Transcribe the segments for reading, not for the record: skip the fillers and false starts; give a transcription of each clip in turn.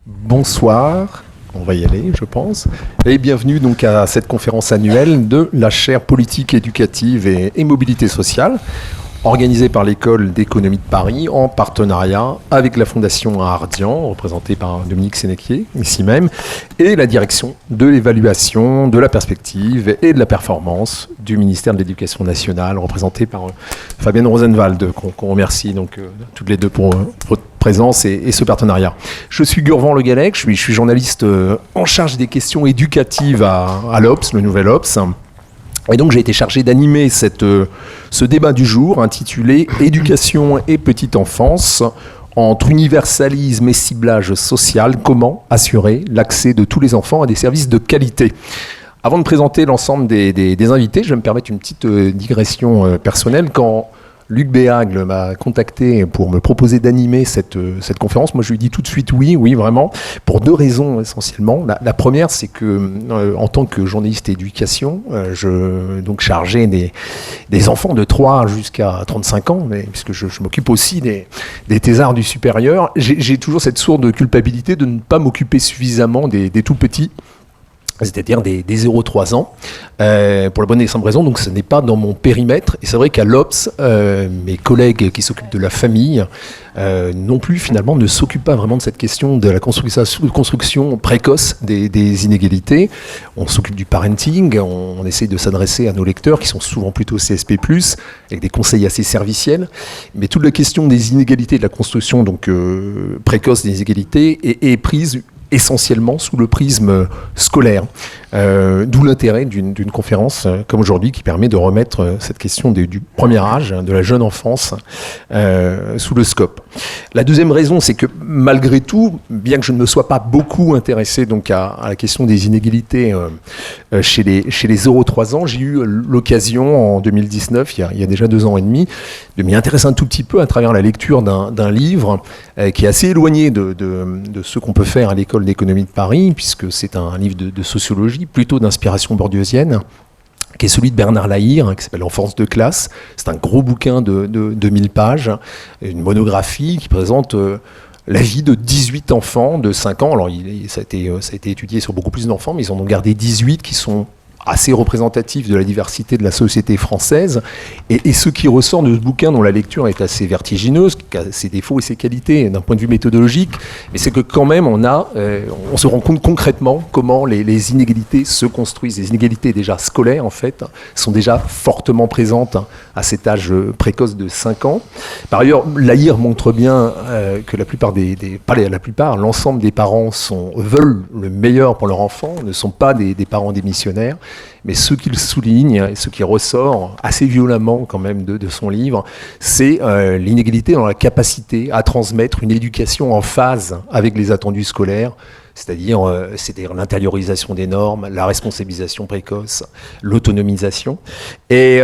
Bonsoir, on va y aller, je pense. Et bienvenue donc à cette conférence annuelle de la chaire politique éducative et mobilité sociale, organisée par l'École d'économie de Paris en partenariat avec la Fondation Ardian, représentée par Dominique Sénéquier, ici même, et la direction de l'évaluation, de la perspective et de la performance du ministère de l'Éducation nationale, représentée par Fabienne Rosenwald, qu'on remercie donc toutes les deux pour votre présence et ce partenariat. Je suis Gurvan Le Gallec, je suis journaliste en charge des questions éducatives à l'Obs, le nouvel Obs. Et donc j'ai été chargé d'animer ce débat du jour intitulé « Éducation et petite enfance, entre universalisme et ciblage social, comment assurer l'accès de tous les enfants à des services de qualité ?» Avant de présenter l'ensemble des invités, je vais me permettre une petite digression personnelle. Quand Luc Béagle m'a contacté pour me proposer d'animer cette conférence, moi je lui ai dit tout de suite oui, vraiment, pour deux raisons essentiellement. La première, c'est que en tant que journaliste éducation, je donc chargé des enfants de 3 jusqu'à 35 ans, mais puisque je m'occupe aussi des thésards du supérieur, j'ai toujours cette sourde culpabilité de ne pas m'occuper suffisamment des tout petits, c'est-à-dire des 0-3 ans, pour la bonne et simple raison, donc ce n'est pas dans mon périmètre. Et c'est vrai qu'à l'Obs, mes collègues qui s'occupent de la famille, non plus finalement ne s'occupent pas vraiment de cette question de la construction précoce des inégalités. On s'occupe du parenting, on essaie de s'adresser à nos lecteurs qui sont souvent plutôt CSP+, avec des conseils assez serviciels. Mais toute la question des inégalités, de la construction donc précoce des inégalités est prise essentiellement sous le prisme scolaire. D'où l'intérêt d'une conférence comme aujourd'hui qui permet de remettre cette question du premier âge, de la jeune enfance, sous le scope. La deuxième raison, c'est que malgré tout, bien que je ne me sois pas beaucoup intéressé donc à la question des inégalités chez les 0-3 ans, j'ai eu l'occasion en 2019, il y a déjà 2 ans et demi, de m'y intéresser un tout petit peu à travers la lecture d'un livre qui est assez éloigné de ce qu'on peut faire à l'École d'économie de Paris, puisque c'est un livre de sociologie, plutôt d'inspiration bourdieusienne, qui est celui de Bernard Lahire, qui s'appelle Enfance de classe. C'est un gros bouquin de 2000 pages, une monographie qui présente la vie de 18 enfants de 5 ans. Alors, ça a été étudié sur beaucoup plus d'enfants, mais ils en ont gardé 18 qui sont assez représentatif de la diversité de la société française. Et ce qui ressort de ce bouquin, dont la lecture est assez vertigineuse, qui a ses défauts et ses qualités d'un point de vue méthodologique, mais c'est que quand même on se rend compte concrètement comment les inégalités se construisent. Les inégalités déjà scolaires, en fait, sont déjà fortement présentes à cet âge précoce de 5 ans. Par ailleurs, Lahire montre bien que la plupart l'ensemble des parents veulent le meilleur pour leur enfant, ne sont pas des parents démissionnaires. Mais ce qu'il souligne, et ce qui ressort assez violemment quand même de son livre, c'est l'inégalité dans la capacité à transmettre une éducation en phase avec les attendus scolaires, c'est-à-dire l'intériorisation des normes, la responsabilisation précoce, l'autonomisation. Et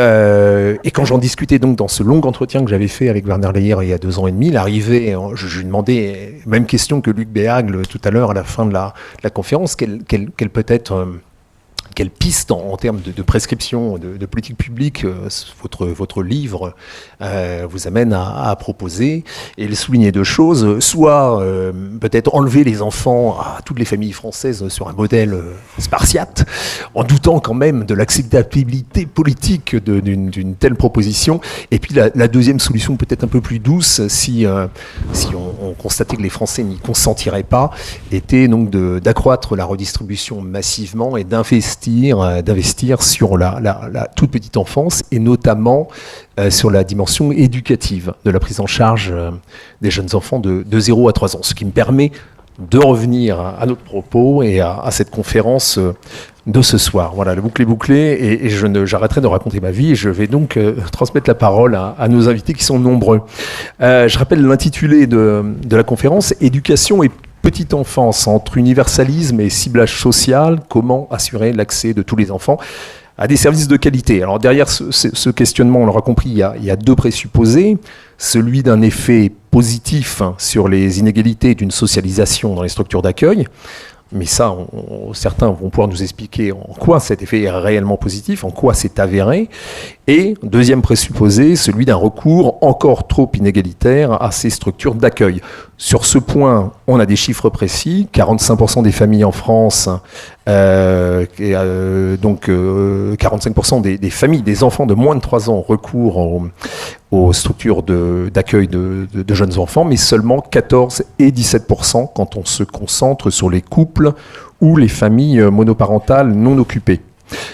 quand j'en discutais donc dans ce long entretien que j'avais fait avec Bernard Lahire il y a 2 ans et demi, je lui demandais, même question que Luc Béagle tout à l'heure à la fin de la conférence, quelle peut être... Quelle piste en termes de prescription, de politique publique, votre livre vous amène à proposer? Et il soulignait 2 choses. Soit peut-être enlever les enfants à toutes les familles françaises sur un modèle spartiate, en doutant quand même de l'acceptabilité politique d'une telle proposition. Et puis la deuxième solution, peut-être un peu plus douce, si on constatait que les Français n'y consentiraient pas, était donc d'accroître la redistribution massivement et d'investir sur la toute petite enfance et notamment sur la dimension éducative de la prise en charge des jeunes enfants de 0 à 3 ans. Ce qui me permet de revenir à notre propos et à cette conférence de ce soir. Voilà, la boucle est bouclée et j'arrêterai de raconter ma vie et je vais donc transmettre la parole à nos invités qui sont nombreux. Je rappelle l'intitulé de la conférence, « Éducation et petite enfance, entre universalisme et ciblage social, comment assurer l'accès de tous les enfants à des services de qualité ?» Alors derrière ce questionnement, on l'aura compris, il y a 2 présupposés. Celui d'un effet positif sur les inégalités d'une socialisation dans les structures d'accueil. Mais ça, certains vont pouvoir nous expliquer en quoi cet effet est réellement positif, en quoi c'est avéré. Et deuxième présupposé, celui d'un recours encore trop inégalitaire à ces structures d'accueil. Sur ce point, on a des chiffres précis. 45% des familles en France, donc 45% des familles, des enfants de moins de 3 ans recourent aux structures d'accueil de jeunes enfants, mais seulement 14 et 17% quand on se concentre sur les couples ou les familles monoparentales non occupées.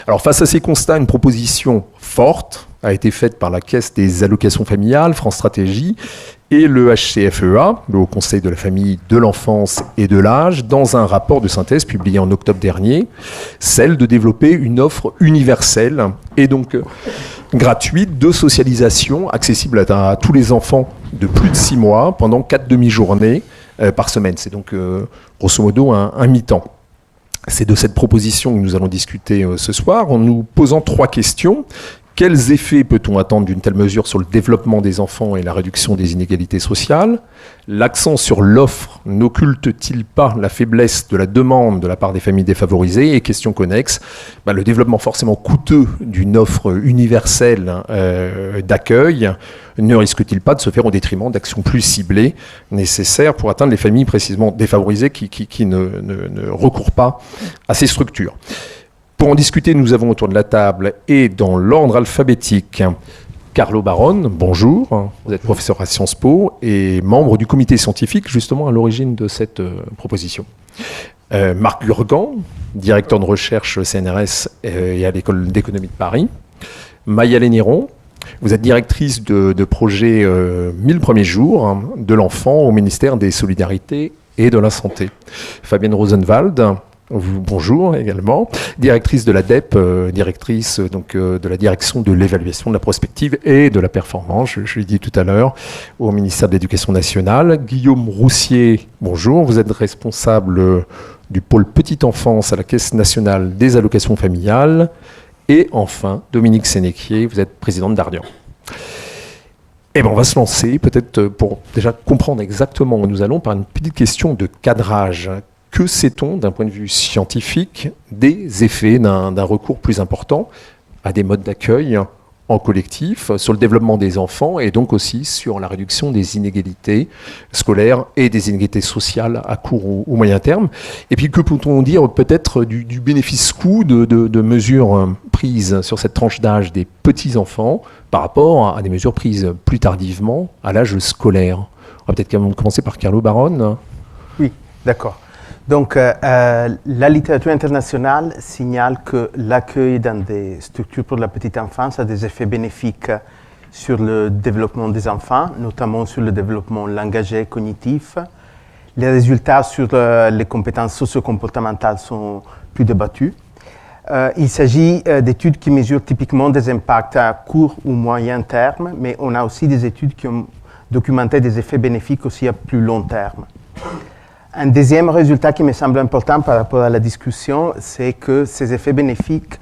Alors face à ces constats, une proposition forte a été faite par la Caisse des allocations familiales, France Stratégie, et le HCFEA, le Haut Conseil de la famille, de l'enfance et de l'âge, dans un rapport de synthèse publié en octobre dernier, celle de développer une offre universelle et donc gratuite de socialisation accessible à tous les enfants de plus de 6 mois pendant 4 demi-journées par semaine. C'est donc grosso modo un mi-temps. C'est de cette proposition que nous allons discuter ce soir en nous posant 3 questions. Quels effets peut-on attendre d'une telle mesure sur le développement des enfants et la réduction des inégalités sociales? L'accent sur l'offre n'occulte-t-il pas la faiblesse de la demande de la part des familles défavorisées? Et question connexe, le développement forcément coûteux d'une offre universelle d'accueil ne risque-t-il pas de se faire au détriment d'actions plus ciblées nécessaires pour atteindre les familles précisément défavorisées qui ne recourent pas à ces structures? Pour en discuter, nous avons autour de la table et dans l'ordre alphabétique Carlo Baron, bonjour, vous êtes professeur à Sciences Po et membre du comité scientifique justement à l'origine de cette proposition. Marc Gurgan, directeur de recherche CNRS et à l'École d'économie de Paris. Maya Lénéron, vous êtes directrice de projet 1000 premiers jours de l'enfant au ministère des Solidarités et de la Santé. Fabienne Rosenwald, bonjour également, directrice de la DEP, directrice de la direction de l'évaluation, de la prospective et de la performance, je l'ai dit tout à l'heure, au ministère de l'Éducation nationale. Guillaume Roussier, bonjour, vous êtes responsable du pôle petite enfance à la Caisse nationale des allocations familiales. Et enfin, Dominique Sénéquier, vous êtes présidente d'Ardian. Et on va se lancer peut-être pour déjà comprendre exactement où nous allons par une petite question de cadrage. Que sait-on d'un point de vue scientifique des effets d'un recours plus important à des modes d'accueil en collectif, sur le développement des enfants et donc aussi sur la réduction des inégalités scolaires et des inégalités sociales à court ou moyen terme? Et puis que peut-on dire peut-être du bénéfice-coût de mesures prises sur cette tranche d'âge des petits-enfants par rapport à des mesures prises plus tardivement à l'âge scolaire? On va peut-être commencer par Carlo Baron. Oui, d'accord. Donc, la littérature internationale signale que l'accueil dans des structures pour la petite enfance a des effets bénéfiques sur le développement des enfants, notamment sur le développement langagier cognitif. Les résultats sur les compétences socio-comportementales sont plus débattus. Il s'agit d'études qui mesurent typiquement des impacts à court ou moyen terme, mais on a aussi des études qui ont documenté des effets bénéfiques aussi à plus long terme. Un deuxième résultat qui me semble important par rapport à la discussion, c'est que ces effets bénéfiques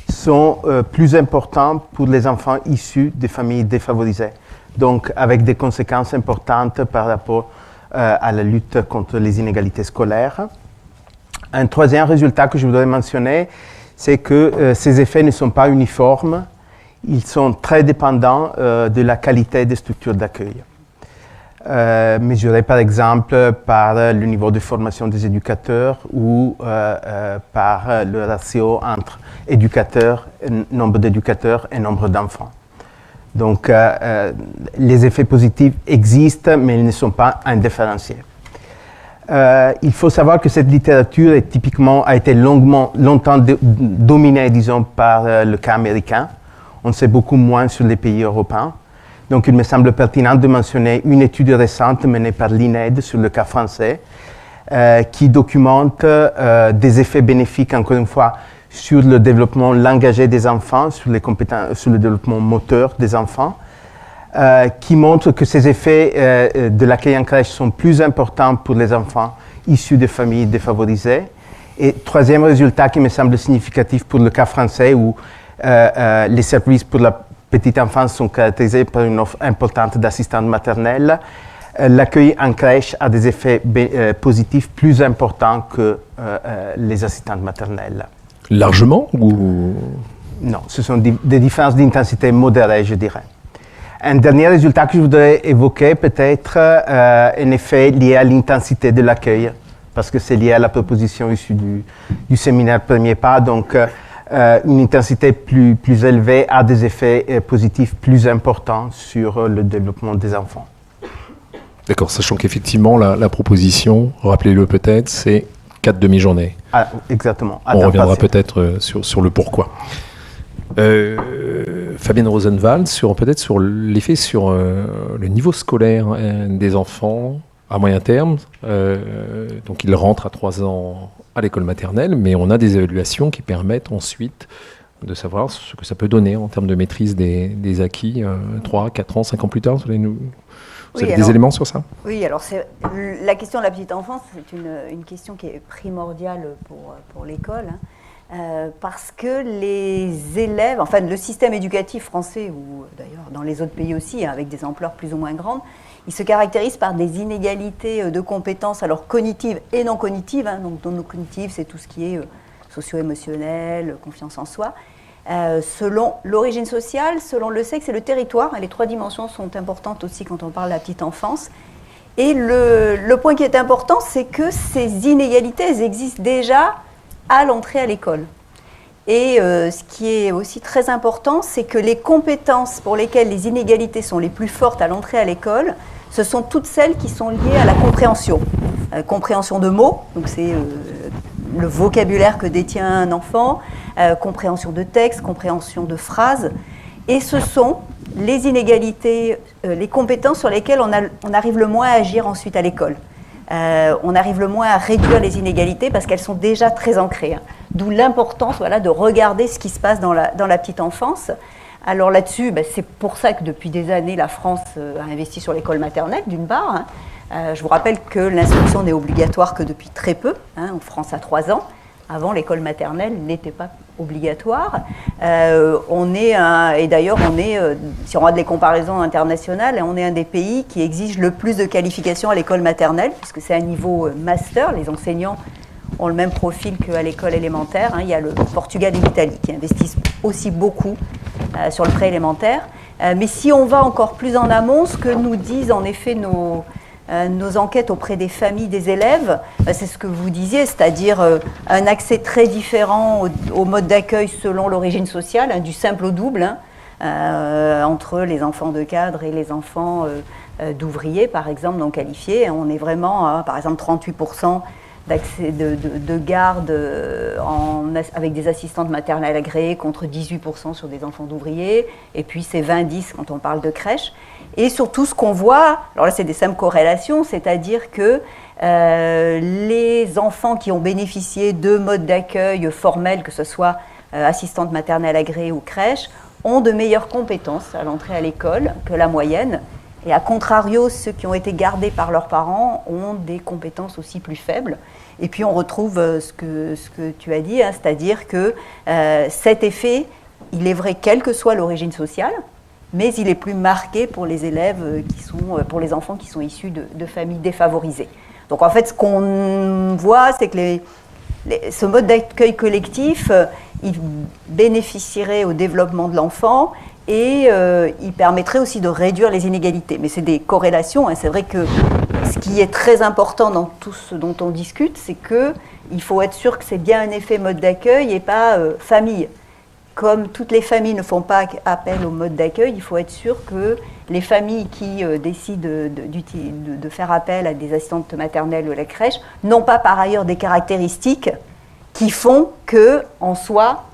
sont plus importants pour les enfants issus des familles défavorisées, donc avec des conséquences importantes par rapport à la lutte contre les inégalités scolaires. Un troisième résultat que je voudrais mentionner, c'est que ces effets ne sont pas uniformes, ils sont très dépendants de la qualité des structures d'accueil. Mesuré par exemple par le niveau de formation des éducateurs ou par le ratio entre nombre d'éducateurs et nombre d'enfants. Donc les effets positifs existent, mais ils ne sont pas indifférenciés. Il faut savoir que cette littérature a été longtemps dominée, disons, par le cas américain. On sait beaucoup moins sur les pays européens. Donc, il me semble pertinent de mentionner une étude récente menée par l'INED sur le cas français, qui documente des effets bénéfiques, encore une fois, sur le développement langagier des enfants, sur le développement moteur des enfants, qui montre que ces effets de l'accueil en crèche sont plus importants pour les enfants issus de familles défavorisées. Et troisième résultat qui me semble significatif pour le cas français, où les services pour la petite enfance sont caractérisés par une offre importante d'assistantes maternelles. L'accueil en crèche a des effets positifs plus importants que les assistantes maternelles. Largement ou... Non, ce sont des différences d'intensité modérées, je dirais. Un dernier résultat que je voudrais évoquer, peut-être un effet lié à l'intensité de l'accueil, parce que c'est lié à la proposition issue du séminaire Premier Pas. Donc, une intensité plus élevée a des effets positifs plus importants sur le développement des enfants. D'accord, sachant qu'effectivement, la proposition, rappelez-le peut-être, c'est 4 demi-journées. Ah, exactement. On reviendra peut-être sur le pourquoi. Fabienne Rosenwald, peut-être sur l'effet sur le niveau scolaire des enfants à moyen terme. Donc ils rentrent à 3 ans à l'école maternelle, mais on a des évaluations qui permettent ensuite de savoir ce que ça peut donner en termes de maîtrise des acquis 3, 4 ans, 5 ans plus tard. Vous avez des éléments sur ça? Oui, alors la question de la petite enfance, c'est une question qui est primordiale pour l'école, hein, parce que les élèves, enfin le système éducatif français, ou d'ailleurs dans les autres pays aussi, hein, avec des ampleurs plus ou moins grandes, il se caractérise par des inégalités de compétences, alors cognitives et non cognitives. Hein, donc non cognitives, c'est tout ce qui est socio-émotionnel, confiance en soi. Selon l'origine sociale, selon le sexe et le territoire. Les 3 dimensions sont importantes aussi quand on parle de la petite enfance. Et le point qui est important, c'est que ces inégalités, elles existent déjà à l'entrée à l'école. Et ce qui est aussi très important, c'est que les compétences pour lesquelles les inégalités sont les plus fortes à l'entrée à l'école, ce sont toutes celles qui sont liées à la compréhension. Compréhension de mots, donc c'est le vocabulaire que détient un enfant, compréhension de texte, compréhension de phrases. Et ce sont les inégalités, les compétences sur lesquelles on arrive le moins à agir ensuite à l'école. On arrive le moins à réduire les inégalités parce qu'elles sont déjà très ancrées. Hein. D'où l'importance de regarder ce qui se passe dans la petite enfance. Alors là-dessus, c'est pour ça que depuis des années, la France a investi sur l'école maternelle, d'une part. Hein. Je vous rappelle que l'instruction n'est obligatoire que depuis très peu, hein, en France à 3 ans. Avant, l'école maternelle n'était pas obligatoire. Et d'ailleurs, si on regarde les comparaisons internationales, on est un des pays qui exige le plus de qualifications à l'école maternelle, puisque c'est un niveau master. Les enseignants ont le même profil qu'à l'école élémentaire. Hein. Il y a le Portugal et l'Italie qui investissent aussi beaucoup sur le préélémentaire. Mais si on va encore plus en amont, ce que nous disent en effet nos enquêtes auprès des familles des élèves, c'est ce que vous disiez, c'est-à-dire un accès très différent au mode d'accueil selon l'origine sociale, hein, du simple au double, hein, entre les enfants de cadre et les enfants d'ouvriers, par exemple, non qualifiés. On est vraiment à, par exemple, 38% d'accès de garde avec des assistantes maternelles agréées contre 18% sur des enfants d'ouvriers, et puis c'est 20-10 quand on parle de crèche. Et surtout, ce qu'on voit, alors là, c'est des simples corrélations, c'est-à-dire que les enfants qui ont bénéficié de modes d'accueil formels, que ce soit assistante maternelle agréée ou crèche, ont de meilleures compétences à l'entrée à l'école que la moyenne. Et à contrario, ceux qui ont été gardés par leurs parents ont des compétences aussi plus faibles. Et puis, on retrouve ce que tu as dit, hein, c'est-à-dire que cet effet, il est vrai quelle que soit l'origine sociale, mais il est plus marqué pour les élèves pour les enfants qui sont issus de familles défavorisées. Donc en fait, ce qu'on voit, c'est que ce mode d'accueil collectif, il bénéficierait au développement de l'enfant et il permettrait aussi de réduire les inégalités. Mais c'est des corrélations, hein. C'est vrai que ce qui est très important dans tout ce dont on discute, c'est qu'il faut être sûr que c'est bien un effet mode d'accueil et pas famille. Comme toutes les familles ne font pas appel au mode d'accueil, il faut être sûr que les familles qui décident de faire appel à des assistantes maternelles ou à la crèche n'ont pas par ailleurs des caractéristiques qui font qui en soi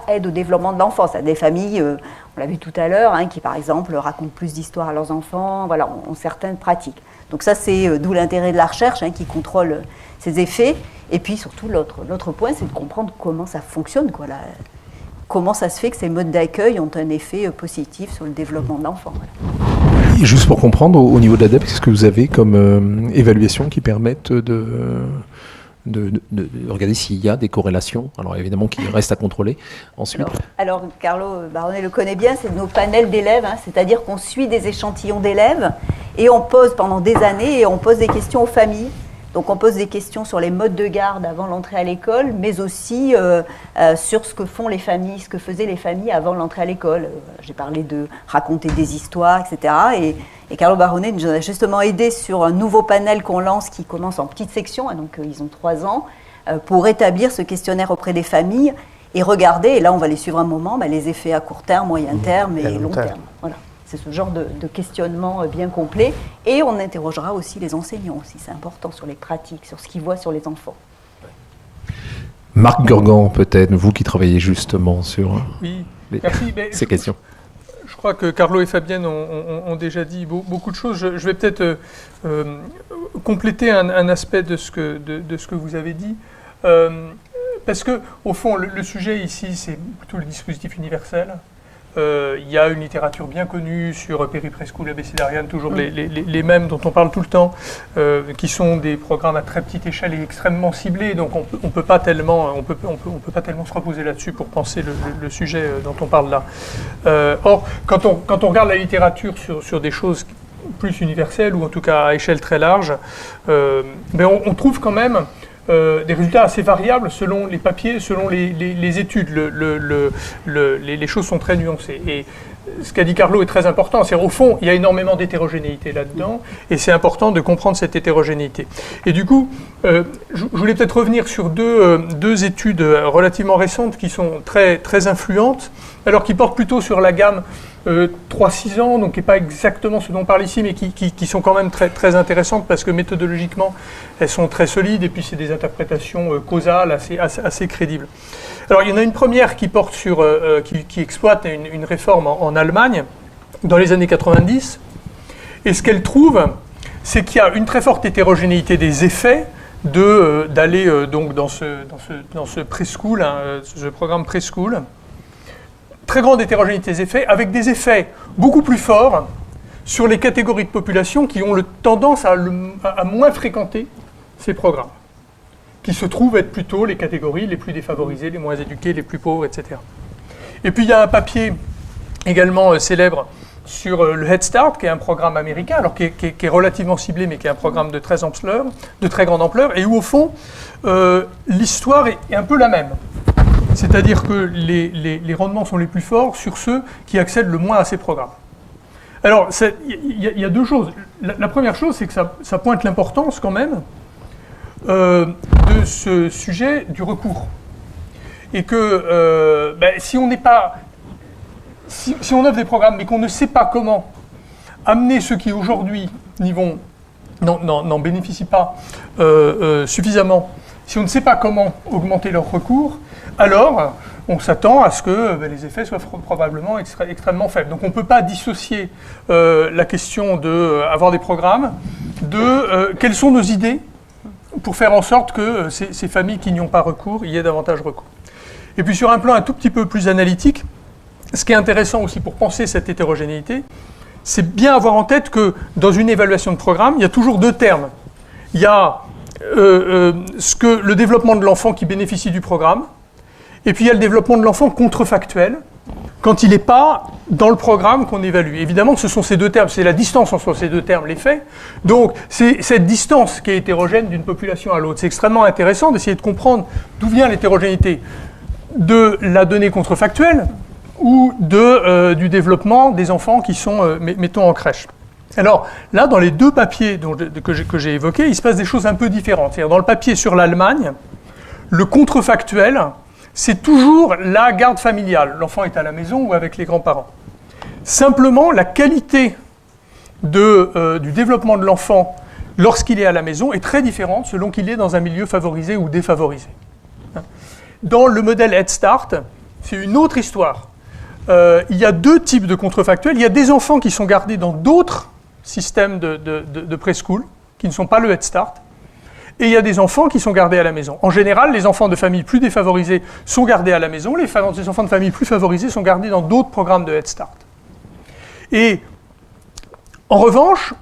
aident au développement de l'enfant. C'est des familles, on l'a vu tout à l'heure, hein, qui par exemple racontent plus d'histoires à leurs enfants, voilà, ont certaines pratiques. Donc ça, c'est d'où l'intérêt de la recherche, hein, qui contrôle ces effets. Et puis surtout, l'autre point, c'est de comprendre comment ça fonctionne, quoi, comment ça se fait que ces modes d'accueil ont un effet positif sur le développement de l'enfant. Voilà. Et juste pour comprendre, au niveau de l'ADEPE, qu'est-ce que vous avez comme évaluation qui permettent de regarder s'il y a des corrélations, alors évidemment qui restent à contrôler ensuite. Alors Carlo Baronnet le connaît bien, c'est nos panels d'élèves, hein, c'est-à-dire qu'on suit des échantillons d'élèves et on pose pendant des années et on pose des questions aux familles Donc on pose des questions sur les modes de garde avant l'entrée à l'école, mais aussi sur ce que font les familles, ce que faisaient les familles avant l'entrée à l'école. J'ai parlé de raconter des histoires, etc. Et Carlo Barone nous a justement aidé sur un nouveau panel qu'on lance qui commence en petite section, donc ils ont 3 ans, pour établir ce questionnaire auprès des familles et regarder, et là on va les suivre un moment, les effets à court terme, moyen terme et long terme. Voilà. C'est ce genre de questionnement bien complet. Et on interrogera aussi les enseignants, aussi, c'est important, sur les pratiques, sur ce qu'ils voient sur les enfants. Marc Gurgan, peut-être, vous qui travaillez justement sur ces questions. Je crois que Carlo et Fabienne ont déjà dit beaucoup de choses. Je vais peut-être compléter un aspect de ce que vous avez dit. Parce que, au fond, le sujet ici, c'est plutôt le dispositif universel. Il y a une littérature bien connue sur Péri-Preschool, abécédarienne, toujours les mêmes dont on parle tout le temps, qui sont des programmes à très petite échelle et extrêmement ciblés. Donc on peut pas tellement se reposer là-dessus pour penser le sujet dont on parle là. Or, quand on regarde la littérature sur des choses plus universelles ou en tout cas à échelle très large, on trouve quand même des résultats assez variables selon les papiers, selon les études. Les choses sont très nuancées. Et ce qu'a dit Carlo est très important. C'est au fond, il y a énormément d'hétérogénéité là-dedans, et c'est important de comprendre cette hétérogénéité. Et du coup, je voulais peut-être revenir sur deux études relativement récentes qui sont très, très influentes, alors qui portent plutôt sur la gamme 3-6 ans, donc qui n'est pas exactement ce dont on parle ici, mais qui sont quand même très, très intéressantes parce que méthodologiquement, elles sont très solides et puis c'est des interprétations causales assez crédibles. Alors il y en a une première qui porte sur, qui exploite une réforme en Allemagne dans les années 90, et ce qu'elle trouve, c'est qu'il y a une très forte hétérogénéité des effets d'aller donc dans ce preschool, ce programme preschool. Très grande hétérogénéité des effets, avec des effets beaucoup plus forts sur les catégories de population qui ont tendance à moins fréquenter ces programmes, qui se trouvent être plutôt les catégories les plus défavorisées, les moins éduquées, les plus pauvres, etc. Et puis il y a un papier également célèbre sur le Head Start, qui est un programme américain, alors qui est relativement ciblé, mais qui est un programme de très grande ampleur, et où au fond, l'histoire est un peu la même. C'est-à-dire que les rendements sont les plus forts sur ceux qui accèdent le moins à ces programmes. Alors, il y a deux choses. La première chose, c'est que ça pointe l'importance quand même de ce sujet du recours. Et que si on n'est pas... Si on offre des programmes, mais qu'on ne sait pas comment amener ceux qui aujourd'hui n'en bénéficient pas suffisamment, si on ne sait pas comment augmenter leur recours, alors on s'attend à ce que les effets soient probablement extrêmement faibles. Donc on ne peut pas dissocier la question d'avoir des programmes de quelles sont nos idées pour faire en sorte que ces familles qui n'y ont pas recours, y aient davantage recours. Et puis sur un plan un tout petit peu plus analytique, ce qui est intéressant aussi pour penser cette hétérogénéité, c'est bien avoir en tête que dans une évaluation de programme, il y a toujours deux termes. Il y a le développement de l'enfant qui bénéficie du programme, et puis il y a le développement de l'enfant contrefactuel, quand il n'est pas dans le programme qu'on évalue. Évidemment que ce sont ces deux termes, c'est la distance entre ces deux termes, l'effet. Donc c'est cette distance qui est hétérogène d'une population à l'autre. C'est extrêmement intéressant d'essayer de comprendre d'où vient l'hétérogénéité de la donnée contrefactuelle ou du développement des enfants qui sont, mettons, en crèche. Alors là, dans les deux papiers que j'ai évoqués, il se passe des choses un peu différentes. C'est-à-dire dans le papier sur l'Allemagne, le contrefactuel, c'est toujours la garde familiale. L'enfant est à la maison ou avec les grands-parents. Simplement, la qualité du développement de l'enfant lorsqu'il est à la maison est très différente selon qu'il est dans un milieu favorisé ou défavorisé. Dans le modèle Head Start, c'est une autre histoire. Il y a deux types de contrefactuels. Il y a des enfants qui sont gardés dans d'autres systèmes de preschool, qui ne sont pas le Head Start. Et il y a des enfants qui sont gardés à la maison. En général, les enfants de familles plus défavorisées sont gardés à la maison, les enfants de familles plus favorisées sont gardés dans d'autres programmes de Head Start. Et en revanche,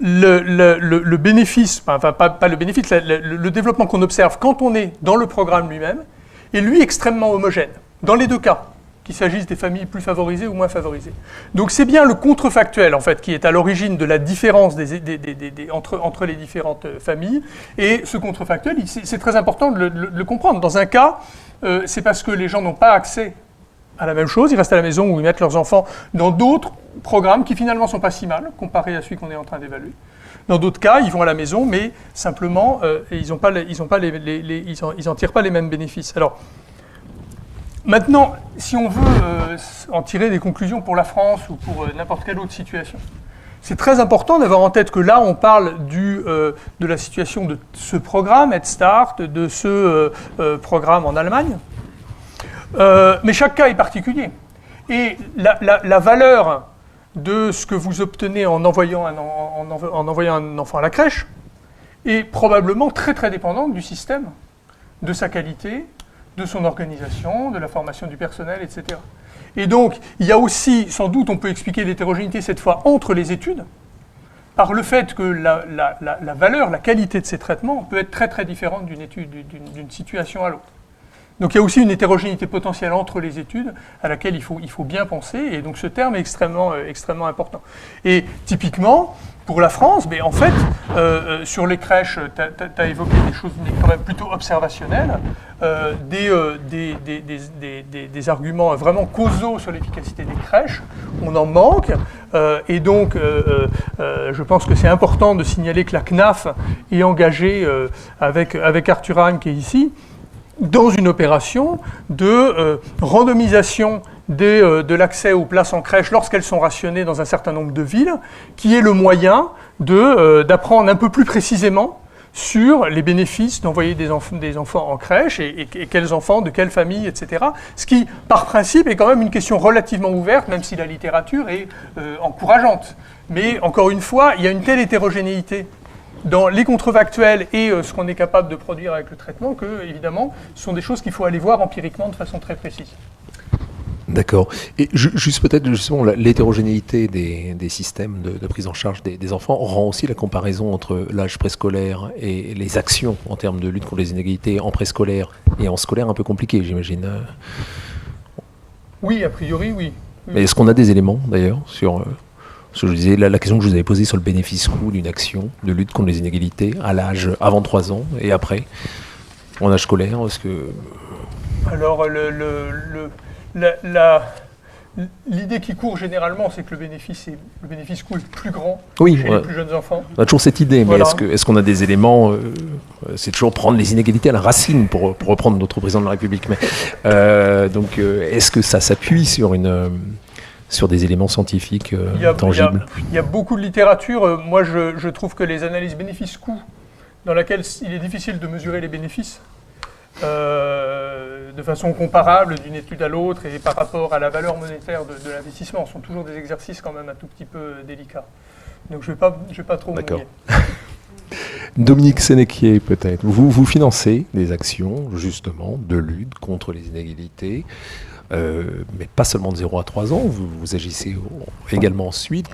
le bénéfice, enfin pas le bénéfice, le développement qu'on observe quand on est dans le programme lui-même, est lui extrêmement homogène, dans les deux cas. qu'il s'agisse des familles plus favorisées ou moins favorisées. Donc c'est bien le contrefactuel, en fait, qui est à l'origine de la différence entre les différentes familles. Et ce contrefactuel, c'est très important de le comprendre. Dans un cas, c'est parce que les gens n'ont pas accès à la même chose, ils restent à la maison ou ils mettent leurs enfants dans d'autres programmes qui finalement ne sont pas si mal, comparés à celui qu'on est en train d'évaluer. Dans d'autres cas, ils vont à la maison, mais simplement, ils n'en tirent pas les mêmes bénéfices. Alors, maintenant, si on veut en tirer des conclusions pour la France ou pour n'importe quelle autre situation, c'est très important d'avoir en tête que là, on parle de la situation de ce programme, Head Start, de ce programme en Allemagne. Mais chaque cas est particulier. Et la valeur de ce que vous obtenez en envoyant un enfant à la crèche est probablement très très dépendante du système, de sa qualité, de son organisation, de la formation du personnel, etc. Et donc, il y a aussi, sans doute, on peut expliquer l'hétérogénéité cette fois entre les études, par le fait que la valeur, la qualité de ces traitements peut être très très différente d'une situation à l'autre. Donc il y a aussi une hétérogénéité potentielle entre les études à laquelle il faut bien penser, et donc ce terme est extrêmement important. Et typiquement, pour la France, en fait, sur les crèches, tu as évoqué des choses quand même plutôt observationnelles, des arguments vraiment causaux sur l'efficacité des crèches, on en manque, et donc je pense que c'est important de signaler que la CNAF est engagée avec Arthur Heim qui est ici, dans une opération de randomisation de l'accès aux places en crèche lorsqu'elles sont rationnées dans un certain nombre de villes, qui est le moyen d'apprendre un peu plus précisément sur les bénéfices d'envoyer des enfants en crèche et quels enfants, de quelle famille, etc. Ce qui, par principe, est quand même une question relativement ouverte, même si la littérature est encourageante. Mais encore une fois, il y a une telle hétérogénéité dans les contrefactuels et ce qu'on est capable de produire avec le traitement, que, évidemment, ce sont des choses qu'il faut aller voir empiriquement de façon très précise. D'accord. Et juste peut-être, justement, l'hétérogénéité des systèmes de prise en charge des enfants rend aussi la comparaison entre l'âge préscolaire et les actions en termes de lutte contre les inégalités en préscolaire et en scolaire un peu compliquée, j'imagine. Oui, a priori, oui. Mais est-ce qu'on a des éléments, d'ailleurs, sur... je disais, la question que je vous avais posée sur le bénéfice-coût d'une action de lutte contre les inégalités à l'âge avant 3 ans et après, en âge scolaire, est-ce que... Alors, l'idée qui court généralement, c'est que le bénéfice-coût est plus grand chez les plus jeunes enfants. On a toujours cette idée, mais voilà. est-ce qu'on a des éléments c'est toujours prendre les inégalités à la racine, pour reprendre notre président de la République. Mais, donc, est-ce que ça s'appuie sur des éléments scientifiques tangibles? Il y a beaucoup de littérature. Moi, je trouve que les analyses bénéfices-coûts, dans laquelle il est difficile de mesurer les bénéfices de façon comparable d'une étude à l'autre et par rapport à la valeur monétaire de l'investissement, sont toujours des exercices quand même un tout petit peu délicats. Donc je vais pas trop mouiller. Dominique Sénéquier, peut-être. Vous financez des actions, justement, de lutte contre les inégalités, mais pas seulement de 0 à 3 ans, vous agissez également ensuite.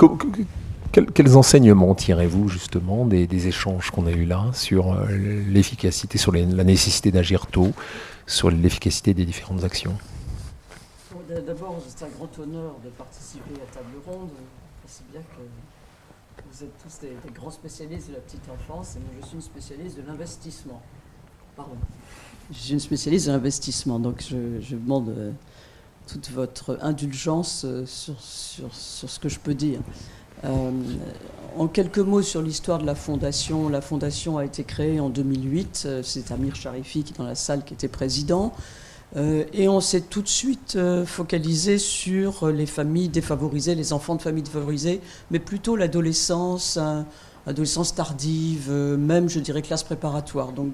Quels enseignements tirez-vous, justement, des échanges qu'on a eus là sur l'efficacité, sur la nécessité d'agir tôt, sur l'efficacité des différentes actions? D'abord, c'est un grand honneur de participer à Table Ronde, aussi bien que vous êtes tous des grands spécialistes de la petite enfance, et moi je suis une spécialiste de l'investissement. Pardon. Je suis une spécialiste de l'investissement, donc je demande toute votre indulgence sur ce que je peux dire. En quelques mots sur l'histoire de la Fondation. La Fondation a été créée en 2008. C'est Amir Sharifi qui est dans la salle qui était président. Et on s'est tout de suite focalisé sur les familles défavorisées, les enfants de familles défavorisées, mais plutôt l'adolescence, adolescence tardive, même je dirais classe préparatoire. Donc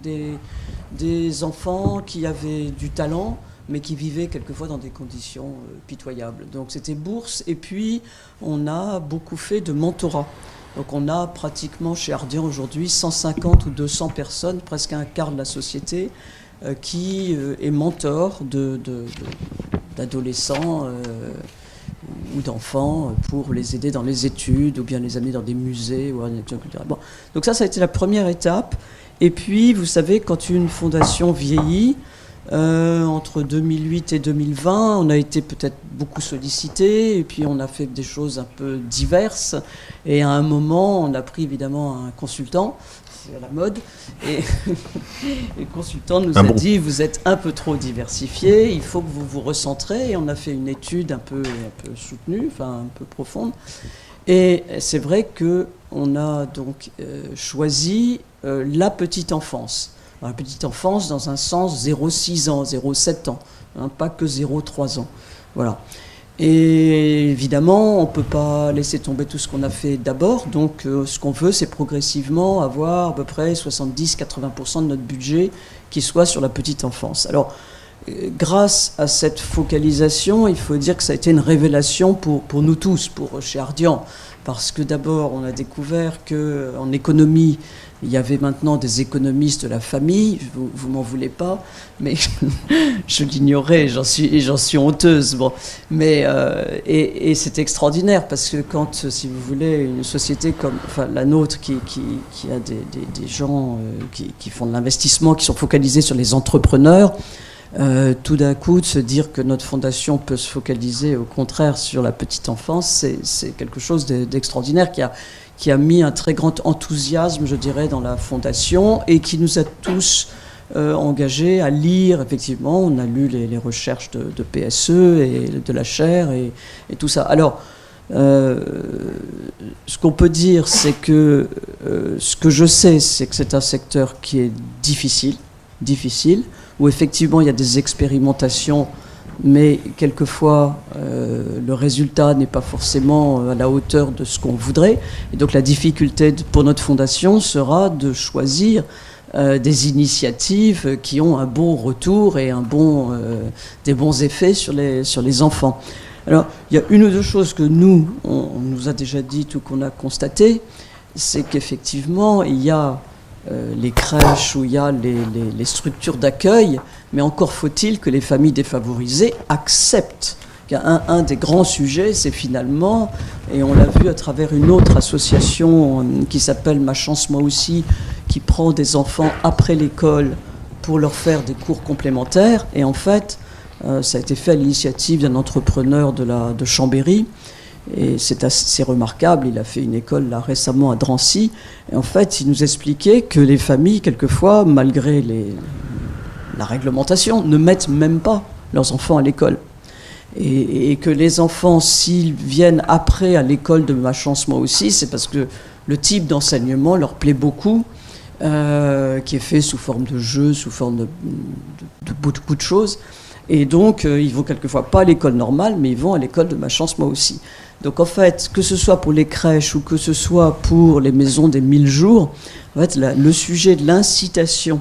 des enfants qui avaient du talent, mais qui vivaient quelquefois dans des conditions pitoyables. Donc c'était bourse, et puis on a beaucoup fait de mentorat. Donc on a pratiquement chez Ardian aujourd'hui 150 ou 200 personnes, presque un quart de la société, qui est mentor d'adolescents ou d'enfants pour les aider dans les études, ou bien les amener dans des musées ou en action culturelle. Bon. Donc ça a été la première étape. Et puis, vous savez, quand une fondation vieillit, Entre 2008 et 2020, on a été peut-être beaucoup sollicité, et puis on a fait des choses un peu diverses. Et à un moment, on a pris évidemment un consultant, c'est à la mode, et le consultant nous a dit, vous êtes un peu trop diversifié, il faut que vous vous recentrez. Et on a fait une étude un peu soutenue, enfin un peu profonde. Et c'est vrai qu'on a donc choisi la petite enfance. Alors, la petite enfance dans un sens 0,6 ans, 0,7 ans, hein, pas que 0,3 ans. Voilà. Et évidemment, on ne peut pas laisser tomber tout ce qu'on a fait d'abord. Donc ce qu'on veut, c'est progressivement avoir à peu près 70-80% de notre budget qui soit sur la petite enfance. Alors, grâce à cette focalisation, il faut dire que ça a été une révélation pour nous tous, chez Ardian. Parce que d'abord, on a découvert qu'en économie, il y avait maintenant des économistes de la famille. Vous m'en voulez pas, mais je l'ignorais, j'en suis honteuse. Bon. Mais, et c'est extraordinaire, parce que quand, si vous voulez, une société comme la nôtre, qui a des gens qui font de l'investissement, qui sont focalisés sur les entrepreneurs, tout d'un coup, de se dire que notre fondation peut se focaliser au contraire sur la petite enfance, c'est quelque chose d'extraordinaire qui a mis un très grand enthousiasme, je dirais, dans la fondation, et qui nous a tous engagés à lire. Effectivement, on a lu les recherches de PSE et de la chaire et tout ça. Alors, ce qu'on peut dire, c'est que ce que je sais, c'est que c'est un secteur qui est difficile, où effectivement il y a des expérimentations, mais quelquefois le résultat n'est pas forcément à la hauteur de ce qu'on voudrait. Et donc la difficulté pour notre fondation sera de choisir des initiatives qui ont un bon retour et des bons effets sur les enfants. Alors, il y a une ou deux choses que on nous a déjà dites ou qu'on a constatées, c'est qu'effectivement, il y a les crèches, où il y a les structures d'accueil, mais encore faut-il que les familles défavorisées acceptent. Un des grands sujets, c'est finalement, et on l'a vu à travers une autre association qui s'appelle Ma Chance Moi Aussi, qui prend des enfants après l'école pour leur faire des cours complémentaires. Et en fait, ça a été fait à l'initiative d'un entrepreneur de Chambéry. Et c'est assez remarquable, il a fait une école là récemment à Drancy, et en fait il nous expliquait que les familles, quelquefois, malgré la réglementation, ne mettent même pas leurs enfants à l'école. Et que les enfants, s'ils viennent après à l'école de Ma Chance Moi Aussi, c'est parce que le type d'enseignement leur plaît beaucoup, qui est fait sous forme de jeu, sous forme de beaucoup de choses. Et donc, ils vont quelquefois pas à l'école normale, mais ils vont à l'école de Ma Chance Moi Aussi. Donc en fait, que ce soit pour les crèches ou que ce soit pour les maisons des 1000 jours, en fait, le sujet de l'incitation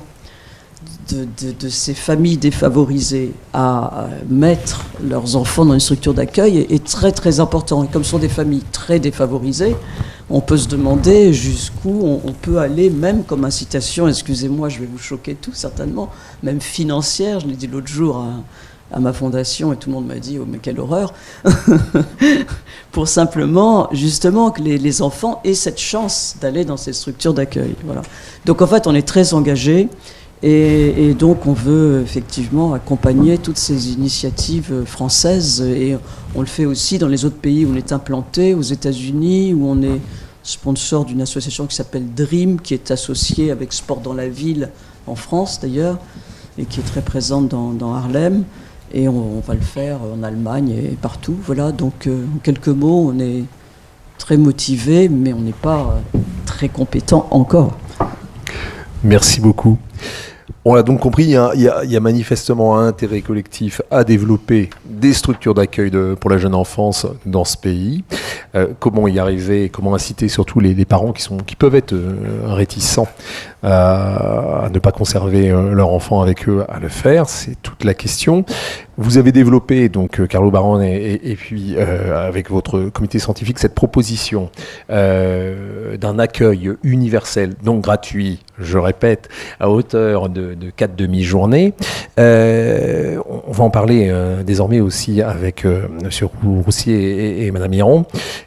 de ces familles défavorisées à mettre leurs enfants dans une structure d'accueil est très très important. Et comme ce sont des familles très défavorisées, on peut se demander jusqu'où on peut aller, même comme incitation, excusez-moi, je vais vous choquer tous certainement, même financière. Je l'ai dit l'autre jour à ma fondation et tout le monde m'a dit « Oh mais quelle horreur !» pour simplement, justement, que les enfants aient cette chance d'aller dans ces structures d'accueil. Voilà. Donc en fait, on est très engagés et donc on veut effectivement accompagner toutes ces initiatives françaises, et on le fait aussi dans les autres pays où on est implanté, aux États-Unis, où on est sponsor d'une association qui s'appelle DREAM, qui est associée avec Sport dans la ville, en France d'ailleurs, et qui est très présente dans Harlem. Et on va le faire en Allemagne et partout. Voilà, donc en quelques mots, on est très motivés, mais on n'est pas très compétents encore. Merci beaucoup. On l'a donc compris, il y a manifestement un intérêt collectif à développer des structures d'accueil pour la jeune enfance dans ce pays. Comment y arriver, comment inciter surtout les parents qui peuvent être réticents à ne pas conserver leur enfant avec eux à le faire, c'est toute la question. Vous avez développé, donc Carlo Baron et puis avec votre comité scientifique, cette proposition d'un accueil universel, donc gratuit, je répète, à hauteur de 4 demi-journées. On va en parler désormais aussi avec M. Roussier et Mme Miron,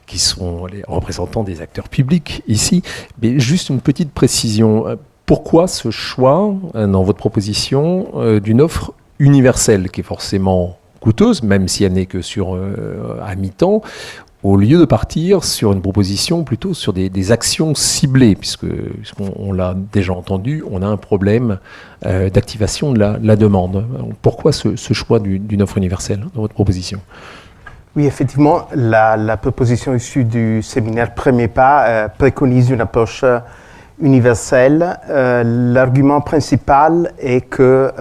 qui sont les représentants des acteurs publics ici. Mais juste une petite précision. Pourquoi ce choix, dans votre proposition, d'une offre universelle qui est forcément coûteuse, même si elle n'est que à mi-temps, au lieu de partir sur une proposition plutôt sur des actions ciblées, puisqu'on l'a déjà entendu, on a un problème d'activation de la demande. Pourquoi ce choix d'une offre universelle dans votre proposition ? Oui, effectivement, la proposition issue du séminaire Premier Pas préconise une approche universelle. L'argument principal est que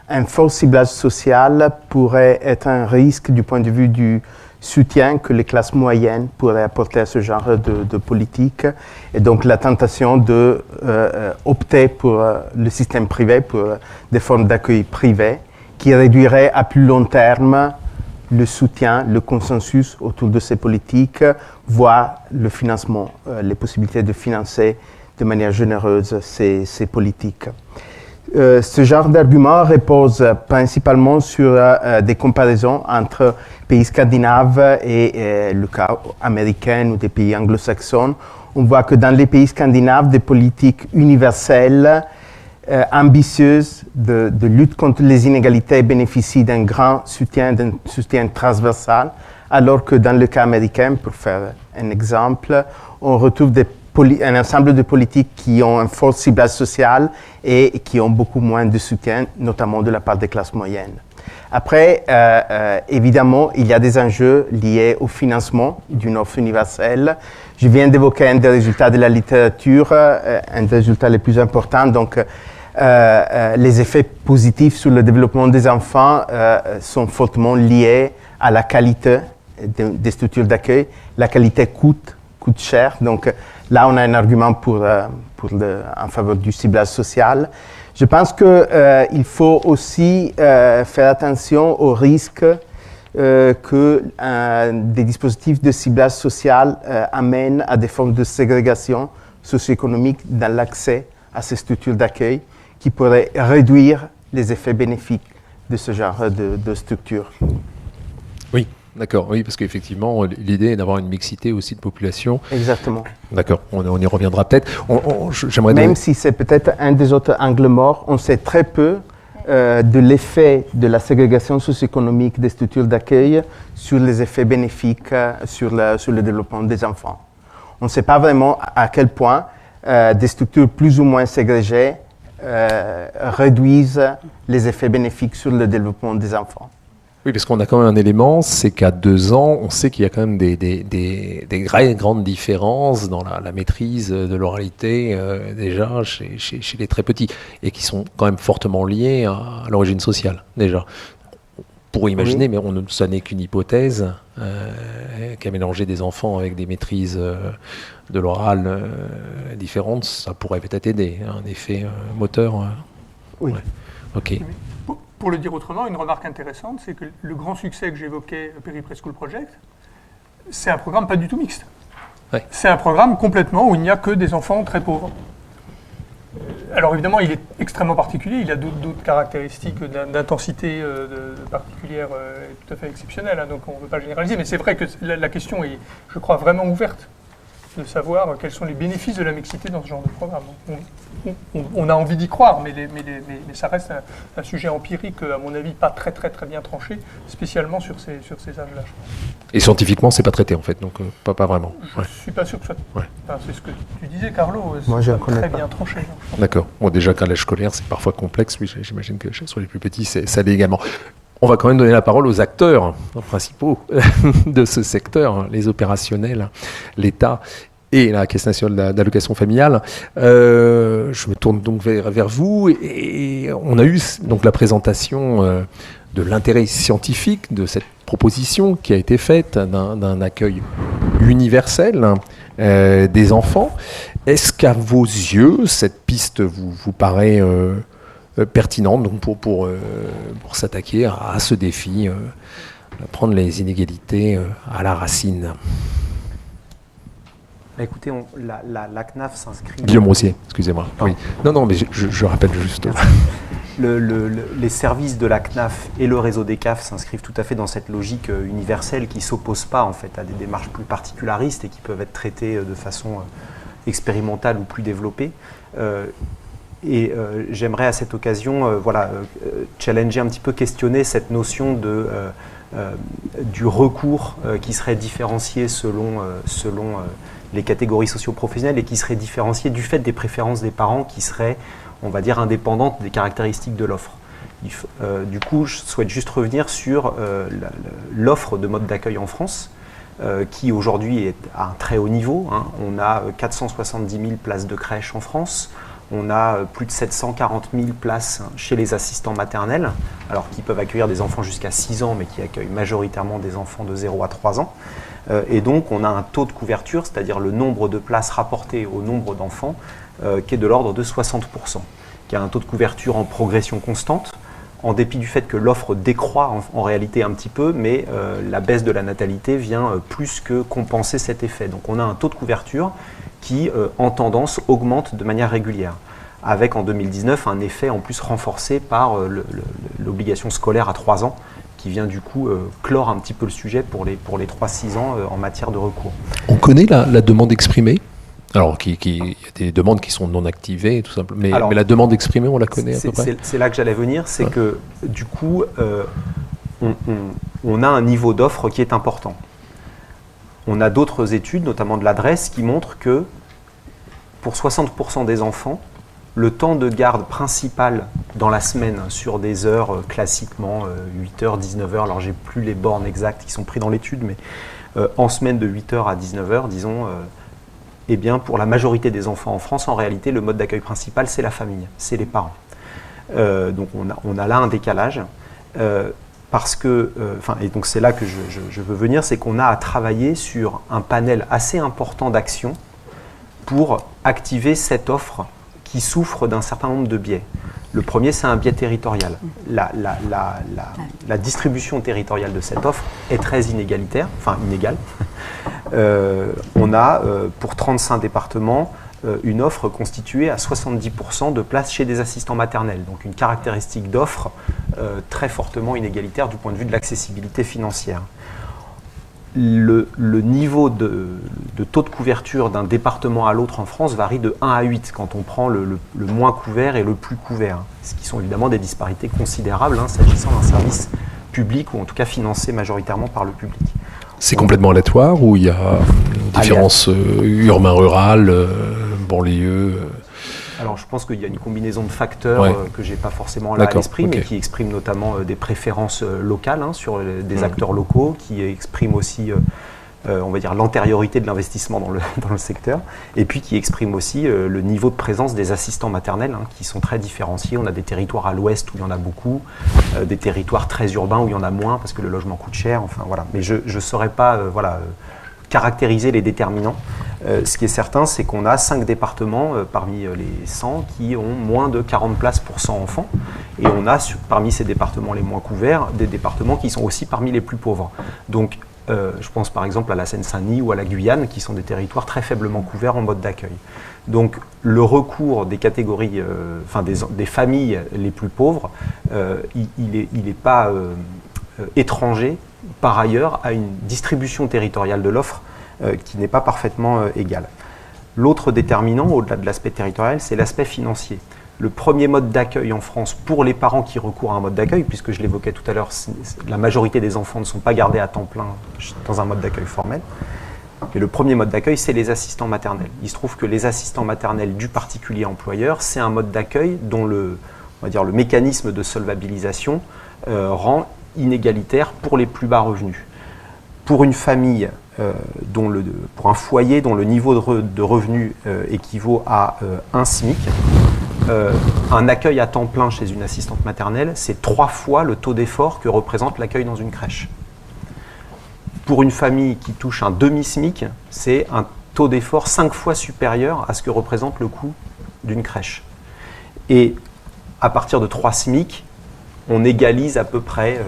un fort ciblage social pourrait être un risque du point de vue du soutien que les classes moyennes pourraient apporter à ce genre de politique. Et donc la tentation d'opter pour le système privé, pour des formes d'accueil privé, qui réduirait à plus long terme le soutien, le consensus autour de ces politiques, voire le financement, les possibilités de financer de manière généreuse ces politiques. Ce genre d'argument repose principalement sur des comparaisons entre pays scandinaves et le cas américain ou des pays anglo-saxons. On voit que dans les pays scandinaves, des politiques universelles, ambitieuses de lutte contre les inégalités bénéficient d'un grand soutien transversal, alors que dans le cas américain, pour faire un exemple, on retrouve un ensemble de politiques qui ont un fort ciblage social et qui ont beaucoup moins de soutien, notamment de la part des classes moyennes. Après, évidemment, il y a des enjeux liés au financement d'une offre universelle. Je viens d'évoquer un des résultats de la littérature, un des résultats les plus importants. Donc, les effets positifs sur le développement des enfants sont fortement liés à la qualité des structures d'accueil. La qualité coûte cher. Donc, là, on a un argument en faveur du ciblage social. Je pense qu'il faut aussi faire attention au risque que des dispositifs de ciblage social amènent à des formes de ségrégation socio-économique dans l'accès à ces structures d'accueil qui pourraient réduire les effets bénéfiques de ce genre de structures. Oui. D'accord, oui, parce qu'effectivement, l'idée est d'avoir une mixité aussi de population. Exactement. D'accord, on y reviendra peut-être. Même si c'est peut-être un des autres angles morts, on sait très peu de l'effet de la ségrégation socio-économique des structures d'accueil sur les effets bénéfiques sur le développement des enfants. On ne sait pas vraiment à quel point des structures plus ou moins ségrégées réduisent les effets bénéfiques sur le développement des enfants. Oui, parce qu'on a quand même un élément, c'est qu'à 2 ans, on sait qu'il y a quand même des grandes différences dans la maîtrise de l'oralité déjà chez les très petits, et qui sont quand même fortement liés à l'origine sociale déjà. Pour imaginer, mais ça n'est qu'une hypothèse, qu'à mélanger des enfants avec des maîtrises de l'oral différentes, ça pourrait peut-être aider, un effet moteur. Oui. Ouais. Ok. Pour le dire autrement, une remarque intéressante, c'est que le grand succès que j'évoquais, Perry Preschool Project, c'est un programme pas du tout mixte. Ouais. C'est un programme complètement où il n'y a que des enfants très pauvres. Alors évidemment, il est extrêmement particulier, il a d'autres caractéristiques d'intensité particulière tout à fait exceptionnelle, hein, donc on ne veut pas généraliser, mais c'est vrai que la question est, je crois, vraiment ouverte, de savoir quels sont les bénéfices de la mixité dans ce genre de programme. On a envie d'y croire, mais ça reste un sujet empirique, à mon avis, pas très bien tranché, spécialement sur ces âges-là. Et scientifiquement, c'est pas traité en fait, donc pas vraiment. Je ne suis pas sûr que ce soit. Ouais. Enfin, c'est ce que tu disais, Carlo. Moi, je pas très bien tranché. D'accord. Bon, déjà qu'à l'âge scolaire, c'est parfois complexe. Oui, j'imagine que sur les plus petits, ça l'est également. On va quand même donner la parole aux acteurs principaux de ce secteur, les opérationnels, l'État et la Caisse nationale d'allocation familiale. Je me tourne donc vers vous. Et on a eu donc la présentation de l'intérêt scientifique de cette proposition qui a été faite d'un accueil universel des enfants. Est-ce qu'à vos yeux, cette piste vous paraît pertinente donc pour s'attaquer à ce défi, prendre les inégalités à la racine? Écoutez, la CNAF s'inscrit... Guillaume Rossier, excusez-moi. Oui. Non, mais je rappelle juste... Les services de la CNAF et le réseau des CAF s'inscrivent tout à fait dans cette logique universelle qui ne s'oppose pas en fait, à des démarches plus particularistes et qui peuvent être traitées de façon expérimentale ou plus développée. j'aimerais à cette occasion challenger un petit peu, questionner cette notion du recours qui serait différencié selon les catégories socio-professionnelles et qui serait différencié du fait des préférences des parents qui seraient, on va dire, indépendantes des caractéristiques de l'offre. Du coup, je souhaite juste revenir sur l'offre de mode d'accueil en France, qui aujourd'hui est à un très haut niveau. On a 470 000 places de crèche en France. On a plus de 740 000 places chez les assistants maternels, alors qui peuvent accueillir des enfants jusqu'à 6 ans, mais qui accueillent majoritairement des enfants de 0 à 3 ans. Et donc, on a un taux de couverture, c'est-à-dire le nombre de places rapporté au nombre d'enfants, qui est de l'ordre de 60%, qui a un taux de couverture en progression constante, en dépit du fait que l'offre décroît en réalité un petit peu, mais la baisse de la natalité vient plus que compenser cet effet. Donc, on a un taux de couverture qui, en tendance, augmente de manière régulière, avec en 2019 un effet en plus renforcé par l'obligation scolaire à 3 ans, qui vient du coup clore un petit peu le sujet pour les 3-6 ans en matière de recours. On connaît la demande exprimée? Alors, il y a des demandes qui sont non activées, tout simplement. Mais la demande exprimée, on la connaît à peu près? C'est là que j'allais venir, c'est que du coup, on a un niveau d'offre qui est important. On a d'autres études, notamment de l'adresse, qui montrent que pour 60% des enfants, le temps de garde principal dans la semaine sur des heures classiquement 8h, 19h, alors j'ai plus les bornes exactes qui sont prises dans l'étude, mais en semaine de 8h à 19h, disons, eh bien pour la majorité des enfants en France, en réalité, le mode d'accueil principal, c'est la famille, c'est les parents. Donc on a là un décalage. Parce que, et donc c'est là que je veux venir, c'est qu'on a à travailler sur un panel assez important d'actions pour activer cette offre qui souffre d'un certain nombre de biais. Le premier, c'est un biais territorial. La distribution territoriale de cette offre est très inégalitaire, enfin inégale. On a, pour 35 départements, une offre constituée à 70% de places chez des assistants maternels. Donc une caractéristique d'offre très fortement inégalitaire du point de vue de l'accessibilité financière. Le niveau de taux de couverture d'un département à l'autre en France varie de 1 à 8 quand on prend le moins couvert et le plus couvert, ce qui sont évidemment des disparités considérables s'agissant d'un service public ou en tout cas financé majoritairement par le public. C'est complètement aléatoire ou il y a une différence urbain-rural, banlieue Alors je pense qu'il y a une combinaison de facteurs que je n'ai pas forcément là à l'esprit, mais qui expriment notamment des préférences locales sur des acteurs locaux, qui expriment aussi on va dire l'antériorité de l'investissement dans le secteur, et puis qui expriment aussi le niveau de présence des assistants maternels qui sont très différenciés. On a des territoires à l'ouest où il y en a beaucoup, des territoires très urbains où il y en a moins parce que le logement coûte cher, enfin voilà. Mais je ne saurais pas caractériser les déterminants. Ce qui est certain, c'est qu'on a 5 départements parmi les 100 qui ont moins de 40 places pour 100 enfants. Et on a parmi ces départements les moins couverts, des départements qui sont aussi parmi les plus pauvres. Donc je pense par exemple à la Seine-Saint-Denis ou à la Guyane, qui sont des territoires très faiblement couverts en mode d'accueil. Donc le recours des catégories, des familles les plus pauvres, il n'est pas étranger par ailleurs à une distribution territoriale de l'offre qui n'est pas parfaitement égale. L'autre déterminant, au-delà de l'aspect territorial, c'est l'aspect financier. Le premier mode d'accueil en France pour les parents qui recourent à un mode d'accueil, puisque je l'évoquais tout à l'heure, la majorité des enfants ne sont pas gardés à temps plein dans un mode d'accueil formel. Et le premier mode d'accueil, c'est les assistants maternels. Il se trouve que les assistants maternels du particulier employeur, c'est un mode d'accueil dont le mécanisme de solvabilisation rend inégalitaire pour les plus bas revenus. Pour une famille, pour un foyer dont le niveau de revenu équivaut à 1 SMIC, un accueil à temps plein chez une assistante maternelle, c'est 3 fois le taux d'effort que représente l'accueil dans une crèche. Pour une famille qui touche un demi-SMIC, c'est un taux d'effort 5 fois supérieur à ce que représente le coût d'une crèche. Et à partir de 3 SMIC, on égalise à peu près,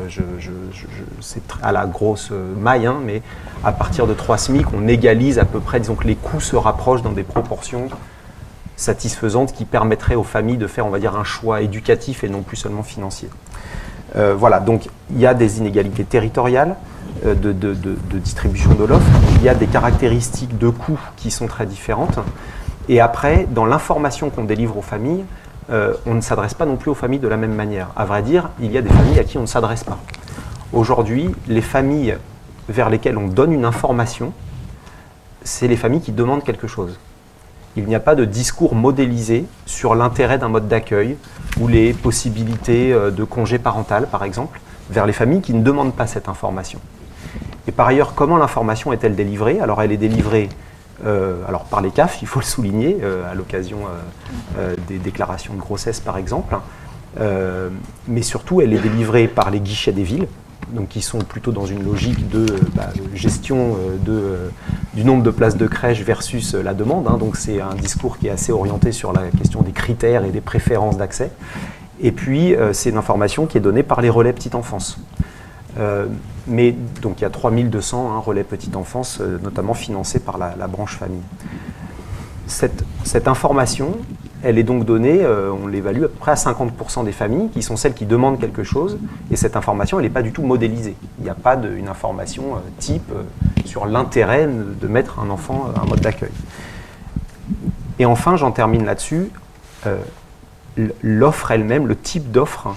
c'est à la grosse maille, mais à partir de 3 SMIC, on égalise à peu près, disons que les coûts se rapprochent dans des proportions satisfaisantes qui permettraient aux familles de faire, on va dire, un choix éducatif et non plus seulement financier. Voilà, donc il y a des inégalités territoriales de distribution de l'offre, il y a des caractéristiques de coûts qui sont très différentes, et après, dans l'information qu'on délivre aux familles, on ne s'adresse pas non plus aux familles de la même manière. À vrai dire, il y a des familles à qui on ne s'adresse pas. Aujourd'hui, les familles vers lesquelles on donne une information, c'est les familles qui demandent quelque chose. Il n'y a pas de discours modélisé sur l'intérêt d'un mode d'accueil ou les possibilités de congé parental, par exemple, vers les familles qui ne demandent pas cette information. Et par ailleurs, comment l'information est-elle délivrée? Alors, elle est délivrée par les CAF, il faut le souligner, à l'occasion des déclarations de grossesse, par exemple. Mais surtout, elle est délivrée par les guichets des villes, donc qui sont plutôt dans une logique de gestion du nombre de places de crèche versus la demande. Donc c'est un discours qui est assez orienté sur la question des critères et des préférences d'accès. Et puis c'est une information qui est donnée par les relais petite enfance. Mais donc il y a 3200 relais petite enfance, notamment financés par la branche famille. Cette information, elle est donc donnée, on l'évalue à peu près à 50% des familles, qui sont celles qui demandent quelque chose, et cette information, elle n'est pas du tout modélisée. Il n'y a pas une information type sur l'intérêt de mettre un enfant à un mode d'accueil. Et enfin, j'en termine là-dessus, l'offre elle-même, le type d'offre,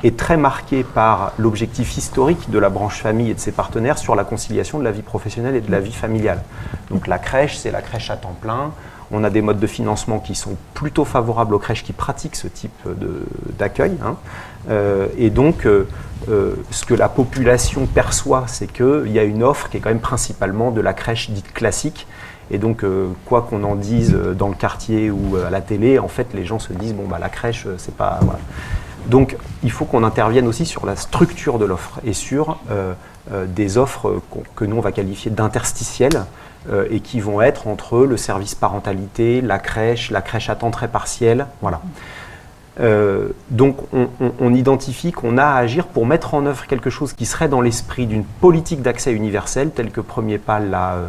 est très marqué par l'objectif historique de la branche famille et de ses partenaires sur la conciliation de la vie professionnelle et de la vie familiale. Donc la crèche, c'est la crèche à temps plein. On a des modes de financement qui sont plutôt favorables aux crèches qui pratiquent ce type d'accueil. Et donc, ce que la population perçoit, c'est qu'il y a une offre qui est quand même principalement de la crèche dite classique. Et donc, quoi qu'on en dise dans le quartier ou à la télé, en fait, les gens se disent, bon, la crèche, c'est pas... Voilà. Donc, il faut qu'on intervienne aussi sur la structure de l'offre et sur des offres que nous, on va qualifier d'interstitielles, et qui vont être entre le service parentalité, la crèche à temps très partiel. Voilà. Donc on identifie qu'on a à agir pour mettre en œuvre quelque chose qui serait dans l'esprit d'une politique d'accès universel, telle que Premier Pas l'a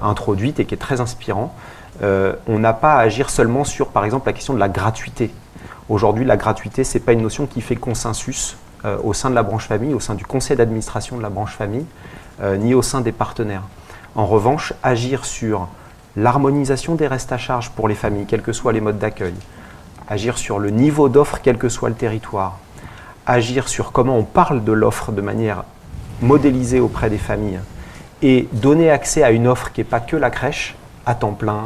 introduite et qui est très inspirant. On n'a pas à agir seulement sur, par exemple, la question de la gratuité. Aujourd'hui, la gratuité, ce n'est pas une notion qui fait consensus au sein de la branche famille, au sein du conseil d'administration de la branche famille, ni au sein des partenaires. En revanche, agir sur l'harmonisation des restes à charge pour les familles, quels que soient les modes d'accueil, agir sur le niveau d'offre, quel que soit le territoire, agir sur comment on parle de l'offre de manière modélisée auprès des familles et donner accès à une offre qui n'est pas que la crèche, à temps plein,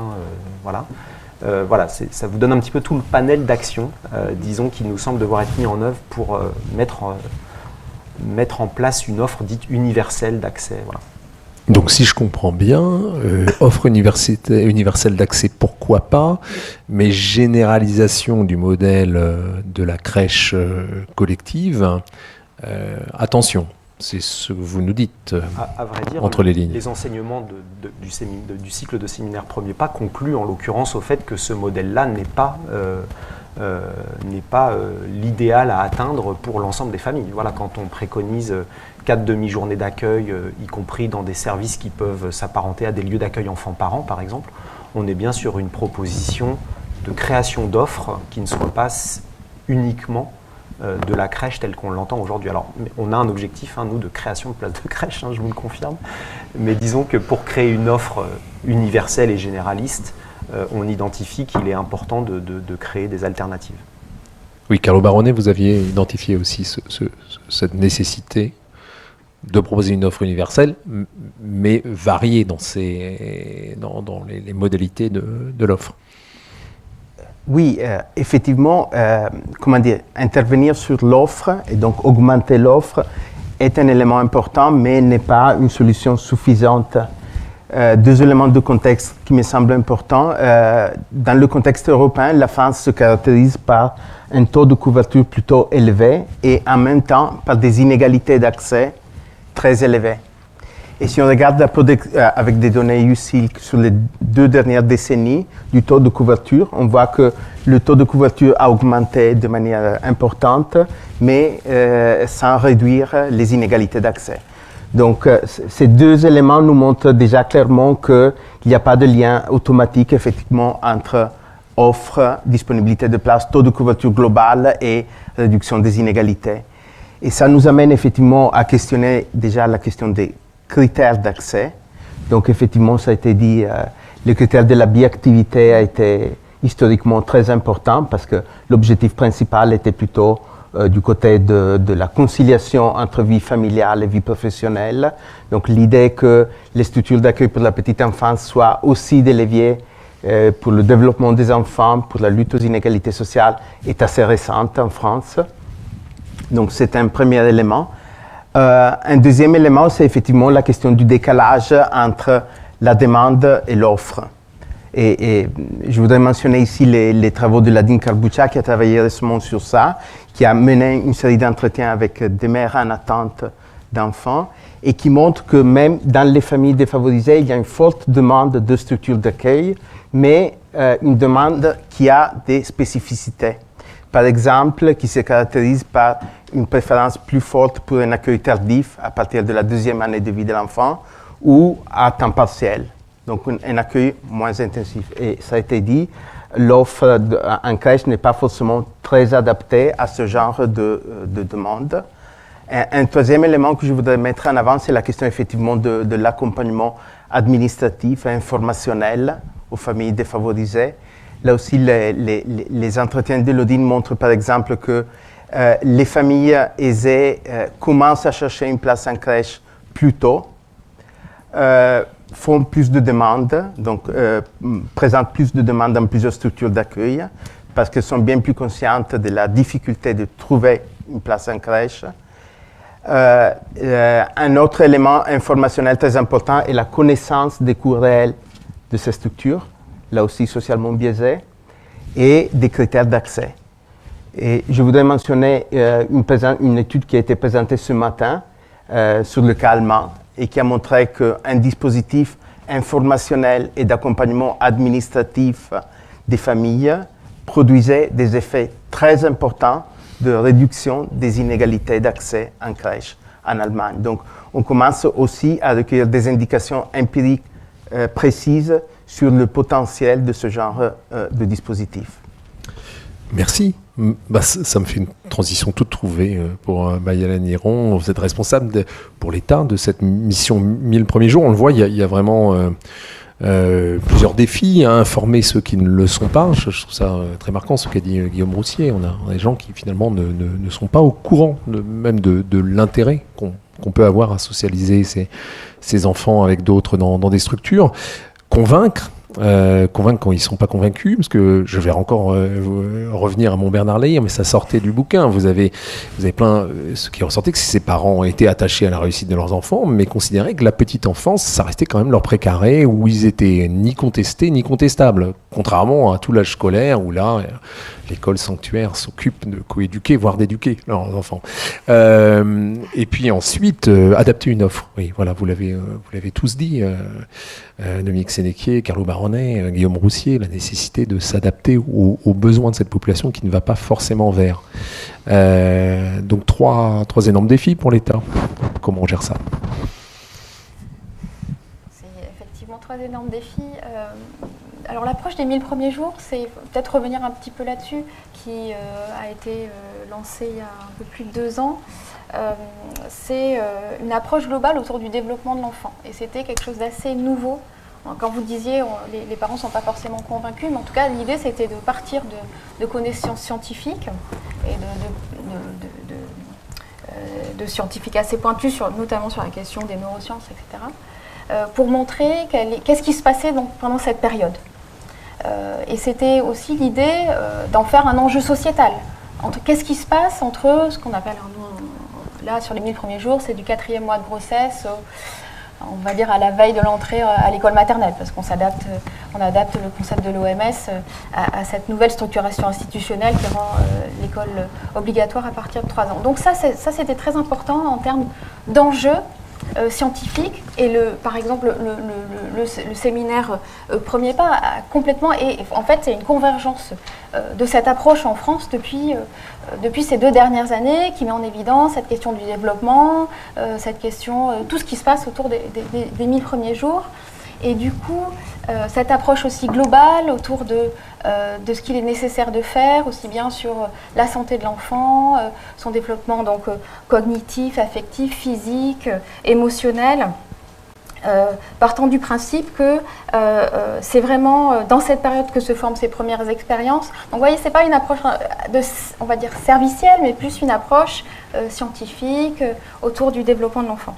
ça vous donne un petit peu tout le panel d'actions, disons, qui nous semble devoir être mis en œuvre pour mettre en place une offre dite universelle d'accès. Voilà. Donc si je comprends bien, offre universelle d'accès, pourquoi pas, mais généralisation du modèle de la crèche collective, attention, c'est ce que vous nous dites à vrai dire, entre les lignes. Les enseignements du cycle de séminaire Premier Pas concluent en l'occurrence au fait que ce modèle-là n'est pas l'idéal à atteindre pour l'ensemble des familles. Voilà, quand on préconise 4 demi-journées d'accueil, y compris dans des services qui peuvent s'apparenter à des lieux d'accueil enfants-parents, par exemple, on est bien sur une proposition de création d'offres qui ne soient pas uniquement de la crèche telle qu'on l'entend aujourd'hui. Alors, on a un objectif, nous, de création de places de crèche, je vous le confirme, mais disons que pour créer une offre universelle et généraliste, on identifie qu'il est important de créer des alternatives. Oui, Carlo Baronet, vous aviez identifié aussi cette nécessité de proposer une offre universelle, mais variée dans les modalités de l'offre. Oui, effectivement, intervenir sur l'offre et donc augmenter l'offre est un élément important, mais n'est pas une solution suffisante. Deux éléments de contexte qui me semblent importants. Dans le contexte européen, la France se caractérise par un taux de couverture plutôt élevé et en même temps par des inégalités d'accès très élevées. Et si on regarde avec des données UCILC sur les 2 dernières décennies du taux de couverture, on voit que le taux de couverture a augmenté de manière importante, mais sans réduire les inégalités d'accès. Donc, ces 2 éléments nous montrent déjà clairement qu'il n'y a pas de lien automatique, effectivement, entre offre, disponibilité de place, taux de couverture globale et réduction des inégalités. Et ça nous amène effectivement à questionner déjà la question des critères d'accès. Donc, effectivement, ça a été dit, le critère de la biactivité a été historiquement très important parce que l'objectif principal était plutôt du côté de la conciliation entre vie familiale et vie professionnelle. Donc l'idée que les structures d'accueil pour la petite enfance soient aussi des leviers pour le développement des enfants, pour la lutte aux inégalités sociales, est assez récente en France. Donc c'est un premier élément. Un deuxième élément, c'est effectivement la question du décalage entre la demande et l'offre. Et je voudrais mentionner ici les travaux de Ladine Karbucha qui a travaillé récemment sur ça, qui a mené une série d'entretiens avec des mères en attente d'enfants et qui montre que même dans les familles défavorisées, il y a une forte demande de structures d'accueil, mais une demande qui a des spécificités. Par exemple, qui se caractérise par une préférence plus forte pour un accueil tardif à partir de la 2e année de vie de l'enfant ou à temps partiel. Donc un accueil moins intensif. Et ça a été dit, l'offre en crèche n'est pas forcément très adaptée à ce genre de demande. Un troisième élément que je voudrais mettre en avant, c'est la question effectivement de l'accompagnement administratif et informationnel aux familles défavorisées. Là aussi, les entretiens d'Élodine montrent par exemple que les familles aisées commencent à chercher une place en crèche plus tôt, font plus de demandes, donc présentent plus de demandes dans plusieurs structures d'accueil, parce qu'elles sont bien plus conscientes de la difficulté de trouver une place en crèche. Un autre élément informationnel très important est la connaissance des coûts réels de ces structures, là aussi socialement biaisées, et des critères d'accès. Et je voudrais mentionner une étude qui a été présentée ce matin sur le cas allemand et qui a montré qu'un dispositif informationnel et d'accompagnement administratif des familles produisait des effets très importants de réduction des inégalités d'accès en crèche en Allemagne. Donc, on commence aussi à recueillir des indications empiriques précises sur le potentiel de ce genre de dispositif. Merci. Ça me fait une transition toute trouvée pour Mayala Néron. Vous êtes responsable pour l'État de cette mission 1000 premiers jours. On le voit, il y a vraiment plusieurs défis à informer ceux qui ne le sont pas. Je trouve ça très marquant ce qu'a dit Guillaume Roussier. On a des gens qui finalement ne sont pas au courant même de l'intérêt qu'on peut avoir à socialiser ces enfants avec d'autres dans des structures. Convaincre quand ils ne sont pas convaincus, parce que je vais encore revenir à mon Bernard Leyer, mais ça sortait du bouquin. Vous avez plein, ce qui ressortait, que ces parents étaient attachés à la réussite de leurs enfants, mais considéraient que la petite enfance, ça restait quand même leur précaré, où ils étaient ni contestés ni contestables, contrairement à tout l'âge scolaire, où là, l'école sanctuaire s'occupe de coéduquer, voire d'éduquer leurs enfants. Et puis ensuite, adapter une offre. Oui, voilà, vous l'avez tous dit. Dominique Sénéquier, Carlo Baronet, Guillaume Roussier, la nécessité de s'adapter aux besoins de cette population qui ne va pas forcément vers. Donc trois énormes défis pour l'État. Comment on gère ça? C'est effectivement 3 énormes défis. Alors l'approche des 1000 premiers jours, c'est peut-être revenir un petit peu là-dessus, qui a été lancée il y a un peu plus de 2 ans. C'est une approche globale autour du développement de l'enfant. Et c'était quelque chose d'assez nouveau. Quand vous disiez les parents ne sont pas forcément convaincus, mais en tout cas l'idée c'était de partir de connaissances scientifiques et de scientifiques assez pointus, notamment sur la question des neurosciences, etc., pour montrer qu'est-ce qui se passait pendant cette période. Et c'était aussi l'idée d'en faire un enjeu sociétal. Qu'est-ce qui se passe entre ce qu'on appelle, là sur les 1000 premiers jours, c'est du 4e mois de grossesse, on va dire à la veille de l'entrée à l'école maternelle, parce qu'on adapte le concept de l'OMS à cette nouvelle structuration institutionnelle qui rend l'école obligatoire à partir de 3 ans. Donc ça c'était très important en termes d'enjeux scientifiques. Et par exemple, le séminaire Premier Pas a complètement, et en fait c'est une convergence de cette approche en France depuis ces 2 dernières années, qui met en évidence cette question du développement, cette question, tout ce qui se passe autour des 1000 premiers jours. Et du coup, cette approche aussi globale autour de ce qu'il est nécessaire de faire, aussi bien sur la santé de l'enfant, son développement donc cognitif, affectif, physique, émotionnel, partant du principe que c'est vraiment dans cette période que se forment ses premières expériences. Donc vous voyez, ce n'est pas une approche, on va dire, servicielle, mais plus une approche scientifique autour du développement de l'enfant.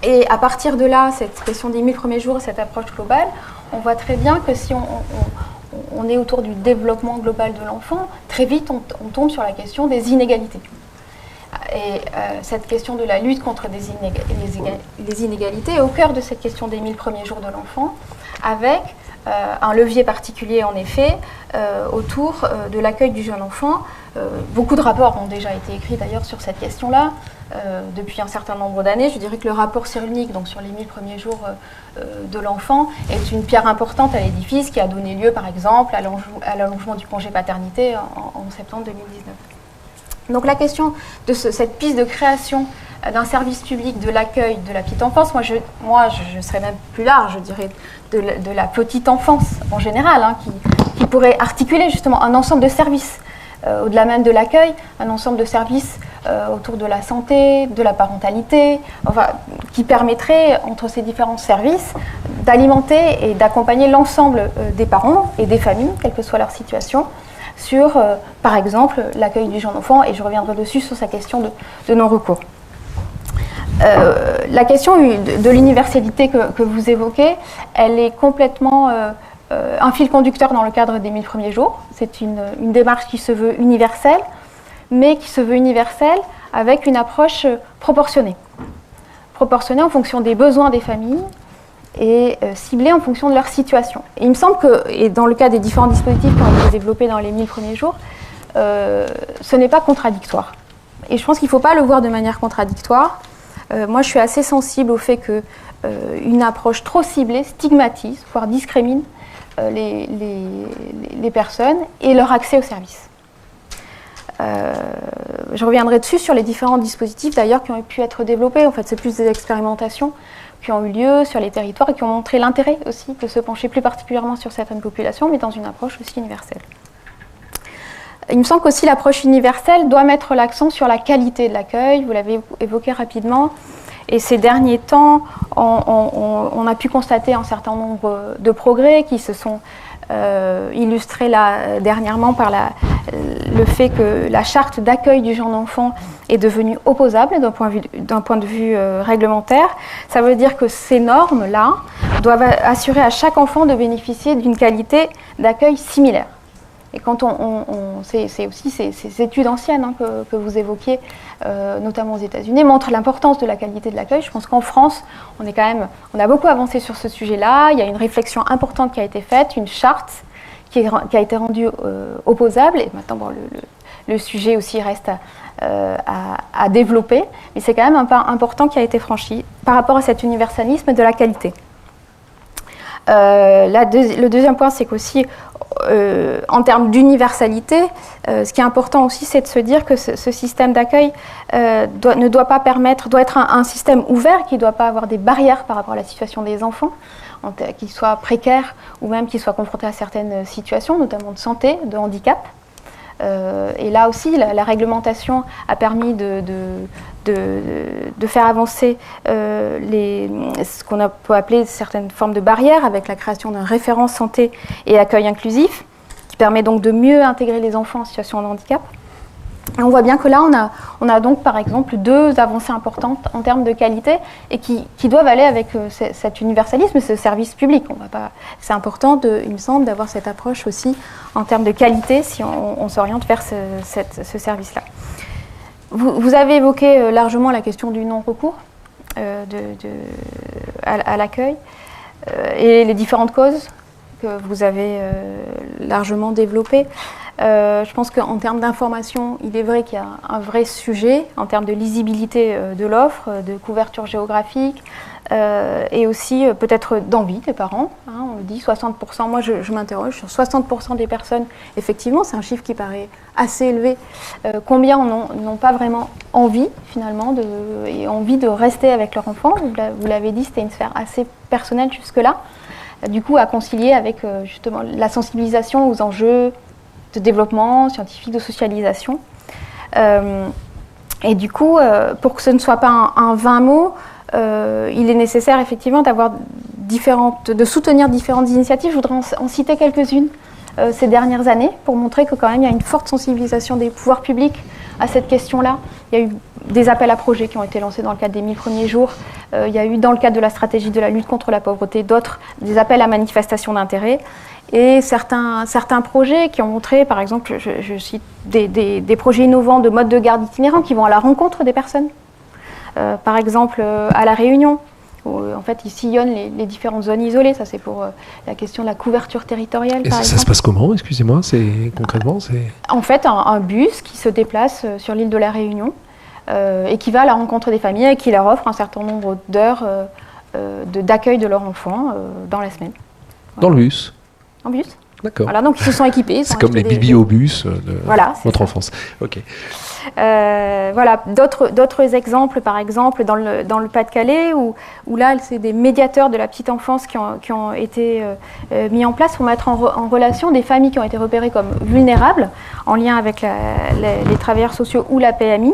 Et à partir de là, cette question des 1000 premiers jours, cette approche globale, on voit très bien que si on est autour du développement global de l'enfant, très vite on tombe sur la question des inégalités. Et cette question de la lutte contre les inégalités est au cœur de cette question des 1000 premiers jours de l'enfant, avec un levier particulier en effet autour de l'accueil du jeune enfant. Beaucoup de rapports ont déjà été écrits d'ailleurs sur cette question-là depuis un certain nombre d'années. Je dirais que le rapport Cyrulnik, donc sur les 1000 premiers jours de l'enfant, est une pierre importante à l'édifice qui a donné lieu par exemple à l'allongement du congé paternité en septembre 2019. Donc la question de cette piste de création d'un service public de l'accueil de la petite enfance, moi je serais même plus large, je dirais, de la petite enfance en général, hein, qui pourrait articuler justement un ensemble de services, au-delà même de l'accueil, un ensemble de services autour de la santé, de la parentalité, enfin, qui permettrait, entre ces différents services, d'alimenter et d'accompagner l'ensemble des parents et des familles, quelle que soit leur situation, sur, par exemple, l'accueil du jeune enfant, et je reviendrai dessus sur sa question de non-recours. La question de l'universalité que vous évoquez, elle est complètement un fil conducteur dans le cadre des 1000 premiers jours. C'est une démarche qui se veut universelle, mais qui se veut universelle avec une approche proportionnée. Proportionnée en fonction des besoins des familles, et ciblés en fonction de leur situation. Et il me semble que, et dans le cas des différents dispositifs qui ont été développés dans les 1000 premiers jours, ce n'est pas contradictoire. Et je pense qu'il ne faut pas le voir de manière contradictoire. Moi, je suis assez sensible au fait qu'une approche trop ciblée stigmatise, voire discrimine les personnes et leur accès aux services. Je reviendrai dessus sur les différents dispositifs d'ailleurs qui ont pu être développés. En fait, c'est plus des expérimentations qui ont eu lieu sur les territoires et qui ont montré l'intérêt aussi de se pencher plus particulièrement sur certaines populations, mais dans une approche aussi universelle. Il me semble qu'aussi l'approche universelle doit mettre l'accent sur la qualité de l'accueil, vous l'avez évoqué rapidement, et ces derniers temps, on a pu constater un certain nombre de progrès qui se sont illustrés là, dernièrement par le fait que la charte d'accueil du jeune enfant est devenue opposable d'un point de vue réglementaire. Ça veut dire que ces normes-là doivent assurer à chaque enfant de bénéficier d'une qualité d'accueil similaire. Et quand c'est aussi ces études anciennes hein, que vous évoquiez, notamment aux États-Unis, montrent l'importance de la qualité de l'accueil. Je pense qu'en France, on a beaucoup avancé sur ce sujet-là. Il y a une réflexion importante qui a été faite, une charte qui a été rendue opposable. Et maintenant, bon, le sujet aussi reste à développer. Mais c'est quand même un pas important qui a été franchi par rapport à cet universalisme de la qualité. Le deuxième point, c'est qu'aussi, en termes d'universalité, ce qui est important aussi, c'est de se dire que ce système d'accueil ne doit pas permettre, doit être un système ouvert qui ne doit pas avoir des barrières par rapport à la situation des enfants, qu'ils soient précaires ou même qu'ils soient confrontés à certaines situations, notamment de santé, de handicap. Et là aussi, la réglementation a permis de faire avancer ce qu'on peut appeler certaines formes de barrières avec la création d'un référent santé et accueil inclusif qui permet donc de mieux intégrer les enfants en situation de handicap. Et on voit bien que là, on a donc par exemple deux avancées importantes en termes de qualité et qui doivent aller avec cet universalisme, ce service public. C'est important, il me semble, d'avoir cette approche aussi en termes de qualité si on s'oriente vers ce service-là. Vous avez évoqué largement la question du non-recours à l'accueil et les différentes causes que vous avez largement développées. Je pense qu'en termes d'information, il est vrai qu'il y a un vrai sujet en termes de lisibilité de l'offre, de couverture géographique et aussi peut-être d'envie des parents. Hein, on le dit, 60%, moi je m'interroge sur 60% des personnes, effectivement, c'est un chiffre qui paraît assez élevé. Combien n'ont pas vraiment envie finalement et envie de rester avec leur enfant? Vous l'avez dit, c'était une sphère assez personnelle jusque-là. Du coup, à concilier avec justement la sensibilisation aux enjeux de développement scientifique, de socialisation. Et du coup, pour que ce ne soit pas un vain mot, il est nécessaire effectivement de soutenir différentes initiatives. Je voudrais en citer quelques-unes ces dernières années pour montrer que quand même il y a une forte sensibilisation des pouvoirs publics à cette question-là. Il y a eu des appels à projets qui ont été lancés dans le cadre des 1000 premiers jours. Il y a eu dans le cadre de la stratégie de la lutte contre la pauvreté des appels à manifestation d'intérêt. Et certains projets qui ont montré, par exemple, je cite des projets innovants de mode de garde itinérant qui vont à la rencontre des personnes. Par exemple, à La Réunion, où en fait ils sillonnent les différentes zones isolées. Ça, c'est pour la question de la couverture territoriale. Et ça se passe comment, excusez-moi, concrètement En fait, un bus qui se déplace sur l'île de La Réunion et qui va à la rencontre des familles et qui leur offre un certain nombre d'heures d'accueil de leurs enfants dans la semaine. Voilà. Dans le bus? En bus. D'accord. Voilà, donc ils se sont équipés. C'est comme les bibliobus de notre enfance. Ok. Voilà, d'autres exemples, par exemple dans le Pas-de-Calais, où là, c'est des médiateurs de la petite enfance qui ont été mis en place pour mettre en relation des familles qui ont été repérées comme vulnérables, en lien avec les travailleurs sociaux ou la PMI,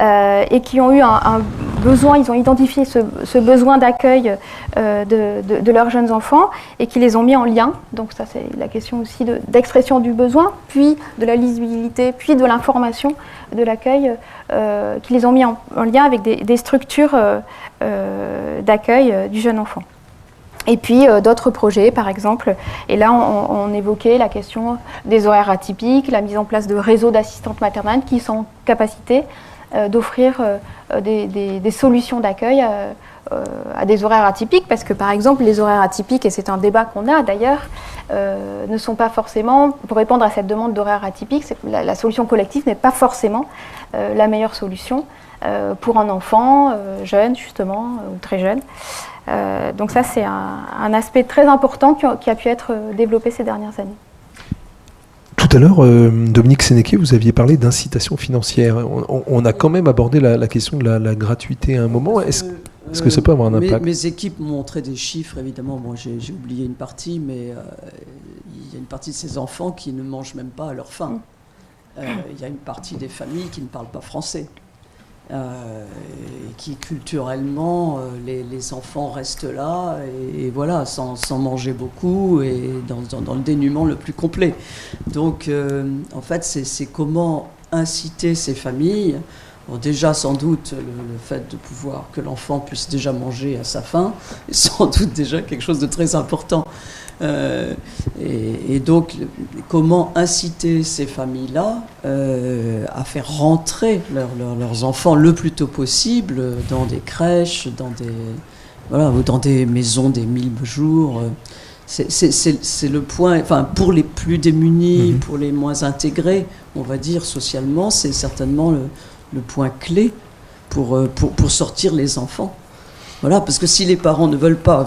et qui ont eu un besoin, ils ont identifié ce besoin d'accueil de leurs jeunes enfants et qui les ont mis en lien. Donc ça, c'est la question aussi d'expression du besoin, puis de la lisibilité, puis de l'information de l'accueil, qui les ont mis en lien avec des structures d'accueil du jeune enfant. Et puis d'autres projets, par exemple, et là on évoquait la question des horaires atypiques, la mise en place de réseaux d'assistantes maternelles qui sont en capacité d'offrir des solutions d'accueil à des horaires atypiques, parce que par exemple les horaires atypiques, et c'est un débat qu'on a d'ailleurs, ne sont pas forcément, pour répondre à cette demande d'horaires atypiques, la solution collective n'est pas forcément la meilleure solution pour un enfant jeune justement, ou très jeune. Donc ça c'est un aspect très important qui a pu être développé ces dernières années. Tout à l'heure, Dominique Sénéqué, vous aviez parlé d'incitation financière. On a quand même abordé la question de la gratuité à un moment. Est-ce que ça peut avoir un impact? Mes équipes m'ont montré des chiffres, évidemment. Moi, j'ai oublié une partie, mais il y a une partie de ces enfants qui ne mangent même pas à leur faim. Il y a une partie des familles qui ne parlent pas français. Qui culturellement, les enfants restent là et voilà, sans manger beaucoup et dans le dénuement le plus complet. Donc en fait c'est comment inciter ces familles. Bon, déjà sans doute le fait de pouvoir que l'enfant puisse déjà manger à sa faim est sans doute déjà quelque chose de très important. Et donc, comment inciter ces familles-là à faire rentrer leurs enfants le plus tôt possible dans des crèches, ou dans des maisons des 1000 jours. C'est le point, enfin, pour les plus démunis, pour les moins intégrés, on va dire socialement, c'est certainement le point clé pour sortir les enfants. Voilà, parce que si les parents ne veulent pas,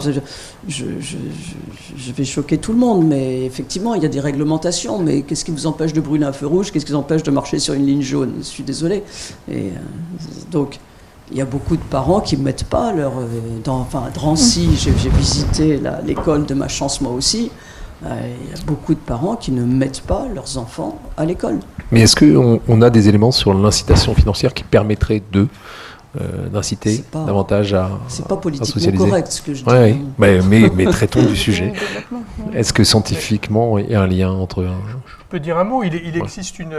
je vais choquer tout le monde, mais effectivement, il y a des réglementations, mais qu'est-ce qui vous empêche de brûler un feu rouge? Qu'est-ce qui vous empêche de marcher sur une ligne jaune? Je suis désolé. Et donc, il y a beaucoup de parents qui ne mettent pas à Drancy, j'ai visité l'école de ma chance moi aussi, il y a beaucoup de parents qui ne mettent pas leurs enfants à l'école. Mais est-ce qu'on a des éléments sur l'incitation financière qui permettraient d'inciter davantage à socialiser? C'est pas politiquement correct ce que je dis. Oui, mais traitons du sujet. Est-ce que scientifiquement il y a un lien entre... Je peux dire un mot. Il existe une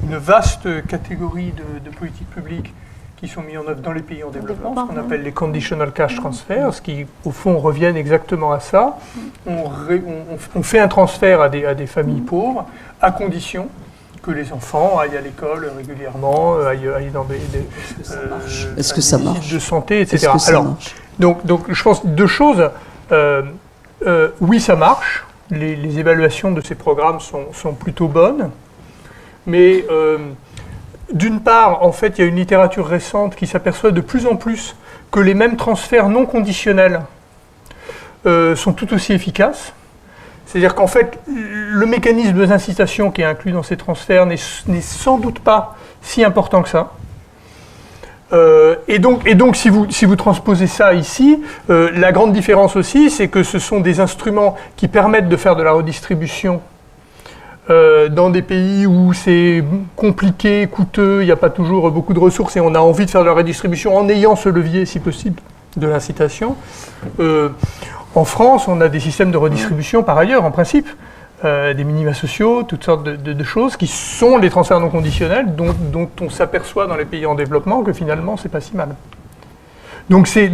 vaste catégorie de politiques publiques qui sont mises en œuvre dans les pays en développement, ce qu'on appelle les conditional cash transfers, qui au fond reviennent exactement à ça. On fait un transfert à des familles pauvres, à condition que les enfants aillent à l'école régulièrement, aillent dans des Est-ce que ça marche de santé, etc. Est-ce que ça marche? Donc je pense deux choses. Oui, ça marche. Les évaluations de ces programmes sont plutôt bonnes. Mais d'une part, en fait, il y a une littérature récente qui s'aperçoit de plus en plus que les mêmes transferts non conditionnels sont tout aussi efficaces. C'est-à-dire qu'en fait, le mécanisme d'incitation qui est inclus dans ces transferts n'est sans doute pas si important que ça. Et donc si vous transposez ça ici, la grande différence aussi, c'est que ce sont des instruments qui permettent de faire de la redistribution dans des pays où c'est compliqué, coûteux, il n'y a pas toujours beaucoup de ressources et on a envie de faire de la redistribution en ayant ce levier, si possible, de l'incitation. En France, on a des systèmes de redistribution par ailleurs, en principe, des minima sociaux, toutes sortes de choses qui sont les transferts non conditionnels dont on s'aperçoit dans les pays en développement que finalement, c'est pas si mal. Donc il y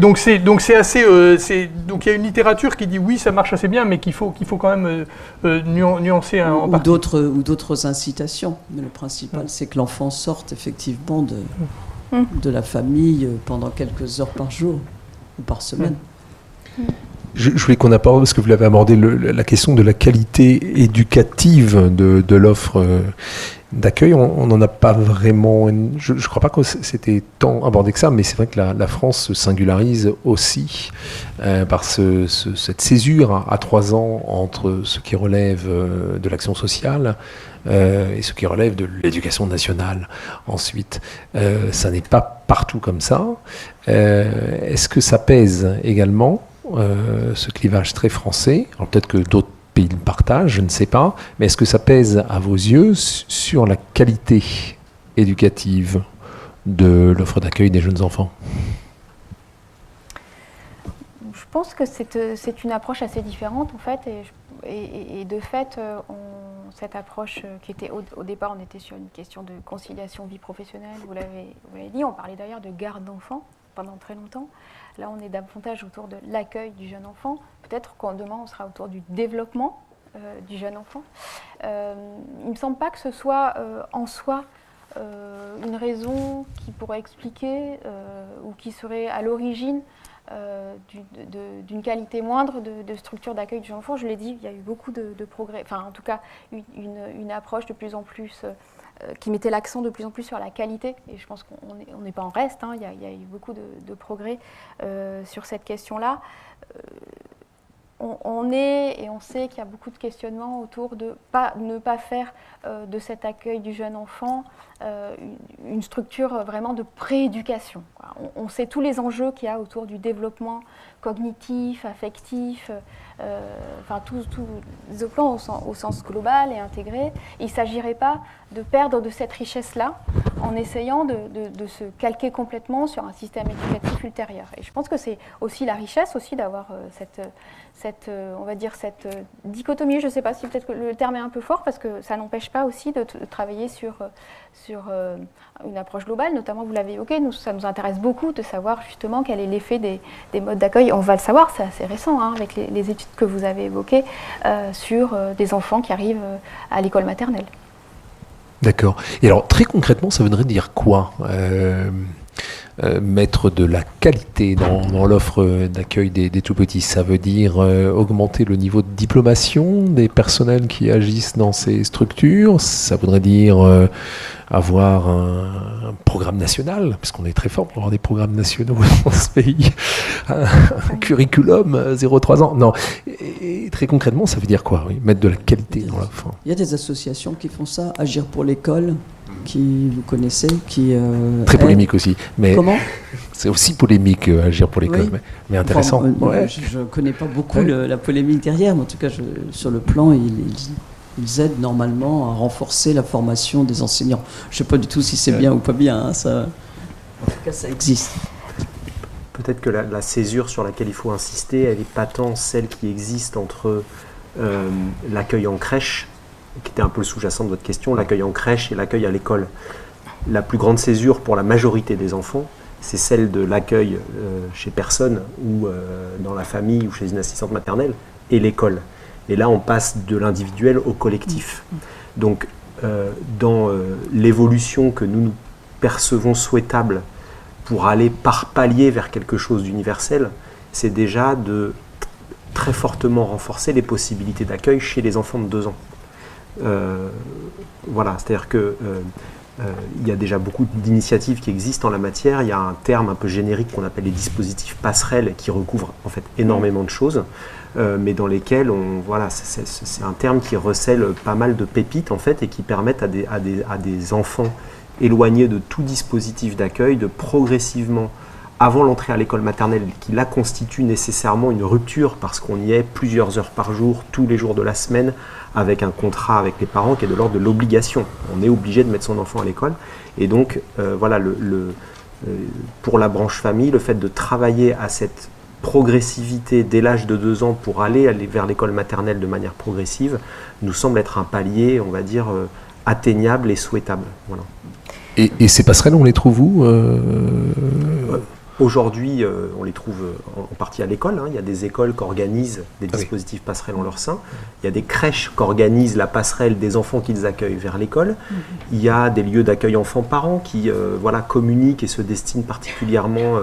a une littérature qui dit oui, ça marche assez bien, mais qu'il faut quand même nuancer en partie. Ou d'autres incitations. Mais le principal, c'est que l'enfant sorte effectivement de la famille pendant quelques heures par jour ou par semaine. Je voulais qu'on aborde, parce que vous l'avez abordé, la question de la qualité éducative de l'offre d'accueil. On n'en a pas vraiment... Je ne crois pas que c'était tant abordé que ça, mais c'est vrai que la France se singularise aussi par cette césure à 3 ans entre ce qui relève de l'action sociale et ce qui relève de l'éducation nationale ensuite. Ça n'est pas partout comme ça. Est-ce que ça pèse également ce clivage très français? Alors peut-être que d'autres pays le partagent, je ne sais pas, mais est-ce que ça pèse à vos yeux sur la qualité éducative de l'offre d'accueil des jeunes enfants? Je pense que c'est une approche assez différente en fait, et de fait, cette approche qui était au départ, on était sur une question de conciliation vie professionnelle, vous l'avez dit, on parlait d'ailleurs de garde d'enfants pendant très longtemps. Là, on est davantage autour de l'accueil du jeune enfant. Peut-être qu'en demain, on sera autour du développement du jeune enfant. Il ne me semble pas que ce soit en soi une raison qui pourrait expliquer ou qui serait à l'origine d'une qualité moindre de structure d'accueil du jeune enfant. Je l'ai dit, il y a eu beaucoup de progrès, enfin en tout cas une approche de plus en plus qui mettait l'accent de plus en plus sur la qualité, et je pense qu'on n'est pas en reste, hein. Il y a eu beaucoup de progrès sur cette question-là. On sait qu'il y a beaucoup de questionnements autour de ne pas faire de cet accueil du jeune enfant une structure vraiment de prééducation. On sait tous les enjeux qu'il y a autour du développement cognitif, affectif, enfin tous les plans au sens global et intégré. Il ne s'agirait pas de perdre de cette richesse-là en essayant de se calquer complètement sur un système éducatif ultérieur. Et je pense que c'est aussi la richesse aussi d'avoir on va dire cette dichotomie. Je ne sais pas si peut-être que le terme est un peu fort, parce que ça n'empêche pas aussi de travailler sur une approche globale. Notamment, vous l'avez évoqué, ça nous intéresse beaucoup de savoir justement quel est l'effet des modes d'accueil. On va le savoir, c'est assez récent, hein, avec les études que vous avez évoquées sur des enfants qui arrivent à l'école maternelle. D'accord. Et alors, très concrètement, ça voudrait dire quoi mettre de la qualité dans l'offre d'accueil des tout-petits? Ça veut dire augmenter le niveau de diplomation des personnels qui agissent dans ces structures? Ça voudrait dire avoir un programme national, parce qu'on est très fort pour avoir des programmes nationaux dans ce pays, un curriculum 0-3 ans. Non. Et très concrètement, ça veut dire quoi? Mettre de la qualité dans l'offre. Il y a des associations qui font ça, Agir pour l'école, qui vous connaissez, qui... Très polémique aussi. Mais comment? C'est aussi polémique, Agir pour l'école, oui. mais intéressant. Enfin, ouais. Je ne connais pas beaucoup la polémique derrière, mais en tout cas, sur le plan, ils aident normalement à renforcer la formation des enseignants. Je ne sais pas du tout si c'est bien ou pas bien. Hein, ça... En tout cas, ça existe. Peut-être que la césure sur laquelle il faut insister, elle n'est pas tant celle qui existe entre l'accueil en crèche, qui était un peu le sous-jacent de votre question, l'accueil en crèche et l'accueil à l'école. La plus grande césure pour la majorité des enfants, c'est celle de l'accueil chez personne ou dans la famille ou chez une assistante maternelle et l'école. Et là, on passe de l'individuel au collectif. Donc, dans l'évolution que nous percevons souhaitable pour aller par palier vers quelque chose d'universel, c'est déjà de très fortement renforcer les possibilités d'accueil chez les enfants de 2 ans. Voilà, c'est-à-dire que il y a déjà beaucoup d'initiatives qui existent en la matière. Il y a un terme un peu générique qu'on appelle les dispositifs passerelles qui recouvrent en fait énormément de choses, mais dans lesquels c'est un terme qui recèle pas mal de pépites en fait et qui permettent à des enfants éloignés de tout dispositif d'accueil de progressivement avant l'entrée à l'école maternelle, qui là constitue nécessairement une rupture parce qu'on y est plusieurs heures par jour, tous les jours de la semaine, avec un contrat avec les parents qui est de l'ordre de l'obligation. On est obligé de mettre son enfant à l'école. Et donc, voilà, pour la branche famille, le fait de travailler à cette progressivité dès l'âge de 2 ans pour aller vers l'école maternelle de manière progressive nous semble être un palier, on va dire, atteignable et souhaitable. Voilà. Et ces passerelles, on les trouve où Aujourd'hui, on les trouve en partie à l'école. Il y a des écoles qui organisent des dispositifs passerelles en leur sein. Il y a des crèches qui organisent la passerelle des enfants qu'ils accueillent vers l'école. Il y a des lieux d'accueil enfants-parents qui communiquent et se destinent particulièrement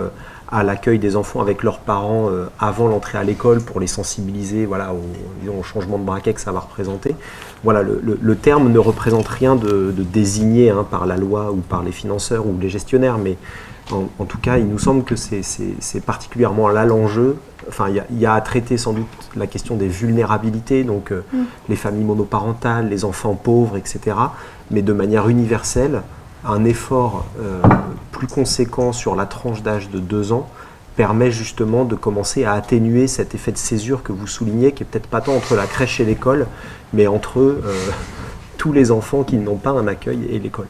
à l'accueil des enfants avec leurs parents avant l'entrée à l'école pour les sensibiliser au changement de braquet que ça va représenter. Voilà, le terme ne représente rien de désigné par la loi ou par les financeurs ou les gestionnaires, mais en tout cas, il nous semble que c'est particulièrement là l'enjeu. Enfin, il y a à traiter sans doute la question des vulnérabilités, donc les familles monoparentales, les enfants pauvres, etc. Mais de manière universelle, un effort plus conséquent sur la tranche d'âge de 2 ans permet justement de commencer à atténuer cet effet de césure que vous soulignez, qui est peut-être pas tant entre la crèche et l'école, mais entre tous les enfants qui n'ont pas un accueil et l'école.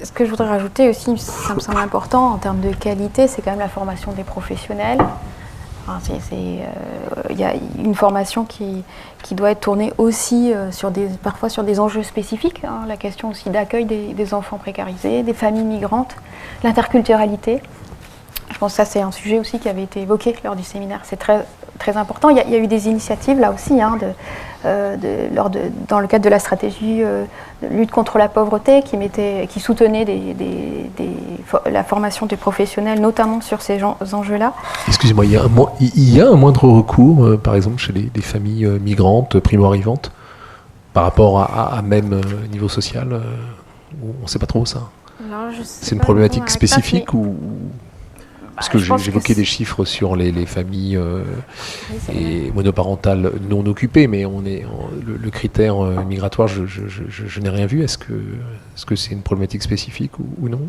Ce que je voudrais rajouter aussi, ça me semble important en termes de qualité, c'est quand même la formation des professionnels. Il y a une formation qui doit être tournée aussi parfois sur des enjeux spécifiques, la question aussi d'accueil des enfants précarisés, des familles migrantes, l'interculturalité. Je pense que ça c'est un sujet aussi qui avait été évoqué lors du séminaire, c'est très, très important. Il y a eu des initiatives là aussi, dans le cadre de la stratégie de lutte contre la pauvreté qui soutenait la formation des professionnels, notamment sur ces enjeux-là. Excusez-moi, il y a un moindre recours, par exemple, chez les familles migrantes, primo-arrivantes, par rapport à même niveau social on ne sait pas trop ça. C'est une problématique spécifique ou... Parce que j'évoquais des chiffres sur les familles monoparentales non occupées, mais le critère migratoire, je n'ai rien vu. Est-ce que c'est une problématique spécifique ou non?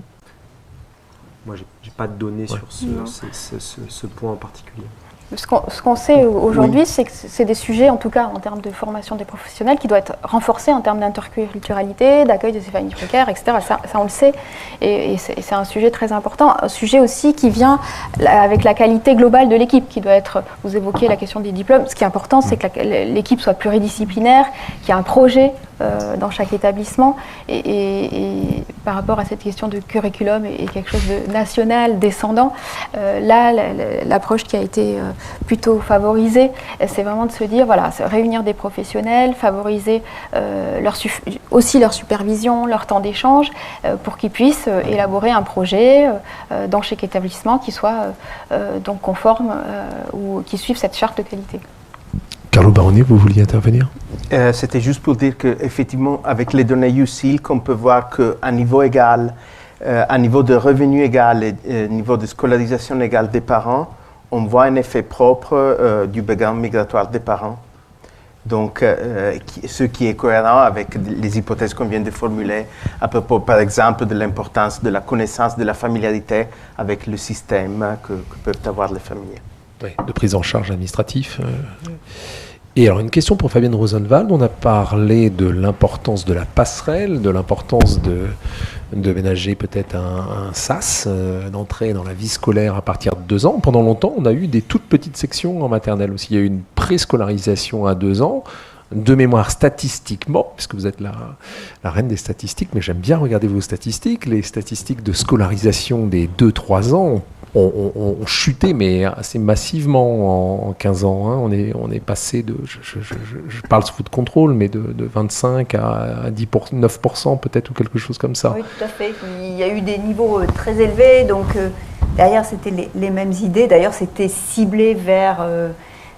Moi, j'ai pas de données sur ce point en particulier. Ce qu'on sait aujourd'hui, c'est que c'est des sujets, en tout cas en termes de formation des professionnels, qui doivent être renforcés en termes d'interculturalité, d'accueil de ces familles précaires, etc. Ça on le sait, et c'est un sujet très important. Un sujet aussi qui vient avec la qualité globale de l'équipe, qui doit être, vous évoquez la question des diplômes, ce qui est important, c'est que l'équipe soit pluridisciplinaire, qu'il y ait un projet dans chaque établissement, et par rapport à cette question de curriculum et quelque chose de national, descendant, là, l'approche qui a été plutôt favorisée, c'est vraiment de se dire, voilà, réunir des professionnels, favoriser aussi leur supervision, leur temps d'échange, pour qu'ils puissent élaborer un projet dans chaque établissement qui soit donc conforme ou qui suive cette charte de qualité. Carlo Baroni, vous vouliez intervenir? C'était juste pour dire qu'effectivement, avec les données UCIL, qu'on peut voir qu'à niveau égal, à niveau de revenu égal et niveau de scolarisation égale des parents, on voit un effet propre du background migratoire des parents. Donc, ce qui est cohérent avec les hypothèses qu'on vient de formuler à propos, par exemple, de l'importance de la connaissance de la familiarité avec le système que peuvent avoir les familles. Oui, de prise en charge administrative. Et alors, une question pour Fabienne Rosenwald. On a parlé de l'importance de la passerelle, de l'importance de ménager peut-être un SAS, d'entrer dans la vie scolaire à partir de 2 ans. Pendant longtemps, on a eu des toutes petites sections en maternelle aussi. Il y a eu une préscolarisation à 2 ans. De mémoire, statistiquement, puisque vous êtes la reine des statistiques, mais j'aime bien regarder vos statistiques. Les statistiques de scolarisation des 2-3 ans ont chuté, mais assez massivement en 15 ans. On est passé de, je parle sous foot contrôle, mais de 25 à 9% peut-être, ou quelque chose comme ça. Oui, tout à fait. Il y a eu des niveaux très élevés, donc derrière c'était les mêmes idées. D'ailleurs, c'était ciblé vers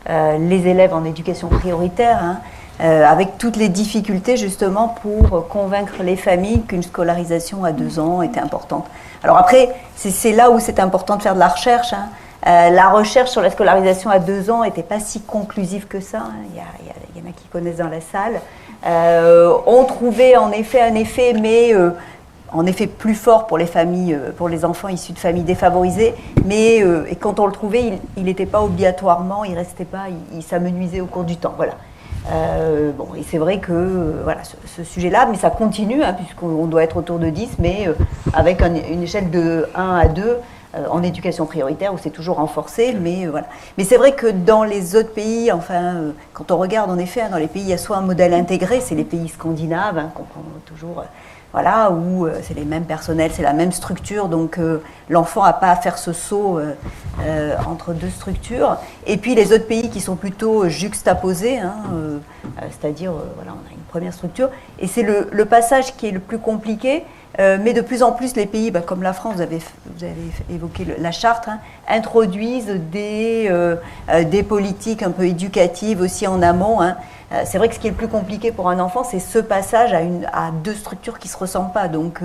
les élèves en éducation prioritaire, avec toutes les difficultés justement pour convaincre les familles qu'une scolarisation à 2 ans était importante. Alors après, c'est là où c'est important de faire de la recherche. La recherche sur la scolarisation à 2 ans n'était pas si conclusive que ça. Il y en a qui connaissent dans la salle. On trouvait en effet un effet, mais en effet plus fort pour les familles, pour les enfants issus de familles défavorisées, mais et quand on le trouvait, il n'était pas obligatoirement, il restait pas, il s'amenuisait au cours du temps. Voilà. Bon, et c'est vrai que voilà, ce sujet-là, mais ça continue, hein, puisqu'on doit être autour de 10, mais avec une échelle de 1 à 2 en éducation prioritaire, où c'est toujours renforcé, mais voilà. Mais c'est vrai que dans les autres pays, enfin, quand on regarde en effet, hein, dans les pays, il y a soit un modèle intégré, c'est les pays scandinaves, hein, qu'on prend toujours... Voilà, où c'est les mêmes personnels, c'est la même structure, donc l'enfant n'a pas à faire ce saut entre deux structures. Et puis les autres pays qui sont plutôt juxtaposés, hein, c'est-à-dire voilà, on a une première structure, et c'est le passage qui est le plus compliqué, mais de plus en plus les pays, comme la France, vous avez évoqué la charte, hein, introduisent des politiques un peu éducatives aussi en amont, hein. C'est vrai que ce qui est le plus compliqué pour un enfant, c'est ce passage à deux structures qui ne se ressemblent pas. Donc,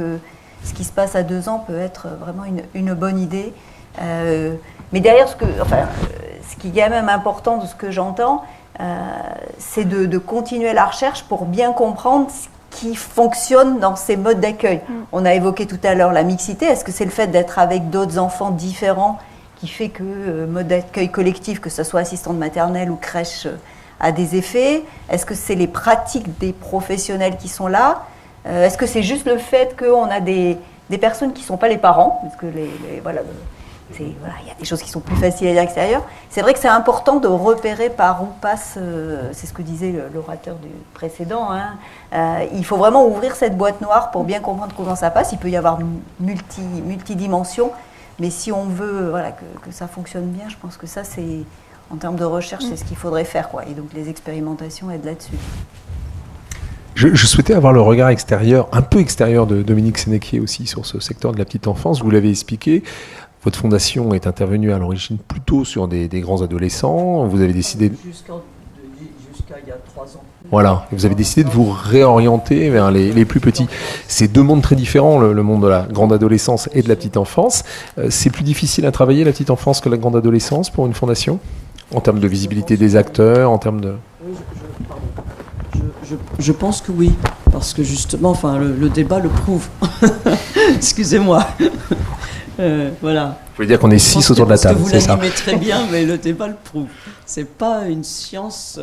ce qui se passe à 2 ans peut être vraiment une bonne idée. Mais derrière, ce qui est quand même important de ce que j'entends, c'est de continuer la recherche pour bien comprendre ce qui fonctionne dans ces modes d'accueil. On a évoqué tout à l'heure la mixité. Est-ce que c'est le fait d'être avec d'autres enfants différents qui fait que mode d'accueil collectif, que ce soit assistante maternelle ou crèche, a des effets? Est-ce que c'est les pratiques des professionnels qui sont là? Est-ce que c'est juste le fait qu'on a des personnes qui ne sont pas les parents? Parce que voilà, il y a des choses qui sont plus faciles à dire à l'extérieur. C'est vrai que c'est important de repérer par où passe, c'est ce que disait l'orateur du précédent, hein. Il faut vraiment ouvrir cette boîte noire pour bien comprendre comment ça passe. Il peut y avoir multidimensions, mais si on veut voilà, que ça fonctionne bien, je pense que ça c'est... En termes de recherche, c'est ce qu'il faudrait faire, quoi. Et donc les expérimentations aident là-dessus. Je souhaitais avoir le regard extérieur, un peu extérieur de Dominique Sénéquier aussi sur ce secteur de la petite enfance. Vous l'avez expliqué, votre fondation est intervenue à l'origine plutôt sur des grands adolescents. Vous avez décidé... Jusqu'à il y a 3 ans. Voilà, et vous avez décidé de vous réorienter vers les plus petits. C'est 2 mondes très différents, le monde de la grande adolescence et de la petite enfance. C'est plus difficile à travailler la petite enfance que la grande adolescence pour une fondation ? En termes de visibilité des acteurs, en termes de... Oui, je pense que oui, parce que justement, enfin, le débat le prouve. Excusez-moi. Voilà. Vous voulez dire qu'on est 6 autour de la table, c'est ça? Vous l'animez très bien, mais le débat le prouve. C'est pas une science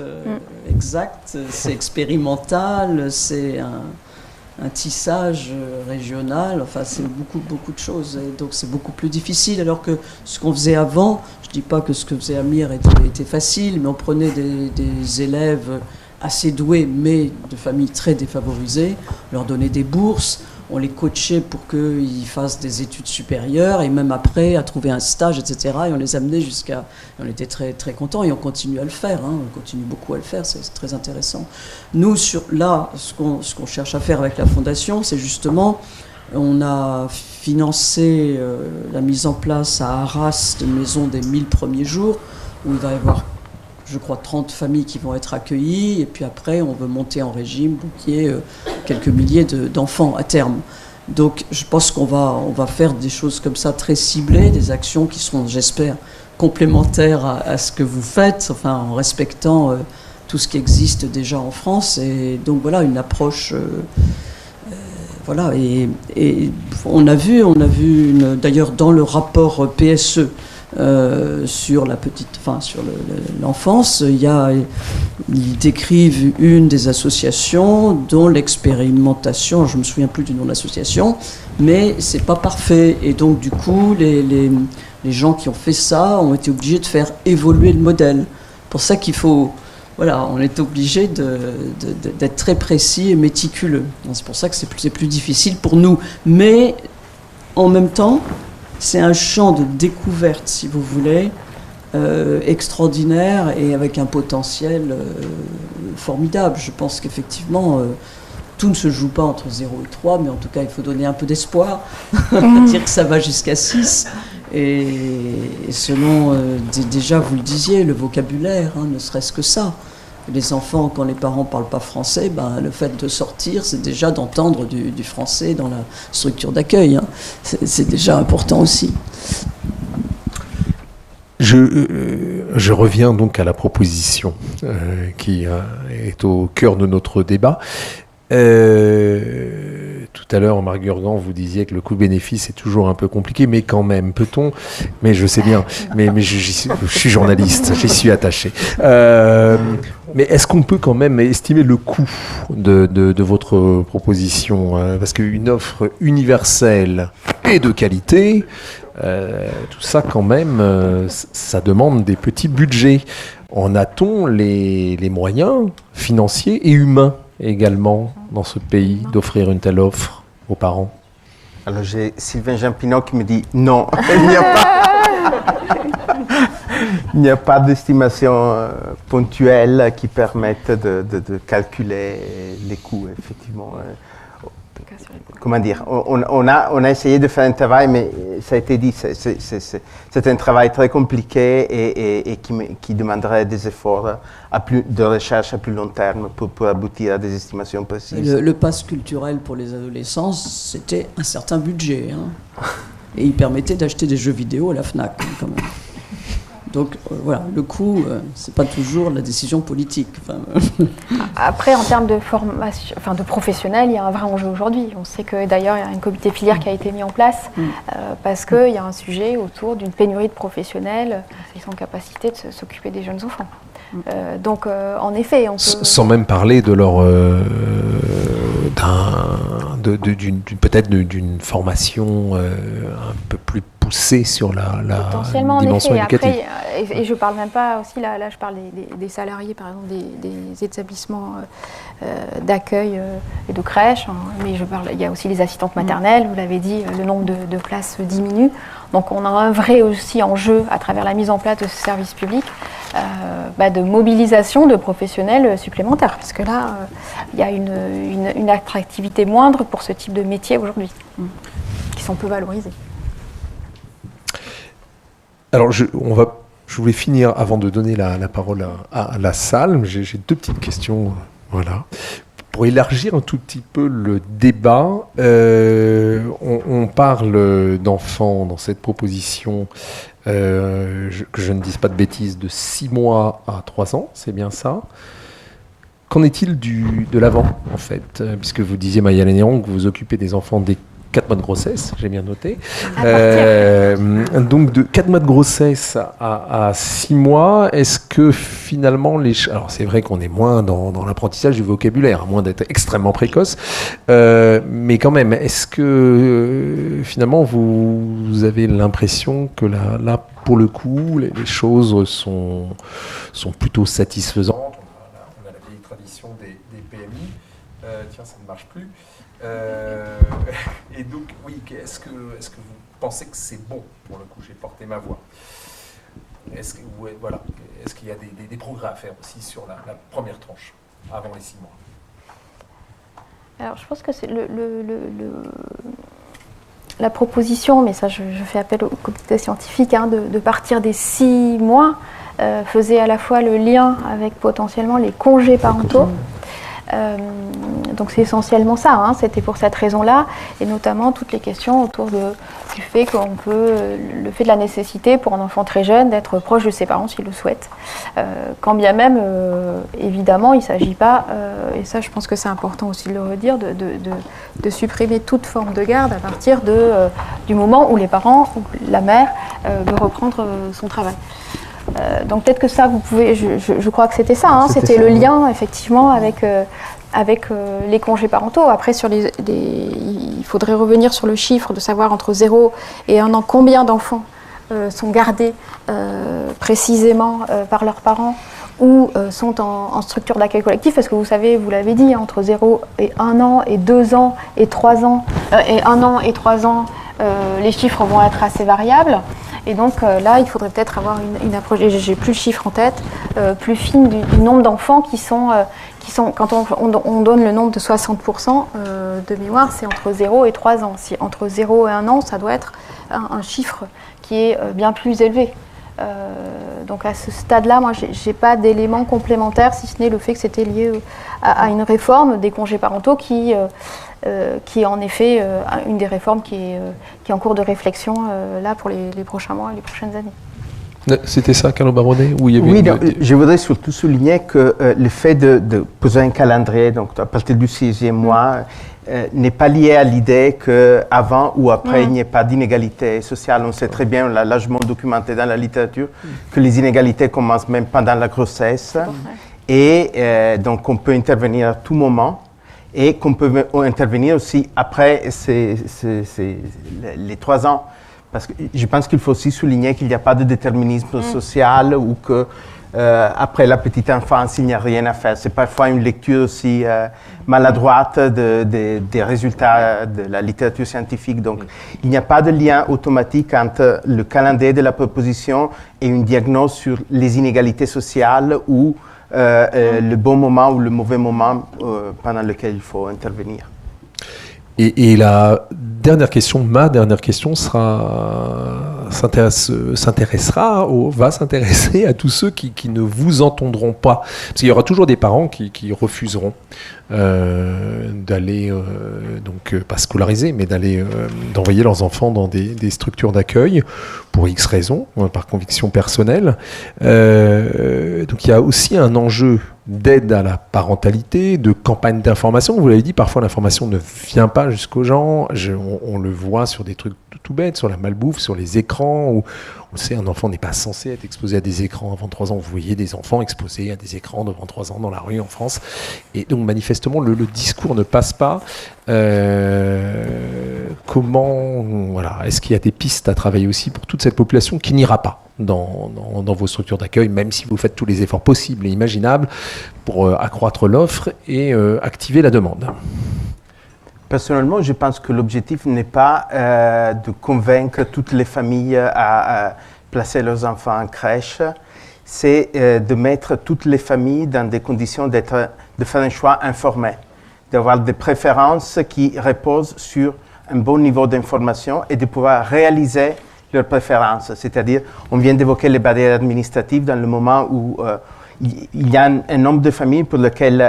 exacte, c'est expérimental, c'est un tissage régional, enfin c'est beaucoup de choses, et donc c'est beaucoup plus difficile, alors que ce qu'on faisait avant, je dis pas que ce que faisait Amir était facile, mais on prenait des élèves assez doués, mais de familles très défavorisées, on leur donnait des bourses, on les coachait pour qu'ils fassent des études supérieures, et même après, à trouver un stage, etc. Et on les amenait jusqu'à... On était très, très contents, et on continue à le faire. Hein, on continue beaucoup à le faire, c'est très intéressant. Nous, ce qu'on cherche à faire avec la Fondation, c'est justement... On a financé la mise en place à Arras de maison des 1000 premiers jours, où il va y avoir, je crois, 30 familles qui vont être accueillies, et puis après, on veut monter en régime pour qu'il y ait quelques milliers d'enfants à terme. Donc, je pense qu'on va faire des choses comme ça, très ciblées, des actions qui seront, j'espère, complémentaires à ce que vous faites, enfin, en respectant tout ce qui existe déjà en France. Et donc, voilà, une approche... voilà, et on a vu d'ailleurs, dans le rapport PSE, sur l'enfance, ils décrivent une des associations dont l'expérimentation, je me souviens plus du nom de l'association, mais c'est pas parfait, et donc du coup les gens qui ont fait ça ont été obligés de faire évoluer le modèle. Pour ça qu'il faut, voilà, on est obligé d'être très précis et méticuleux. C'est pour ça que c'est plus difficile pour nous, mais en même temps c'est un champ de découverte, si vous voulez, extraordinaire et avec un potentiel formidable. Je pense qu'effectivement, tout ne se joue pas entre 0 et 3, mais en tout cas, il faut donner un peu d'espoir. Dire que ça va jusqu'à 6. Et selon, déjà, vous le disiez, le vocabulaire, hein, ne serait-ce que ça. Les enfants, quand les parents ne parlent pas français, ben, le fait de sortir, c'est déjà d'entendre du français dans la structure d'accueil. Hein. C'est déjà important aussi. Je reviens donc à la proposition qui est au cœur de notre débat. Tout tout à l'heure, Marc Gurgan, vous disiez que le coût-bénéfice est toujours un peu compliqué, mais quand même, peut-on, mais je sais bien, mais je suis journaliste, j'y suis attaché. Mais est-ce qu'on peut quand même estimer le coût de votre proposition, parce qu'une offre universelle et de qualité, tout ça quand même, ça demande des petits budgets. En a-t-on les moyens financiers et humains également dans ce pays d'offrir une telle offre aux parents? Alors j'ai Sylvain Jampinot qui me dit non, il n'y a pas d'estimation ponctuelle qui permette de calculer les coûts, effectivement. Comment dire, on a essayé de faire un travail, mais ça a été dit, c'est un travail très compliqué et qui demanderait des efforts de recherche à plus long terme pour aboutir à des estimations précises. Le pass culturel pour les adolescents, c'était un certain budget. Hein. Et il permettait d'acheter des jeux vidéo à la FNAC, quand même. Donc voilà, le coût, c'est pas toujours la décision politique. Enfin, Après, en termes de formation, enfin de professionnels, il y a un vrai enjeu aujourd'hui. On sait que d'ailleurs, il y a un comité filière qui a été mis en place parce qu'il y a un sujet autour d'une pénurie de professionnels qui sont en capacité de s'occuper des jeunes enfants. Donc, en effet, on peut... Sans même parler de leur peut-être d'une formation un peu plus poussée sur la dimension éducative. Après, et je parle même pas aussi, là je parle des salariés, par exemple, des établissements d'accueil et de crèche, hein, mais il y a aussi les assistantes maternelles, vous l'avez dit, le nombre de places diminue. Donc on a un vrai aussi enjeu à travers la mise en place de ce service public de mobilisation de professionnels supplémentaires, parce que là, il y a une attractivité moindre pour ce type de métier aujourd'hui, qui sont peu valorisés. Alors je voulais finir, avant de donner la parole à la salle, j'ai deux petites questions, voilà. Pour élargir un tout petit peu le débat, on parle d'enfants dans cette proposition, que je ne dise pas de bêtises, de 6 mois à 3 ans, c'est bien ça. Qu'en est-il de l'avant, en fait, puisque vous disiez, Maya Lénéron, que vous occupez des enfants dès 4 mois de grossesse, j'ai bien noté. Donc de 4 mois de grossesse à 6 mois, est-ce que finalement, alors c'est vrai qu'on est moins dans l'apprentissage du vocabulaire, à moins d'être extrêmement précoce, mais quand même, est-ce que finalement vous avez l'impression que là pour le coup, les choses sont plutôt satisfaisantes? On a la vieille tradition des PMI. Tiens, ça ne marche plus. Et donc, oui, est-ce que vous pensez que c'est bon, pour le coup, j'ai porté ma voix? Est-ce qu'il y a des progrès à faire aussi sur la première tranche, avant les 6 mois? Alors, je pense que c'est la proposition, mais ça, je fais appel au comité scientifique, de partir des 6 mois, faisait à la fois le lien avec potentiellement les congés parentaux. Donc c'est essentiellement ça, c'était pour cette raison-là, et notamment toutes les questions autour du fait le fait de la nécessité pour un enfant très jeune d'être proche de ses parents s'il le souhaite. Quand bien même, évidemment, il ne s'agit pas, et ça je pense que c'est important aussi de le redire, de supprimer toute forme de garde à partir du moment où les parents ou la mère veut reprendre son travail. Donc peut-être que ça, vous pouvez, je crois que c'était ça, c'était le lien effectivement avec les congés parentaux. Après, il faudrait revenir sur le chiffre de savoir entre 0 et 1 an combien d'enfants sont gardés précisément par leurs parents ou sont en structure d'accueil collectif, parce que vous savez, vous l'avez dit, entre 0 et 1 an et 2 ans et 3 ans, et 1 an et 3 ans, les chiffres vont être assez variables. Et donc là, il faudrait peut-être avoir une approche, j'ai plus le chiffre en tête, plus fine du nombre d'enfants qui sont quand on donne le nombre de 60% de mémoire, c'est entre 0 et 3 ans. Si entre 0 et 1 an, ça doit être un chiffre qui est bien plus élevé. Donc à ce stade-là, moi, j'ai pas d'éléments complémentaires, si ce n'est le fait que c'était lié à une réforme des congés parentaux qui est en effet une des réformes qui est en cours de réflexion là pour les prochains mois et les prochaines années. C'était ça, Carlo Barone? Oui, je voudrais surtout souligner que le fait de poser un calendrier, donc à partir du 6e mois, n'est pas lié à l'idée qu'avant ou après, il n'y ait pas d'inégalité sociale. On sait très bien, on l'a largement documenté dans la littérature, que les inégalités commencent même pendant la grossesse. Et donc, on peut intervenir à tout moment. Et qu'on peut intervenir aussi après les 3 ans. Parce que je pense qu'il faut aussi souligner qu'il n'y a pas de déterminisme social ou que après la petite enfance, il n'y a rien à faire. C'est parfois une lecture aussi maladroite des résultats de la littérature scientifique. Donc, il n'y a pas de lien automatique entre le calendrier de la proposition et une diagnose sur les inégalités sociales ou le bon moment ou le mauvais moment pendant lequel il faut intervenir. Et la dernière question, ma dernière question s'intéresser à tous ceux qui ne vous entendront pas. Parce qu'il y aura toujours des parents qui refuseront d'aller, pas scolariser, mais d'envoyer leurs enfants dans des structures d'accueil pour X raisons, par conviction personnelle. Donc il y a aussi un enjeu d'aide à la parentalité, de campagne d'information. Vous l'avez dit, parfois l'information ne vient pas jusqu'aux gens. On le voit sur des trucs tout bêtes, sur la malbouffe, sur les écrans, où on sait un enfant n'est pas censé être exposé à des écrans avant 3 ans. Vous voyez des enfants exposés à des écrans devant 3 ans dans la rue en France. Et donc manifestement, le discours ne passe pas. Est-ce qu'il y a des pistes à travailler aussi pour toute cette population qui n'ira pas dans vos structures d'accueil, même si vous faites tous les efforts possibles et imaginables pour accroître l'offre et activer la demande? Personnellement, je pense que l'objectif n'est pas de convaincre toutes les familles à placer leurs enfants en crèche, c'est de mettre toutes les familles dans des conditions de faire un choix informé, d'avoir des préférences qui reposent sur un bon niveau d'information et de pouvoir réaliser leurs préférences. C'est-à-dire, on vient d'évoquer les barrières administratives dans le moment où il y a un nombre de familles pour lesquelles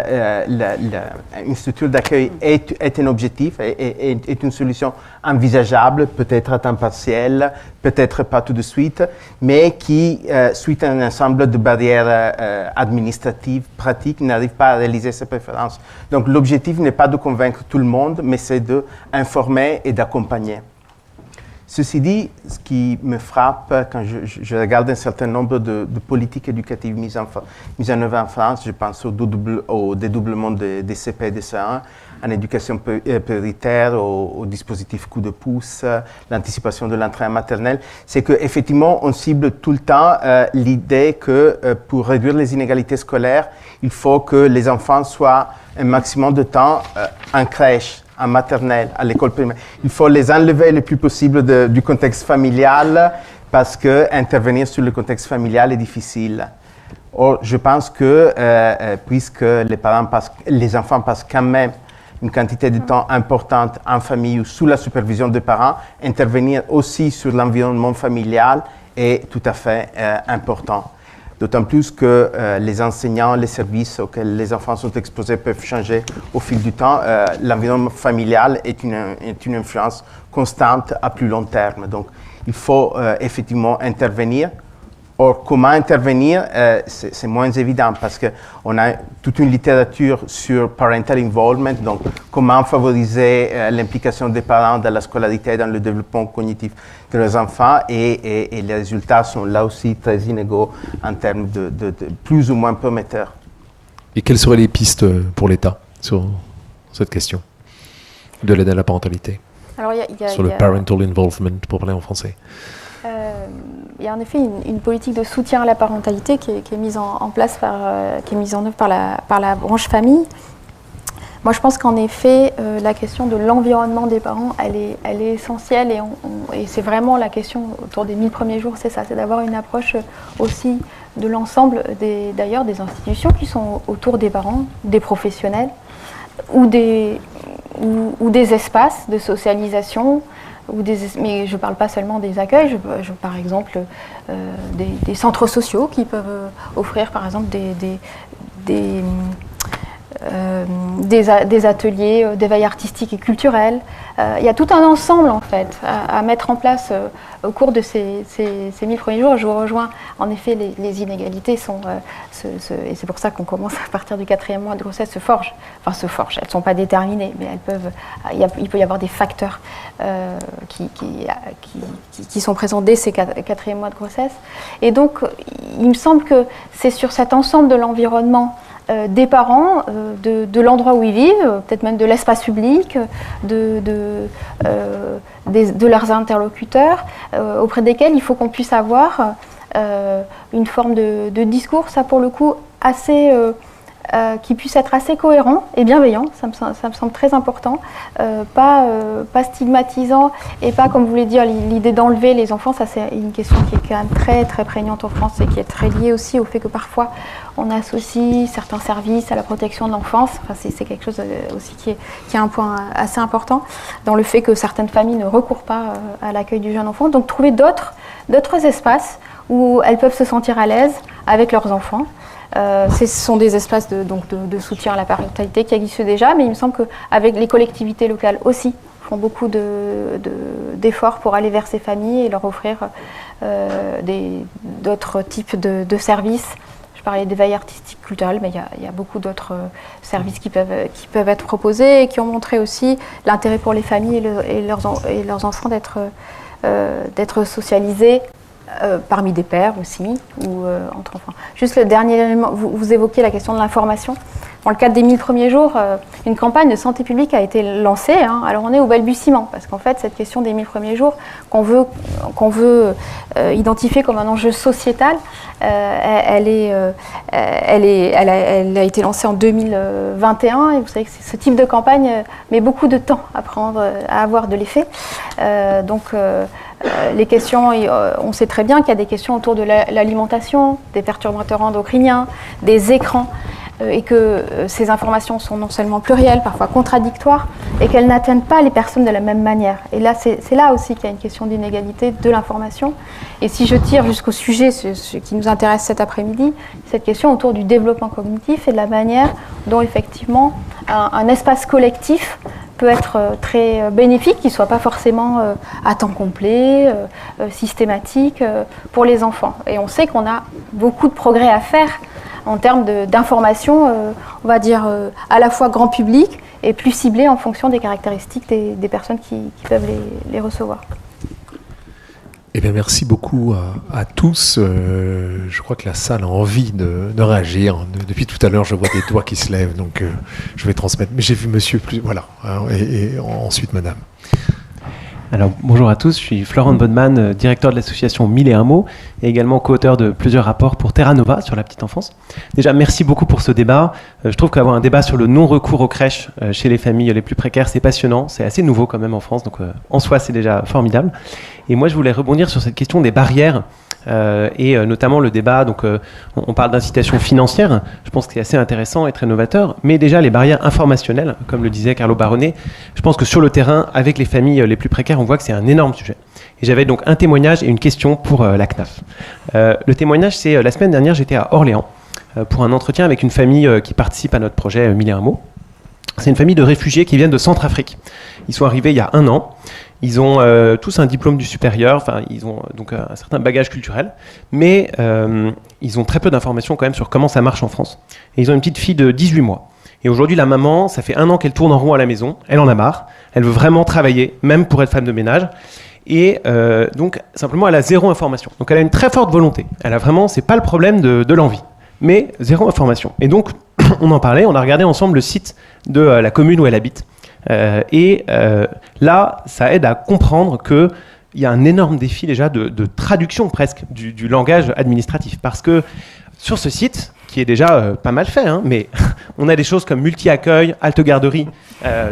une structure d'accueil est un objectif, est une solution envisageable, peut-être à temps partiel, peut-être pas tout de suite, mais qui, suite à un ensemble de barrières administratives, pratiques, n'arrive pas à réaliser ses préférences. Donc l'objectif n'est pas de convaincre tout le monde, mais c'est d'informer et d'accompagner. Ceci dit, ce qui me frappe quand je regarde un certain nombre de politiques éducatives mises en œuvre en France, je pense au dédoublement des CP et des CE1, en éducation prioritaire, au dispositif coup de pouce, l'anticipation de l'entrée en maternelle, c'est qu'effectivement, on cible tout le temps l'idée que pour réduire les inégalités scolaires, il faut que les enfants soient un maximum de temps en crèche, en maternelle, à l'école primaire. Il faut les enlever le plus possible du contexte familial parce que intervenir sur le contexte familial est difficile. Or, je pense que puisque les enfants passent quand même une quantité de temps importante en famille ou sous la supervision des parents, intervenir aussi sur l'environnement familial est tout à fait important. D'autant plus que les enseignants, les services auxquels les enfants sont exposés peuvent changer au fil du temps. L'environnement familial est une influence constante à plus long terme. Donc, il faut effectivement intervenir. Or, comment intervenir, c'est moins évident parce qu'on a toute une littérature sur parental involvement, donc comment favoriser l'implication des parents dans la scolarité, dans le développement cognitif de leurs enfants, et les résultats sont là aussi très inégaux en termes de plus ou moins prometteurs. Et quelles seraient les pistes pour l'État sur cette question de l'aide à la parentalité? Alors, sur le parental involvement, pour parler en français. Il y a en effet une politique de soutien à la parentalité qui est mise en place qui est mise en œuvre par la branche famille. Moi, je pense qu'en effet, la question de l'environnement des parents, elle est essentielle et c'est vraiment la question autour des 1000 premiers jours, c'est ça, c'est d'avoir une approche aussi de l'ensemble des institutions qui sont autour des parents, des professionnels ou des espaces de socialisation. Mais je ne parle pas seulement des accueils, par exemple des centres sociaux qui peuvent offrir par exemple des ateliers d'éveil artistique et culturel. Il y a tout un ensemble en fait à mettre en place au cours de ces 1000 premiers jours. Je vous rejoins, en effet, les inégalités sont, et c'est pour ça qu'on commence à partir du 4e mois de grossesse, se forgent. Elles ne sont pas déterminées, mais il peut y avoir des facteurs qui sont présents dès ces 4e mois de grossesse. Et donc, il me semble que c'est sur cet ensemble de l'environnement des parents, de l'endroit où ils vivent, peut-être même de l'espace public, de leurs interlocuteurs, auprès desquels il faut qu'on puisse avoir une forme de discours, ça pour le coup, assez, qui puisse être assez cohérent et bienveillant, ça me semble très important, pas stigmatisant et pas, comme vous voulez dire, l'idée d'enlever les enfants. Ça c'est une question qui est quand même très très prégnante en France et qui est très liée aussi au fait que parfois on associe certains services à la protection de l'enfance. Enfin, c'est quelque chose aussi qui est un point assez important dans le fait que certaines familles ne recourent pas à l'accueil du jeune enfant. Donc trouver d'autres espaces où elles peuvent se sentir à l'aise avec leurs enfants. Ce sont des espaces de soutien à la parentalité qui existent déjà, mais il me semble qu'avec les collectivités locales aussi, font beaucoup d'efforts pour aller vers ces familles et leur offrir d'autres types de services. Je parlais d'éveil artistique culturel, mais il y a beaucoup d'autres services qui peuvent être proposés et qui ont montré aussi l'intérêt pour les familles et leurs enfants d'être socialisés parmi des pairs aussi, ou entre enfants. Juste le dernier élément, vous évoquez la question de l'information. Dans le cadre des 1000 premiers jours, une campagne de santé publique a été lancée. Alors on est au balbutiement, parce qu'en fait, cette question des 1000 premiers jours, qu'on veut identifier comme un enjeu sociétal, elle a été lancée en 2021, et vous savez que ce type de campagne met beaucoup de temps à avoir de l'effet. Les questions, on sait très bien qu'il y a des questions autour de l'alimentation, des perturbateurs endocriniens, des écrans, et que ces informations sont non seulement plurielles, parfois contradictoires, et qu'elles n'atteignent pas les personnes de la même manière. Et là, c'est là aussi qu'il y a une question d'inégalité de l'information. Et si je tire jusqu'au sujet, ce qui nous intéresse cet après-midi, cette question autour du développement cognitif et de la manière dont effectivement un espace collectif peut être très bénéfique, qui ne soit pas forcément à temps complet, systématique pour les enfants. Et on sait qu'on a beaucoup de progrès à faire en termes d'information, on va dire à la fois grand public et plus ciblé en fonction des caractéristiques des personnes qui peuvent les recevoir. Eh bien, merci beaucoup à tous. Je crois que la salle a envie de réagir. Depuis tout à l'heure, je vois des doigts qui se lèvent, donc je vais transmettre. Mais j'ai vu monsieur plus... Voilà. Et ensuite, madame. Alors, bonjour à tous, je suis Florent Bodman, directeur de l'association 1001 mots et également co-auteur de plusieurs rapports pour Terra Nova sur la petite enfance. Déjà, merci beaucoup pour ce débat. Je trouve qu'avoir un débat sur le non-recours aux crèches chez les familles les plus précaires, c'est passionnant. C'est assez nouveau quand même en France, donc en soi, c'est déjà formidable. Et moi, je voulais rebondir sur cette question des barrières et notamment le débat, donc on parle d'incitation financière, je pense que c'est assez intéressant et très novateur, mais déjà les barrières informationnelles, comme le disait Carlo Baronet, je pense que sur le terrain, avec les familles les plus précaires, on voit que c'est un énorme sujet. Et j'avais donc un témoignage et une question pour la CNAF. Le témoignage, c'est la semaine dernière, j'étais à Orléans pour un entretien avec une famille qui participe à notre projet 1001 mots. C'est une famille de réfugiés qui viennent de Centrafrique. Ils sont arrivés il y a 1 an. Ils ont tous un diplôme du supérieur, enfin ils ont donc un certain bagage culturel, mais ils ont très peu d'informations quand même sur comment ça marche en France. Et ils ont une petite fille de 18 mois. Et aujourd'hui, la maman, ça fait 1 an qu'elle tourne en rond à la maison, elle en a marre, elle veut vraiment travailler, même pour être femme de ménage. Et donc simplement, elle a 0 information. Donc elle a une très forte volonté. Elle a vraiment, c'est pas le problème de l'envie, mais 0 information. Et donc on en parlait, on a regardé ensemble le site de la commune où elle habite. Là, ça aide à comprendre qu'il y a un énorme défi déjà de traduction presque du langage administratif. Parce que sur ce site, qui est déjà pas mal fait, hein, mais on a des choses comme multi-accueil, halte-garderie,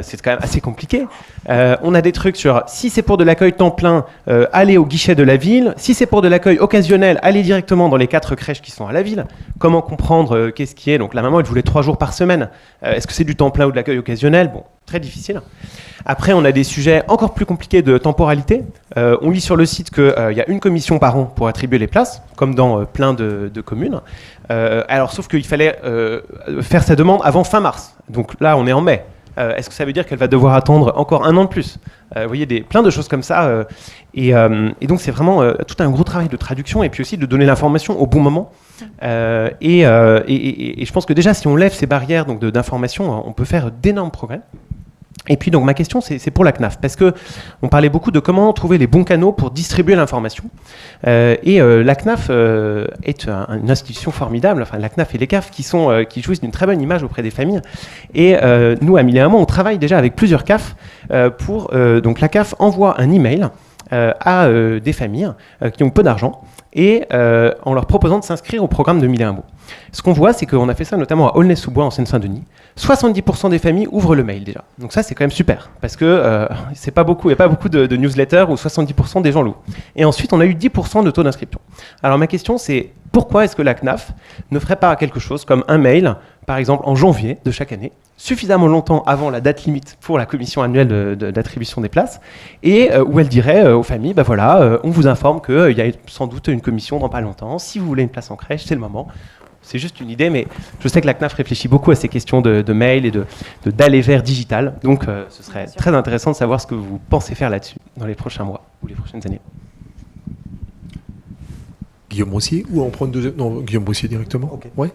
c'est quand même assez compliqué. On a des trucs sur si c'est pour de l'accueil temps plein, allez au guichet de la ville. Si c'est pour de l'accueil occasionnel, allez directement dans les 4 crèches qui sont à la ville. Comment comprendre qu'est-ce qui est. Donc la maman, elle voulait 3 jours par semaine. Est-ce que c'est du temps plein ou de l'accueil occasionnel? Bon, très difficile. Après, on a des sujets encore plus compliqués de temporalité. On lit sur le site qu'il y a une commission par an pour attribuer les places, comme dans plein de communes. Alors, sauf qu'il fallait faire sa demande avant fin mars. Donc là, on est en mai. Est-ce que ça veut dire qu'elle va devoir attendre encore un an de plus? Vous voyez, plein de choses comme ça. Et donc, c'est vraiment tout un gros travail de traduction et puis aussi de donner l'information au bon moment. Et je pense que déjà, si on lève ces barrières d'information, on peut faire d'énormes progrès. Et puis donc ma question c'est pour la CNAF, parce que on parlait beaucoup de comment trouver les bons canaux pour distribuer l'information. La CNAF est une institution formidable, enfin la CNAF et les CAF qui jouissent d'une très bonne image auprès des familles. Et nous à 1001 mots, on travaille déjà avec plusieurs CAF donc la CAF envoie un email à des familles qui ont peu d'argent et en leur proposant de s'inscrire au programme de 1001 mots. Ce qu'on voit, c'est qu'on a fait ça notamment à Aulnay-sous-Bois en Seine-Saint-Denis. 70% des familles ouvrent le mail déjà. Donc ça, c'est quand même super, parce que c'est pas beaucoup, il n'y a pas beaucoup de newsletters où 70% des gens l'ouvrent. Et ensuite, on a eu 10% de taux d'inscription. Alors ma question, c'est pourquoi est-ce que la CNAF ne ferait pas quelque chose comme un mail, par exemple en janvier de chaque année, suffisamment longtemps avant la date limite pour la commission annuelle d'attribution des places, et où elle dirait aux familles, ben voilà, on vous informe qu'il y a sans doute une commission dans pas longtemps, si vous voulez une place en crèche, c'est le moment. C'est juste une idée, mais je sais que la CNAF réfléchit beaucoup à ces questions de mail et d'aller vers digital. Donc, ce serait très intéressant de savoir ce que vous pensez faire là-dessus dans les prochains mois ou les prochaines années. Guillaume Roussier, ou on prend une deuxième? Non, Guillaume Roussier directement. Okay. Ouais.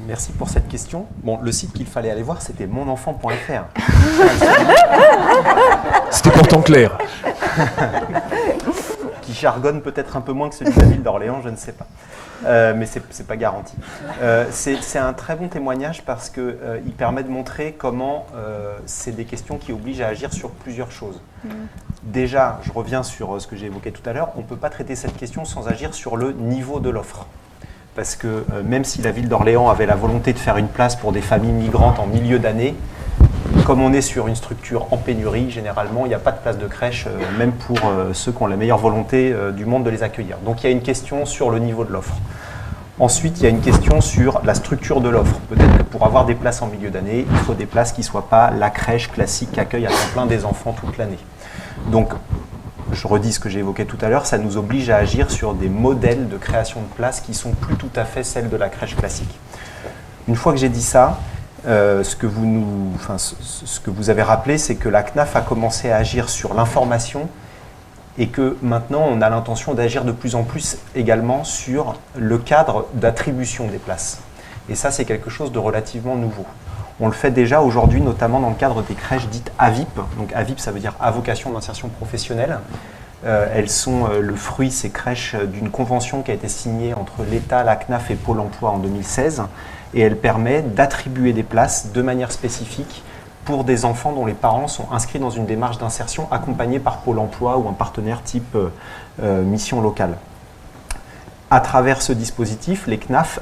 Merci pour cette question. Bon, le site qu'il fallait aller voir, c'était monenfant.fr. C'était pourtant clair. Qui jargonne peut-être un peu moins que celui de la ville d'Orléans, je ne sais pas. Mais c'est pas garanti. C'est un très bon témoignage parce qu'il permet de montrer comment c'est des questions qui obligent à agir sur plusieurs choses. Déjà, je reviens sur ce que j'ai évoqué tout à l'heure, on ne peut pas traiter cette question sans agir sur le niveau de l'offre. Parce que même si la ville d'Orléans avait la volonté de faire une place pour des familles migrantes en milieu d'année, comme on est sur une structure en pénurie, généralement, il n'y a pas de place de crèche, même pour ceux qui ont la meilleure volonté du monde de les accueillir. Donc il y a une question sur le niveau de l'offre. Ensuite, il y a une question sur la structure de l'offre. Peut-être que pour avoir des places en milieu d'année, il faut des places qui ne soient pas la crèche classique qui accueille à temps plein des enfants toute l'année. Donc, je redis ce que j'ai évoqué tout à l'heure, ça nous oblige à agir sur des modèles de création de places qui sont plus tout à fait celles de la crèche classique. Une fois que j'ai dit ça, ce que vous avez rappelé, c'est que la CNAF a commencé à agir sur l'information et que maintenant on a l'intention d'agir de plus en plus également sur le cadre d'attribution des places. Et ça, c'est quelque chose de relativement nouveau. On le fait déjà aujourd'hui, notamment dans le cadre des crèches dites AVIP. Donc AVIP, ça veut dire à vocation d'insertion professionnelle. Elles sont le fruit, ces crèches, d'une convention qui a été signée entre l'État, la CNAF et Pôle emploi en 2016. Et elle permet d'attribuer des places de manière spécifique pour des enfants dont les parents sont inscrits dans une démarche d'insertion accompagnée par Pôle emploi ou un partenaire type mission locale. À travers ce dispositif, les CAF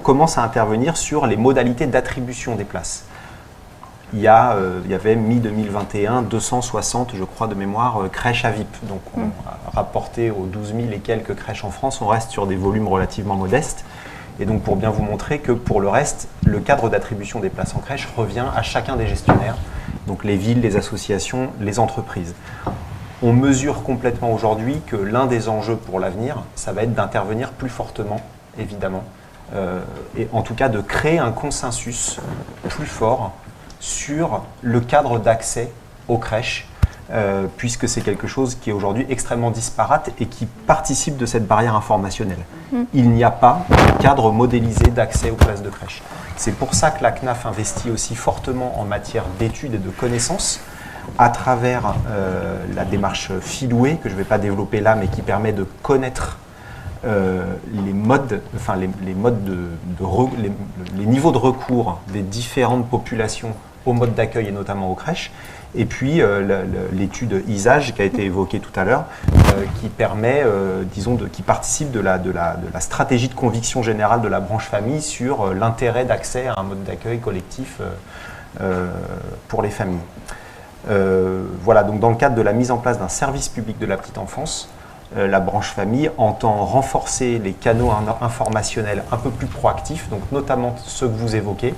commencent à intervenir sur les modalités d'attribution des places. Il y avait mi-2021 260, je crois de mémoire, crèches AVIP. Donc on a rapporté aux 12 000 et quelques crèches en France, on reste sur des volumes relativement modestes. Et donc pour bien vous montrer que pour le reste, le cadre d'attribution des places en crèche revient à chacun des gestionnaires, donc les villes, les associations, les entreprises. On mesure complètement aujourd'hui que l'un des enjeux pour l'avenir, ça va être d'intervenir plus fortement, évidemment, et en tout cas de créer un consensus plus fort sur le cadre d'accès aux crèches, puisque c'est quelque chose qui est aujourd'hui extrêmement disparate et qui participe de cette barrière informationnelle. Il n'y a pas de cadre modélisé d'accès aux places de crèche. C'est pour ça que la CNAF investit aussi fortement en matière d'études et de connaissances, à travers la démarche Filoué, que je ne vais pas développer là, mais qui permet de connaître les niveaux de recours des différentes populations aux modes d'accueil et notamment aux crèches. Et puis l'étude ISAGE qui a été évoquée tout à l'heure, qui permet, qui participe de la stratégie de conviction générale de la branche famille sur l'intérêt d'accès à un mode d'accueil collectif pour les familles. Voilà, donc dans le cadre de la mise en place d'un service public de la petite enfance, la branche famille entend renforcer les canaux informationnels un peu plus proactifs, donc notamment ceux que vous évoquez,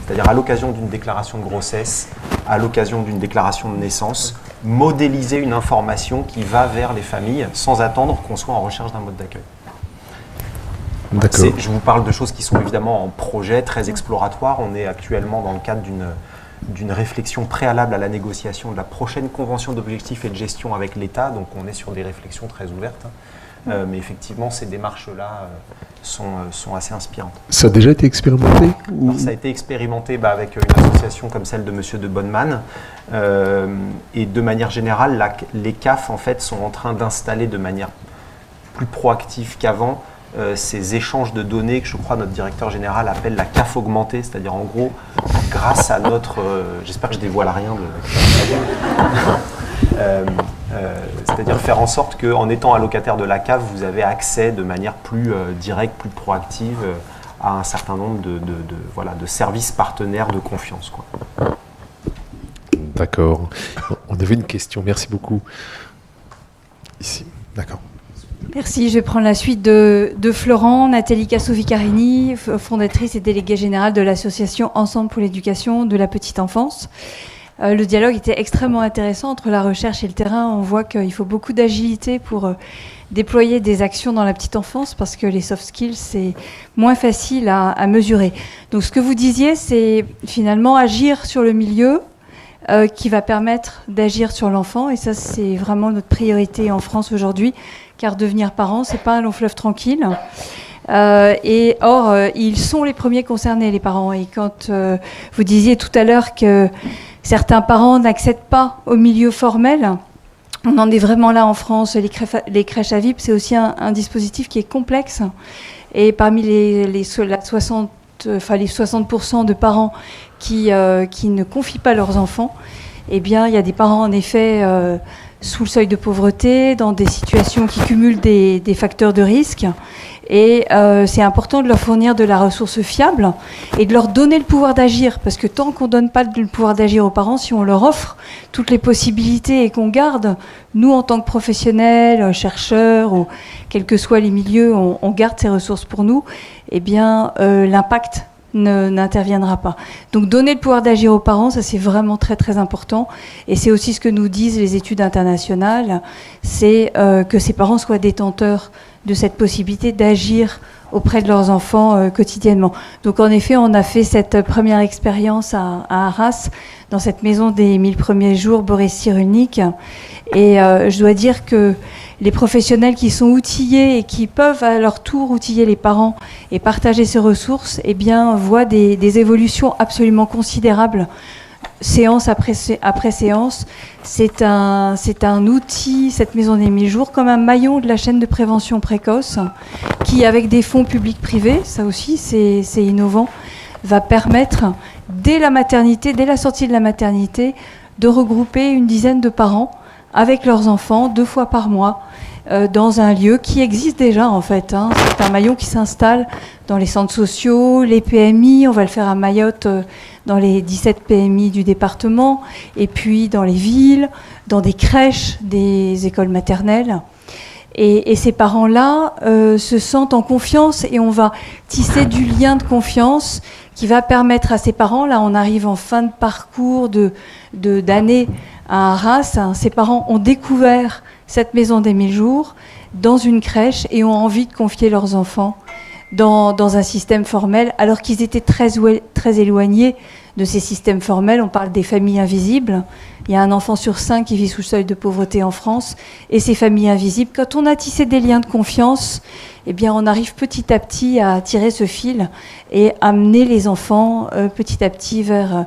c'est-à-dire à l'occasion d'une déclaration de grossesse, à l'occasion d'une déclaration de naissance, modéliser une information qui va vers les familles sans attendre qu'on soit en recherche d'un mode d'accueil. Je vous parle de choses qui sont évidemment en projet, très exploratoires. On est actuellement dans le cadre d'une réflexion préalable à la négociation de la prochaine convention d'objectifs et de gestion avec l'État. Donc on est sur des réflexions très ouvertes. Mais effectivement, ces démarches-là sont assez inspirantes. Ça a déjà été expérimenté Alors, ça a été expérimenté avec une association comme celle de Monsieur de Bonnemann. Et de manière générale, les CAF en fait, sont en train d'installer de manière plus proactive qu'avant ces échanges de données que je crois notre directeur général appelle la CAF augmentée, c'est-à-dire en gros, grâce à notre... j'espère que je dévoile rien c'est-à-dire faire en sorte qu'en étant allocataire de la CAF, vous avez accès de manière plus directe, plus proactive à un certain nombre de services partenaires de confiance, quoi. D'accord. On avait une question, merci beaucoup. Ici, d'accord. Merci, je vais prendre la suite de Florent. Nathalie Casso-Vicarini, fondatrice et déléguée générale de l'association Ensemble pour l'éducation de la petite enfance. Le dialogue était extrêmement intéressant entre la recherche et le terrain. On voit qu'il faut beaucoup d'agilité pour déployer des actions dans la petite enfance parce que les soft skills, c'est moins facile à mesurer. Donc ce que vous disiez, c'est finalement agir sur le milieu qui va permettre d'agir sur l'enfant. Et ça, c'est vraiment notre priorité en France aujourd'hui, car devenir parent, c'est pas un long fleuve tranquille. Ils sont les premiers concernés, les parents. Et quand vous disiez tout à l'heure que certains parents n'accèdent pas au milieu formel, on en est vraiment là en France. Les crèches à VIP, c'est aussi un dispositif qui est complexe. Et parmi les 60% de parents qui ne confient pas leurs enfants, eh bien, il y a des parents, en effet, sous le seuil de pauvreté, dans des situations qui cumulent des facteurs de risque. Et c'est important de leur fournir de la ressource fiable et de leur donner le pouvoir d'agir. Parce que tant qu'on ne donne pas le pouvoir d'agir aux parents, si on leur offre toutes les possibilités et qu'on garde, nous, en tant que professionnels, chercheurs, ou quels que soient les milieux, on garde ces ressources pour nous, eh bien, l'impact n'interviendra pas. Donc donner le pouvoir d'agir aux parents, ça c'est vraiment très très important. Et c'est aussi ce que nous disent les études internationales, c'est que ces parents soient détenteurs de cette possibilité d'agir auprès de leurs enfants quotidiennement. Donc en effet, on a fait cette première expérience à Arras, dans cette maison des 1000 premiers jours, Boris Cyrulnik. Et je dois dire que les professionnels qui sont outillés et qui peuvent à leur tour outiller les parents et partager ces ressources, eh bien, voient des évolutions absolument considérables, séance après séance. C'est un outil, cette maison des 1000 jours, comme un maillon de la chaîne de prévention précoce, qui, avec des fonds publics-privés, ça aussi c'est innovant, va permettre, dès la maternité, dès la sortie de la maternité, de regrouper une dizaine de parents avec leurs enfants 2 fois par mois dans un lieu qui existe déjà en fait. C'est un maillon qui s'installe dans les centres sociaux, les PMI, on va le faire à Mayotte dans les 17 PMI du département, et puis dans les villes, dans des crèches, des écoles maternelles. Et ces parents-là se sentent en confiance et on va tisser du lien de confiance qui va permettre à ces parents, là on arrive en fin de parcours d'année à Arras, ces parents ont découvert cette maison des 1000 jours dans une crèche et ont envie de confier leurs enfants dans un système formel alors qu'ils étaient très éloignés de ces systèmes formels. On parle des familles invisibles. Il y a un enfant sur 5 qui vit sous le seuil de pauvreté en France. Et ces familles invisibles, quand on a tissé des liens de confiance, eh bien, on arrive petit à petit à tirer ce fil et amener les enfants petit à petit vers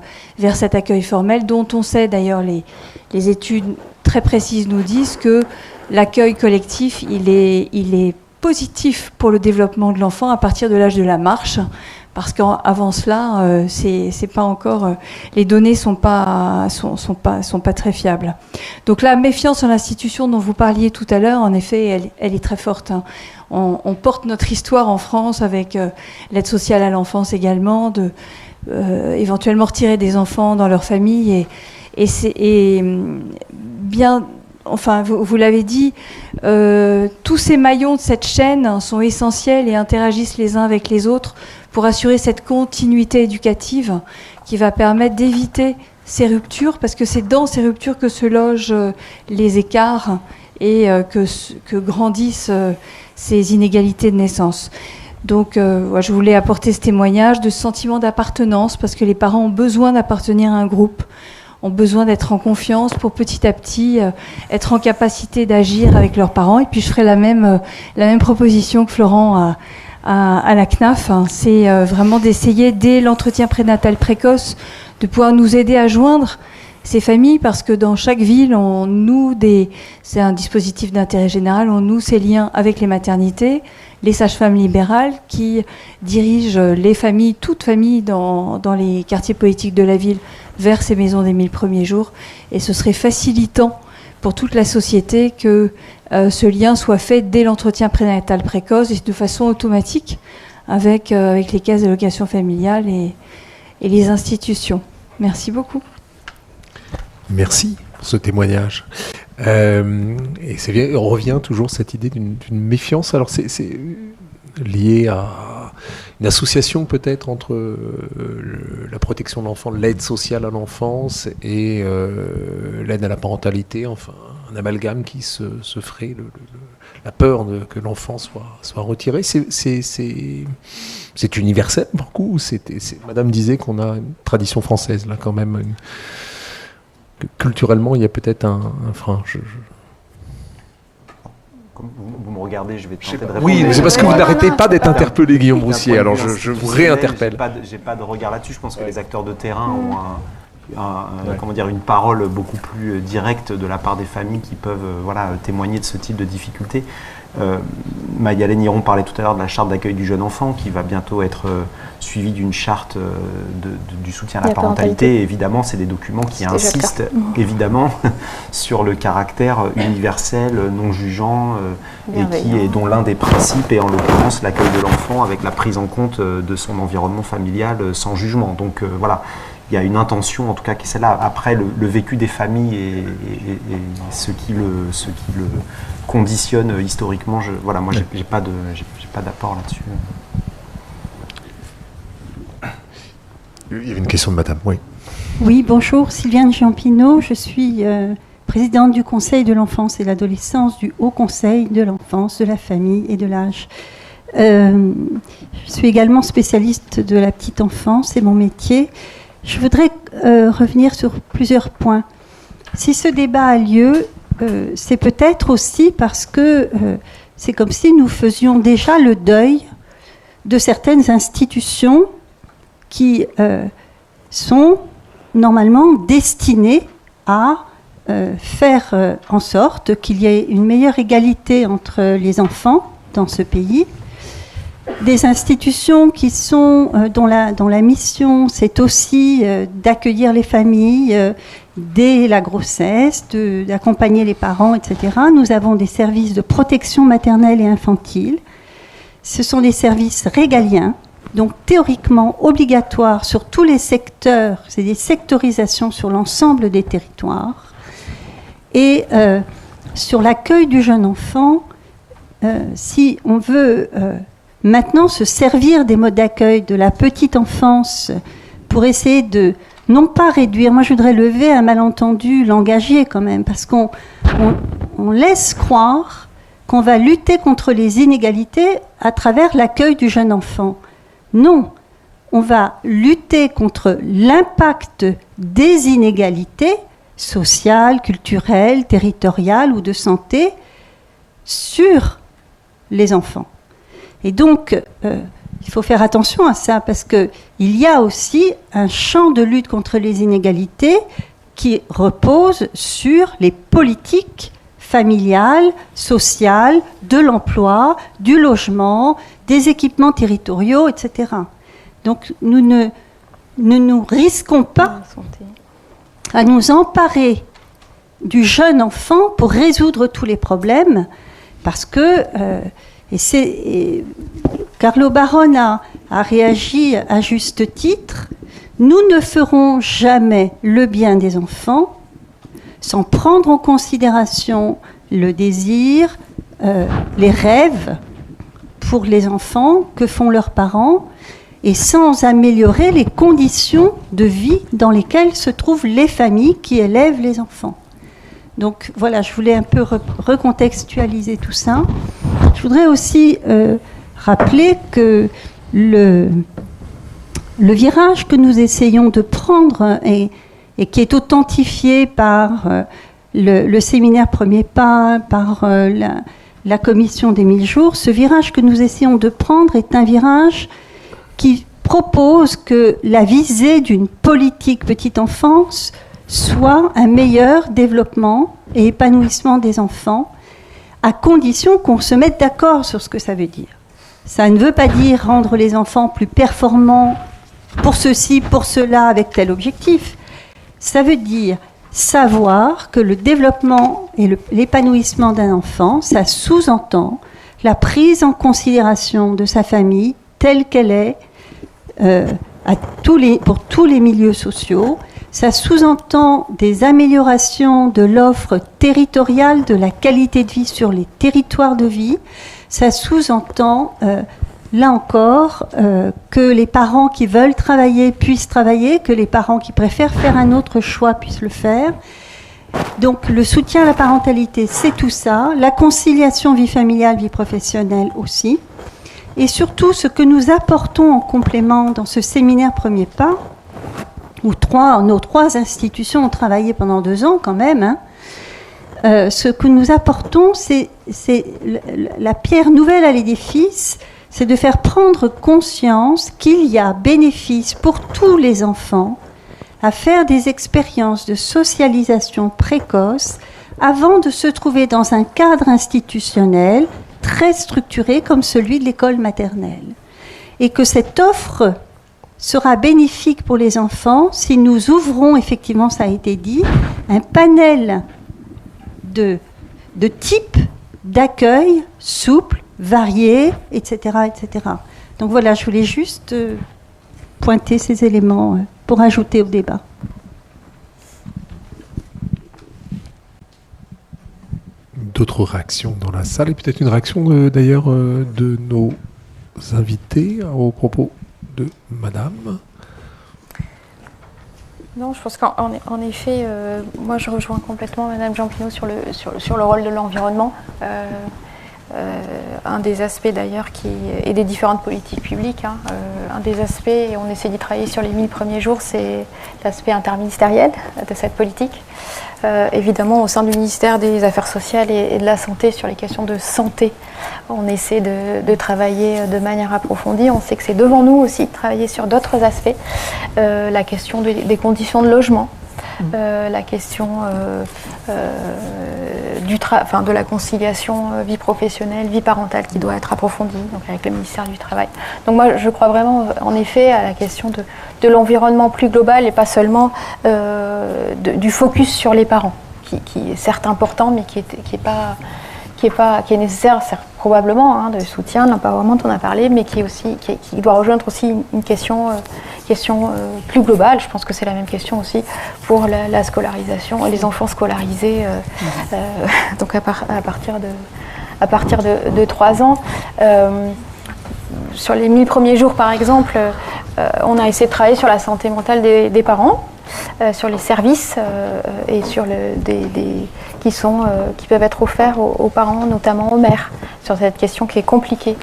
cet accueil formel, dont on sait d'ailleurs, les études très précises nous disent que l'accueil collectif, il est positif pour le développement de l'enfant à partir de l'âge de la marche. Parce qu'avant cela, c'est pas encore, les données sont pas très fiables. Donc la méfiance en l'institution dont vous parliez tout à l'heure, en effet, elle est très forte. On porte notre histoire en France avec l'aide sociale à l'enfance également, de éventuellement retirer des enfants dans leur famille et bien enfin vous l'avez dit, tous ces maillons de cette chaîne sont essentiels et interagissent les uns avec les autres pour assurer cette continuité éducative qui va permettre d'éviter ces ruptures, parce que c'est dans ces ruptures que se logent les écarts et que grandissent ces inégalités de naissance. Donc je voulais apporter ce témoignage de sentiment d'appartenance, parce que les parents ont besoin d'appartenir à un groupe, ont besoin d'être en confiance pour petit à petit être en capacité d'agir avec leurs parents. Et puis je ferai la même proposition que Florent à la CNAF, hein. C'est vraiment d'essayer dès l'entretien prénatal précoce de pouvoir nous aider à joindre ces familles, parce que dans chaque ville, c'est un dispositif d'intérêt général, on noue ces liens avec les maternités, les sages-femmes libérales qui dirigent les familles, toutes familles dans les quartiers politiques de la ville vers ces maisons des 1000 premiers jours. Et ce serait facilitant pour toute la société que ce lien soit fait dès l'entretien prénatal précoce et de façon automatique avec les caisses d'allocation familiale et les institutions. Merci beaucoup. Merci pour ce témoignage. Et c'est bien, on revient toujours à cette idée d'une méfiance. Alors c'est lié à une association peut-être entre la protection de l'enfant, l'aide sociale à l'enfance et l'aide à la parentalité, enfin un amalgame qui se ferait, la peur que l'enfant soit retiré. C'est universel pour le coup. Madame disait qu'on a une tradition française là quand même. Que culturellement, il y a peut-être un frein. Comme vous me regardez, je vais tenter de répondre. Oui, c'est parce que vous n'arrêtez pas d'être interpellé, Guillaume Roussier, alors je vous réinterpelle. J'ai pas de regard là-dessus. Je pense que les acteurs de terrain ont une parole beaucoup plus directe de la part des familles qui peuvent témoigner de ce type de difficultés. Maïalène Hiron parlait tout à l'heure de la charte d'accueil du jeune enfant qui va bientôt être suivie d'une charte du soutien à la parentalité. Et évidemment, c'est des documents qui insistent évidemment sur le caractère universel, non jugeant, et dont l'un des principes est en l'occurrence l'accueil de l'enfant avec la prise en compte de son environnement familial sans jugement. Donc voilà. Il y a une intention, en tout cas, qui est celle-là. Après, le vécu des familles et ce qui le conditionne historiquement, moi, j'ai pas d'apport là-dessus. Il y avait une question de madame, oui. Oui, bonjour, Sylviane Giampino. Je suis présidente du Conseil de l'enfance et de l'adolescence, du Haut Conseil de l'enfance, de la famille et de l'âge. Je suis également spécialiste de la petite enfance, c'est mon métier. Je voudrais revenir sur plusieurs points. Si ce débat a lieu, c'est peut-être aussi parce que c'est comme si nous faisions déjà le deuil de certaines institutions qui sont normalement destinées à faire en sorte qu'il y ait une meilleure égalité entre les enfants dans ce pays. Des institutions qui sont dont la mission, c'est aussi d'accueillir les familles dès la grossesse, d'accompagner les parents, etc. Nous avons des services de protection maternelle et infantile. Ce sont des services régaliens, donc théoriquement obligatoires sur tous les secteurs. C'est des sectorisations sur l'ensemble des territoires. Et sur l'accueil du jeune enfant, si on veut maintenant se servir des modes d'accueil de la petite enfance pour essayer de non pas réduire, moi je voudrais lever un malentendu langagier quand même, parce qu'on laisse croire qu'on va lutter contre les inégalités à travers l'accueil du jeune enfant. Non, on va lutter contre l'impact des inégalités sociales, culturelles, territoriales ou de santé sur les enfants. Et donc, il faut faire attention à ça, parce qu'il y a aussi un champ de lutte contre les inégalités qui repose sur les politiques familiales, sociales, de l'emploi, du logement, des équipements territoriaux, etc. Donc, nous ne nous risquons pas à nous emparer du jeune enfant pour résoudre tous les problèmes, parce que... Et Carlo Baron a réagi à juste titre. Nous ne ferons jamais le bien des enfants sans prendre en considération le désir, les rêves pour les enfants que font leurs parents, et sans améliorer les conditions de vie dans lesquelles se trouvent les familles qui élèvent les enfants. Donc voilà, je voulais un peu recontextualiser tout ça. Je voudrais aussi rappeler que le virage que nous essayons de prendre et qui est authentifié par le séminaire Premier Pas, par la commission des 1000 jours, ce virage que nous essayons de prendre est un virage qui propose que la visée d'une politique petite enfance soit un meilleur développement et épanouissement des enfants, à condition qu'on se mette d'accord sur ce que ça veut dire. Ça ne veut pas dire rendre les enfants plus performants pour ceci, pour cela, avec tel objectif. Ça veut dire savoir que le développement et l'épanouissement d'un enfant, ça sous-entend la prise en considération de sa famille telle qu'elle est, pour tous les milieux sociaux. Ça sous-entend des améliorations de l'offre territoriale, de la qualité de vie sur les territoires de vie. Ça sous-entend, là encore, que les parents qui veulent travailler puissent travailler, que les parents qui préfèrent faire un autre choix puissent le faire. Donc le soutien à la parentalité, c'est tout ça. La conciliation vie familiale, vie professionnelle aussi. Et surtout, ce que nous apportons en complément dans ce séminaire Premier Pas, où nos 3 institutions ont travaillé pendant 2 ans quand même, hein, ce que nous apportons, c'est la pierre nouvelle à l'édifice, c'est de faire prendre conscience qu'il y a bénéfice pour tous les enfants à faire des expériences de socialisation précoce avant de se trouver dans un cadre institutionnel très structuré comme celui de l'école maternelle. Et que cette offre sera bénéfique pour les enfants si nous ouvrons, effectivement, ça a été dit, un panel de types d'accueil souple, variés, etc., etc. Donc voilà, je voulais juste pointer ces éléments pour ajouter au débat. D'autres réactions dans la salle et peut-être une réaction d'ailleurs de nos invités au propos de Madame. Non, je pense qu'en effet, moi je rejoins complètement Madame Jean-Pinot sur le rôle de l'environnement. Un des aspects d'ailleurs et des différentes politiques publiques, hein, un des aspects, et on essaie d'y travailler sur les 1000 premiers jours, c'est l'aspect interministériel de cette politique. Évidemment, au sein du ministère des Affaires sociales et de la Santé, sur les questions de santé, on essaie de travailler de manière approfondie. On sait que c'est devant nous aussi de travailler sur d'autres aspects. La question des conditions de logement, la question de la conciliation vie professionnelle, vie parentale qui doit être approfondie, donc avec le ministère du Travail. Donc moi, je crois vraiment, en effet, à la question de l'environnement plus global et pas seulement du focus sur les parents, qui est certes important, mais qui est nécessaire, certes, probablement, hein, de soutien, de l'empowerment, on a parlé, mais qui doit rejoindre aussi une question plus globale. Je pense que c'est la même question aussi pour la scolarisation, les enfants scolarisés, donc à partir de 3 ans. Sur les 1000 premiers jours, par exemple, on a essayé de travailler sur la santé mentale des parents, sur les services et sur qui peuvent être offerts aux parents, notamment aux mères, sur cette question qui est compliquée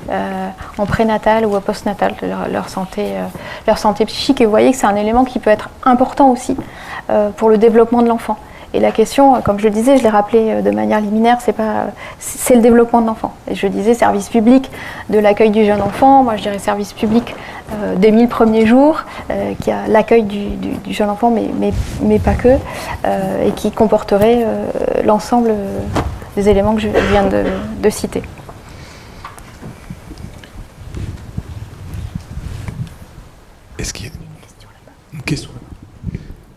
en prénatal ou au postnatal de leur santé psychique. Et vous voyez que c'est un élément qui peut être important aussi pour le développement de l'enfant. Et la question, comme je le disais, je l'ai rappelé de manière liminaire, c'est le développement de l'enfant. Et je disais service public de l'accueil du jeune enfant, moi je dirais service public des 1000 premiers jours, qui a l'accueil du jeune enfant, mais pas que, et qui comporterait l'ensemble des éléments que je viens de citer. Est-ce qu'il y a une question ?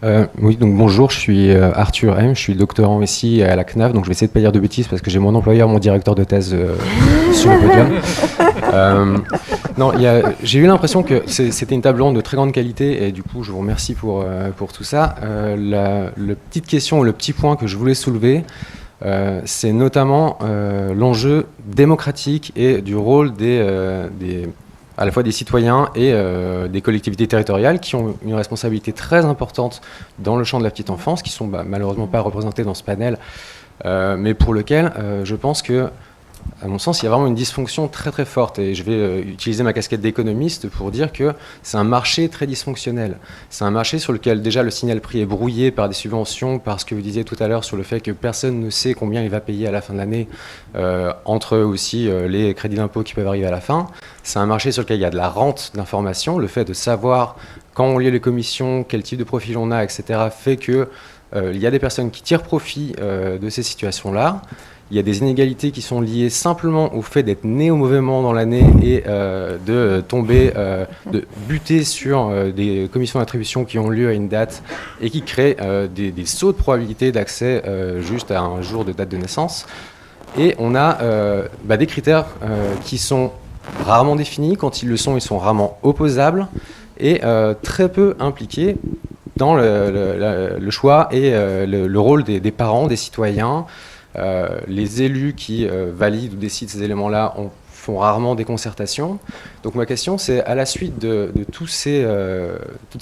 Oui, donc bonjour, je suis Arthur M, je suis doctorant ici à la CNAF, donc je vais essayer de ne pas dire de bêtises parce que j'ai mon employeur, mon directeur de thèse sur le podium. Non, j'ai eu l'impression que c'était une table ronde de très grande qualité et du coup je vous remercie pour tout ça. La petite question, le petit point que je voulais soulever, c'est notamment l'enjeu démocratique et du rôle à la fois des citoyens et des collectivités territoriales qui ont une responsabilité très importante dans le champ de la petite enfance, qui sont malheureusement pas représentés dans ce panel, mais pour lequel je pense que, à mon sens, il y a vraiment une dysfonction très très forte. Et je vais utiliser ma casquette d'économiste pour dire que c'est un marché très dysfonctionnel. C'est un marché sur lequel déjà le signal prix est brouillé par des subventions, par ce que vous disiez tout à l'heure sur le fait que personne ne sait combien il va payer à la fin de l'année, entre aussi les crédits d'impôt qui peuvent arriver à la fin. C'est un marché sur lequel il y a de la rente d'information, le fait de savoir quand on lit les commissions, quel type de profil on a, etc., fait que il y a des personnes qui tirent profit de ces situations-là. Il y a des inégalités qui sont liées simplement au fait d'être né au mauvais moment dans l'année et de tomber, de buter sur des commissions d'attribution qui ont lieu à une date et qui créent des sauts de probabilité d'accès juste à un jour de date de naissance. Et on a des critères qui sont rarement définis. Quand ils le sont, ils sont rarement opposables et très peu impliqués dans le choix et le rôle des parents, des citoyens. Les élus qui valident ou décident ces éléments-là font rarement des concertations. Donc ma question, c'est à la suite de toutes ces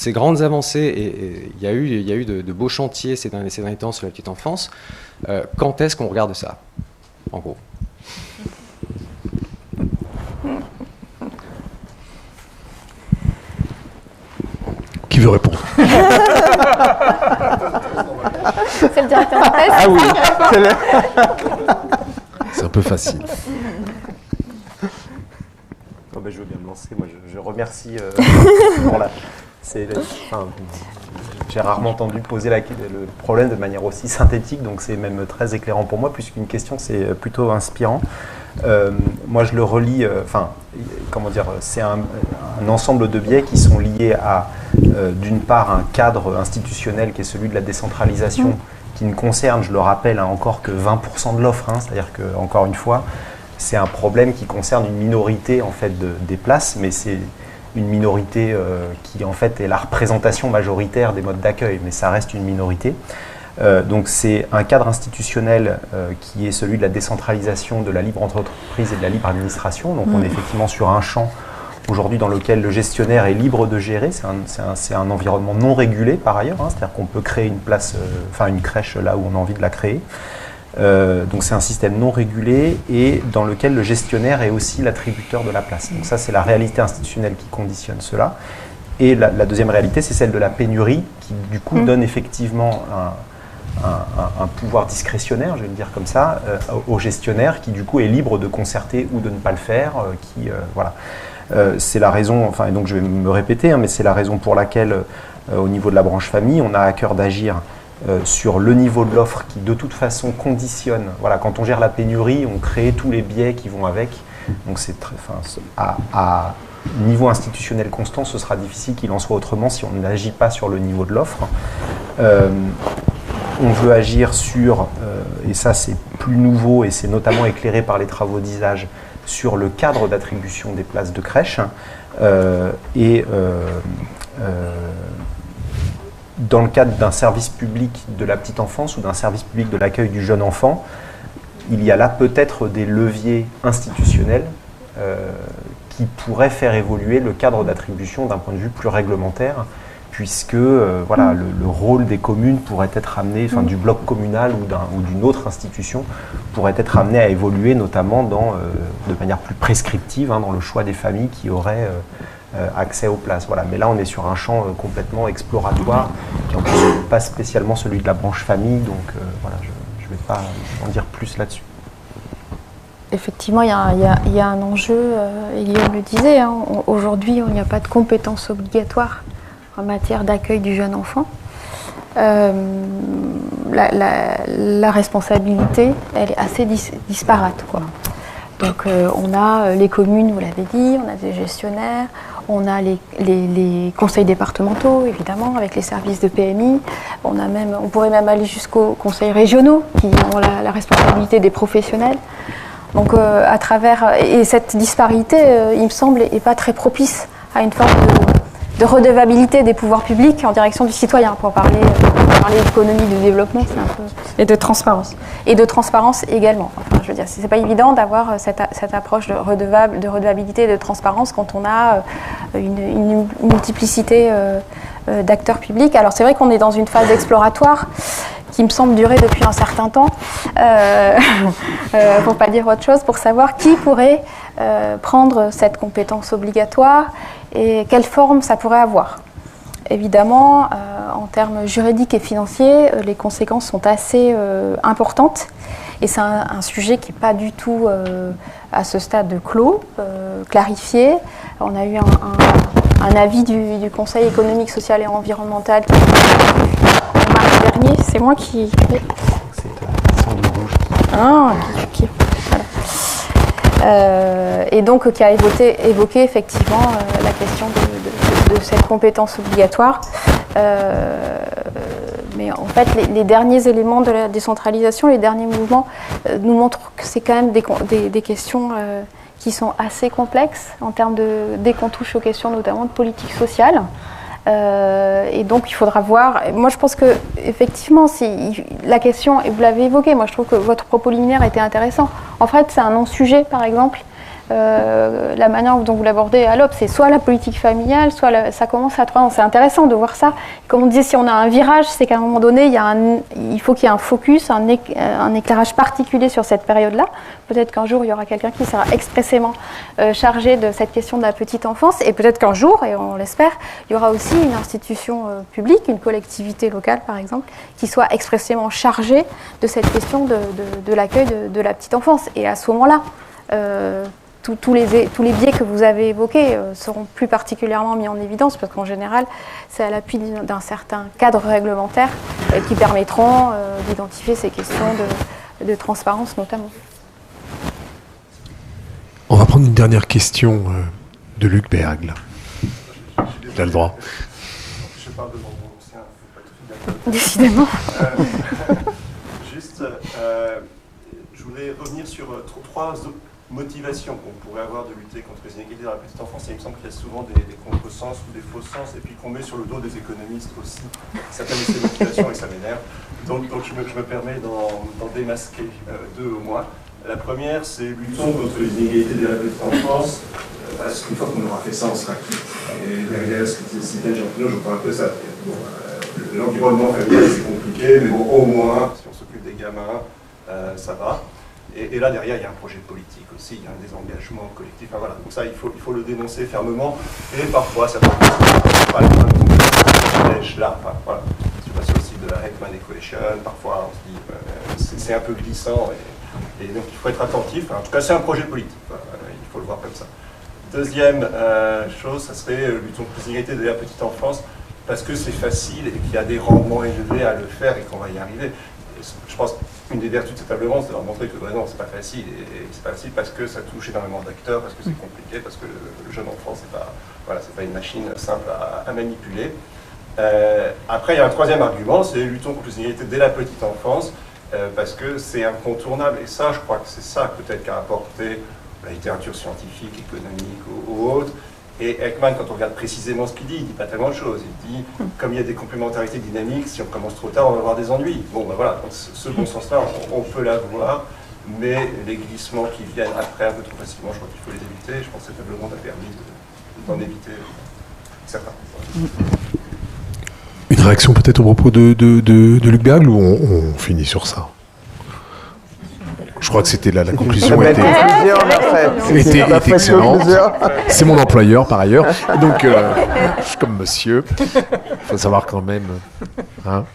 grandes avancées, et il y a eu de beaux chantiers ces derniers temps sur la petite enfance, quand est-ce qu'on regarde ça, en gros? Qui veut répondre? C'est le directeur de thèse. Ah oui, c'est un peu facile. Oh ben, je veux bien me lancer. Moi, je remercie j'ai rarement entendu poser le problème de manière aussi synthétique, donc c'est même très éclairant pour moi, puisqu'une question, c'est plutôt inspirant. Moi, je le relis, c'est un ensemble de biais qui sont liés à, d'une part, un cadre institutionnel qui est celui de la décentralisation, qui ne concerne, je le rappelle, encore que 20% de l'offre, c'est-à-dire que, encore une fois, c'est un problème qui concerne une minorité en fait des places, mais c'est une minorité qui en fait est la représentation majoritaire des modes d'accueil, mais ça reste une minorité. Donc c'est un cadre institutionnel qui est celui de la décentralisation, de la libre entreprise et de la libre administration. Donc on est effectivement sur un champ aujourd'hui dans lequel le gestionnaire est libre de gérer. C'est un environnement non régulé par ailleurs, c'est-à-dire qu'on peut créer une crèche là où on a envie de la créer. Donc c'est un système non régulé et dans lequel le gestionnaire est aussi l'attributeur de la place. Donc ça, c'est la réalité institutionnelle qui conditionne cela. Et la deuxième réalité, c'est celle de la pénurie qui du coup donne effectivement un pouvoir discrétionnaire, je vais le dire comme ça, au gestionnaire qui du coup est libre de concerter ou de ne pas le faire. C'est la raison, et donc je vais me répéter, mais c'est la raison pour laquelle au niveau de la branche famille, on a à cœur d'agir sur le niveau de l'offre qui de toute façon conditionne. Voilà, quand on gère la pénurie, on crée tous les biais qui vont avec. Donc c'est à niveau institutionnel constant, ce sera difficile qu'il en soit autrement si on n'agit pas sur le niveau de l'offre. On veut agir sur, et ça c'est plus nouveau et c'est notamment éclairé par les travaux d'ISAGE, sur le cadre d'attribution des places de crèche dans le cadre d'un service public de la petite enfance ou d'un service public de l'accueil du jeune enfant, il y a là peut-être des leviers institutionnels qui pourraient faire évoluer le cadre d'attribution d'un point de vue plus réglementaire, puisque le rôle des communes pourrait être amené, du bloc communal ou d'une autre institution, pourrait être amené à évoluer, notamment de manière plus prescriptive dans le choix des familles qui auraient accès aux places. Voilà. Mais là, on est sur un champ complètement exploratoire, qui en plus n'est pas spécialement celui de la branche famille, donc je ne vais pas en dire plus là-dessus. Effectivement, il y a un enjeu, Guillaume le disait, aujourd'hui, il n'y a pas de compétences obligatoires en matière d'accueil du jeune enfant. La responsabilité, elle est assez disparate, quoi. Donc on a les communes, vous l'avez dit, on a des gestionnaires, on a les conseils départementaux, évidemment, avec les services de PMI. On pourrait même aller jusqu'aux conseils régionaux, qui ont la responsabilité des professionnels. Donc à travers... Et cette disparité, il me semble, n'est pas très propice à une forme de redevabilité des pouvoirs publics en direction du citoyen, pour parler d'économie de développement, c'est un peu, et de transparence. Et de transparence également. Enfin, je veux dire, c'est pas évident d'avoir cette approche de redevabilité et de transparence quand on a une multiplicité d'acteurs publics. Alors c'est vrai qu'on est dans une phase exploratoire qui me semble durer depuis un certain temps, pour pas dire autre chose, pour savoir qui pourrait prendre cette compétence obligatoire et quelle forme ça pourrait avoir. Évidemment, en termes juridiques et financiers, les conséquences sont assez importantes et c'est un sujet qui n'est pas du tout à ce stade clos, clarifié. On a eu un avis du Conseil économique, social et environnemental qui en mars dernier. C'est moi qui... C'est en rouge. Ah, voilà. Et donc qui a évoqué effectivement la question de cette compétence obligatoire. Mais en fait, les derniers éléments de la décentralisation, les derniers mouvements nous montrent que c'est quand même des questions qui sont assez complexes en termes dès qu'on touche aux questions notamment de politique sociale. Et donc il faudra voir. Moi je pense que effectivement, si la question, et vous l'avez évoqué, moi je trouve que votre propos liminaire était intéressant. En fait, c'est un non-sujet, par exemple. La manière dont vous l'abordez à l'OP, c'est soit la politique familiale, soit ça commence à 3 ans. C'est intéressant de voir ça. Comme on disait, si on a un virage, c'est qu'à un moment donné, il faut qu'il y ait un focus, un éclairage particulier sur cette période-là. Peut-être qu'un jour, il y aura quelqu'un qui sera expressément chargé de cette question de la petite enfance. Et peut-être qu'un jour, et on l'espère, il y aura aussi une institution publique, une collectivité locale, par exemple, qui soit expressément chargée de cette question de l'accueil de la petite enfance. Et à ce moment-là, tous les biais que vous avez évoqués seront plus particulièrement mis en évidence parce qu'en général, c'est à l'appui d'un certain cadre réglementaire qui permettront d'identifier ces questions de transparence notamment. On va prendre une dernière question de Luc Berg. Tu as le droit. Je parle devant mon ancien, faut pas tout d'accord. Décidément. Juste, je voulais revenir sur 3 motivations qu'on pourrait avoir de lutter contre les inégalités dans la petite enfance. Et il me semble qu'il y a souvent des contresens ou des faux sens, et puis qu'on met sur le dos des économistes aussi certaines de ces motivations, et ça m'énerve. Donc je me permets d'en démasquer 2 au moins. La première, c'est luttons contre les inégalités de la petite enfance, parce qu'une fois qu'on aura fait ça, on sera quitte. Et derrière ce que citait Jean-Pinot, je crois un peu ça. Bon, l'environnement familial, c'est compliqué, mais bon, au moins, si on s'occupe des gamins, ça va. Et là, derrière, il y a un projet politique aussi, il y a un désengagement collectif. Enfin, voilà. Donc ça, il faut le dénoncer fermement. Et parfois, certaines personnes pas les mêmes collèges là. Enfin, voilà. Je passe aussi de la Heckman Equation. Parfois, on se dit c'est un peu glissant. Et donc, il faut être attentif. En tout cas, c'est un projet politique. Il faut le voir comme ça. Deuxième chose, ça serait luttons contre les inégalités de la petite enfance, parce que c'est facile et qu'il y a des rendements élevés à le faire et qu'on va y arriver. Je pense qu'une des vertus de cette table ronde, c'est de leur montrer que non, c'est pas facile. Et c'est pas facile parce que ça touche énormément d'acteurs, parce que c'est compliqué, parce que le jeune enfant, c'est pas une machine simple à manipuler. Après, il y a un troisième argument, c'est luttons contre les inégalités dès la petite enfance, parce que c'est incontournable. Et ça, je crois que c'est ça peut-être qu'a apporté la littérature scientifique, économique ou autre. Et Heckman, quand on regarde précisément ce qu'il dit pas tellement de choses. Il dit, comme il y a des complémentarités dynamiques, si on commence trop tard, on va avoir des ennuis. Bon, ben voilà, donc ce bon sens-là, on peut l'avoir, mais les glissements qui viennent après un peu trop facilement, je crois qu'il faut les éviter. Je pense que cette table ronde a permis d'en éviter certains. Une réaction peut-être au propos de Luc Berg, ou on finit sur ça? Je crois que c'était la conclusion était excellente. C'est mon employeur par ailleurs. Donc, je suis comme monsieur. Il faut savoir quand même. Hein.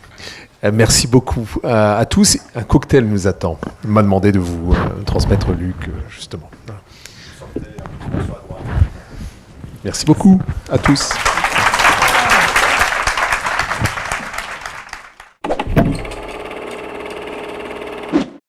Merci beaucoup à tous. Un cocktail nous attend. Il m'a demandé de vous transmettre Luc, justement. Merci beaucoup à tous.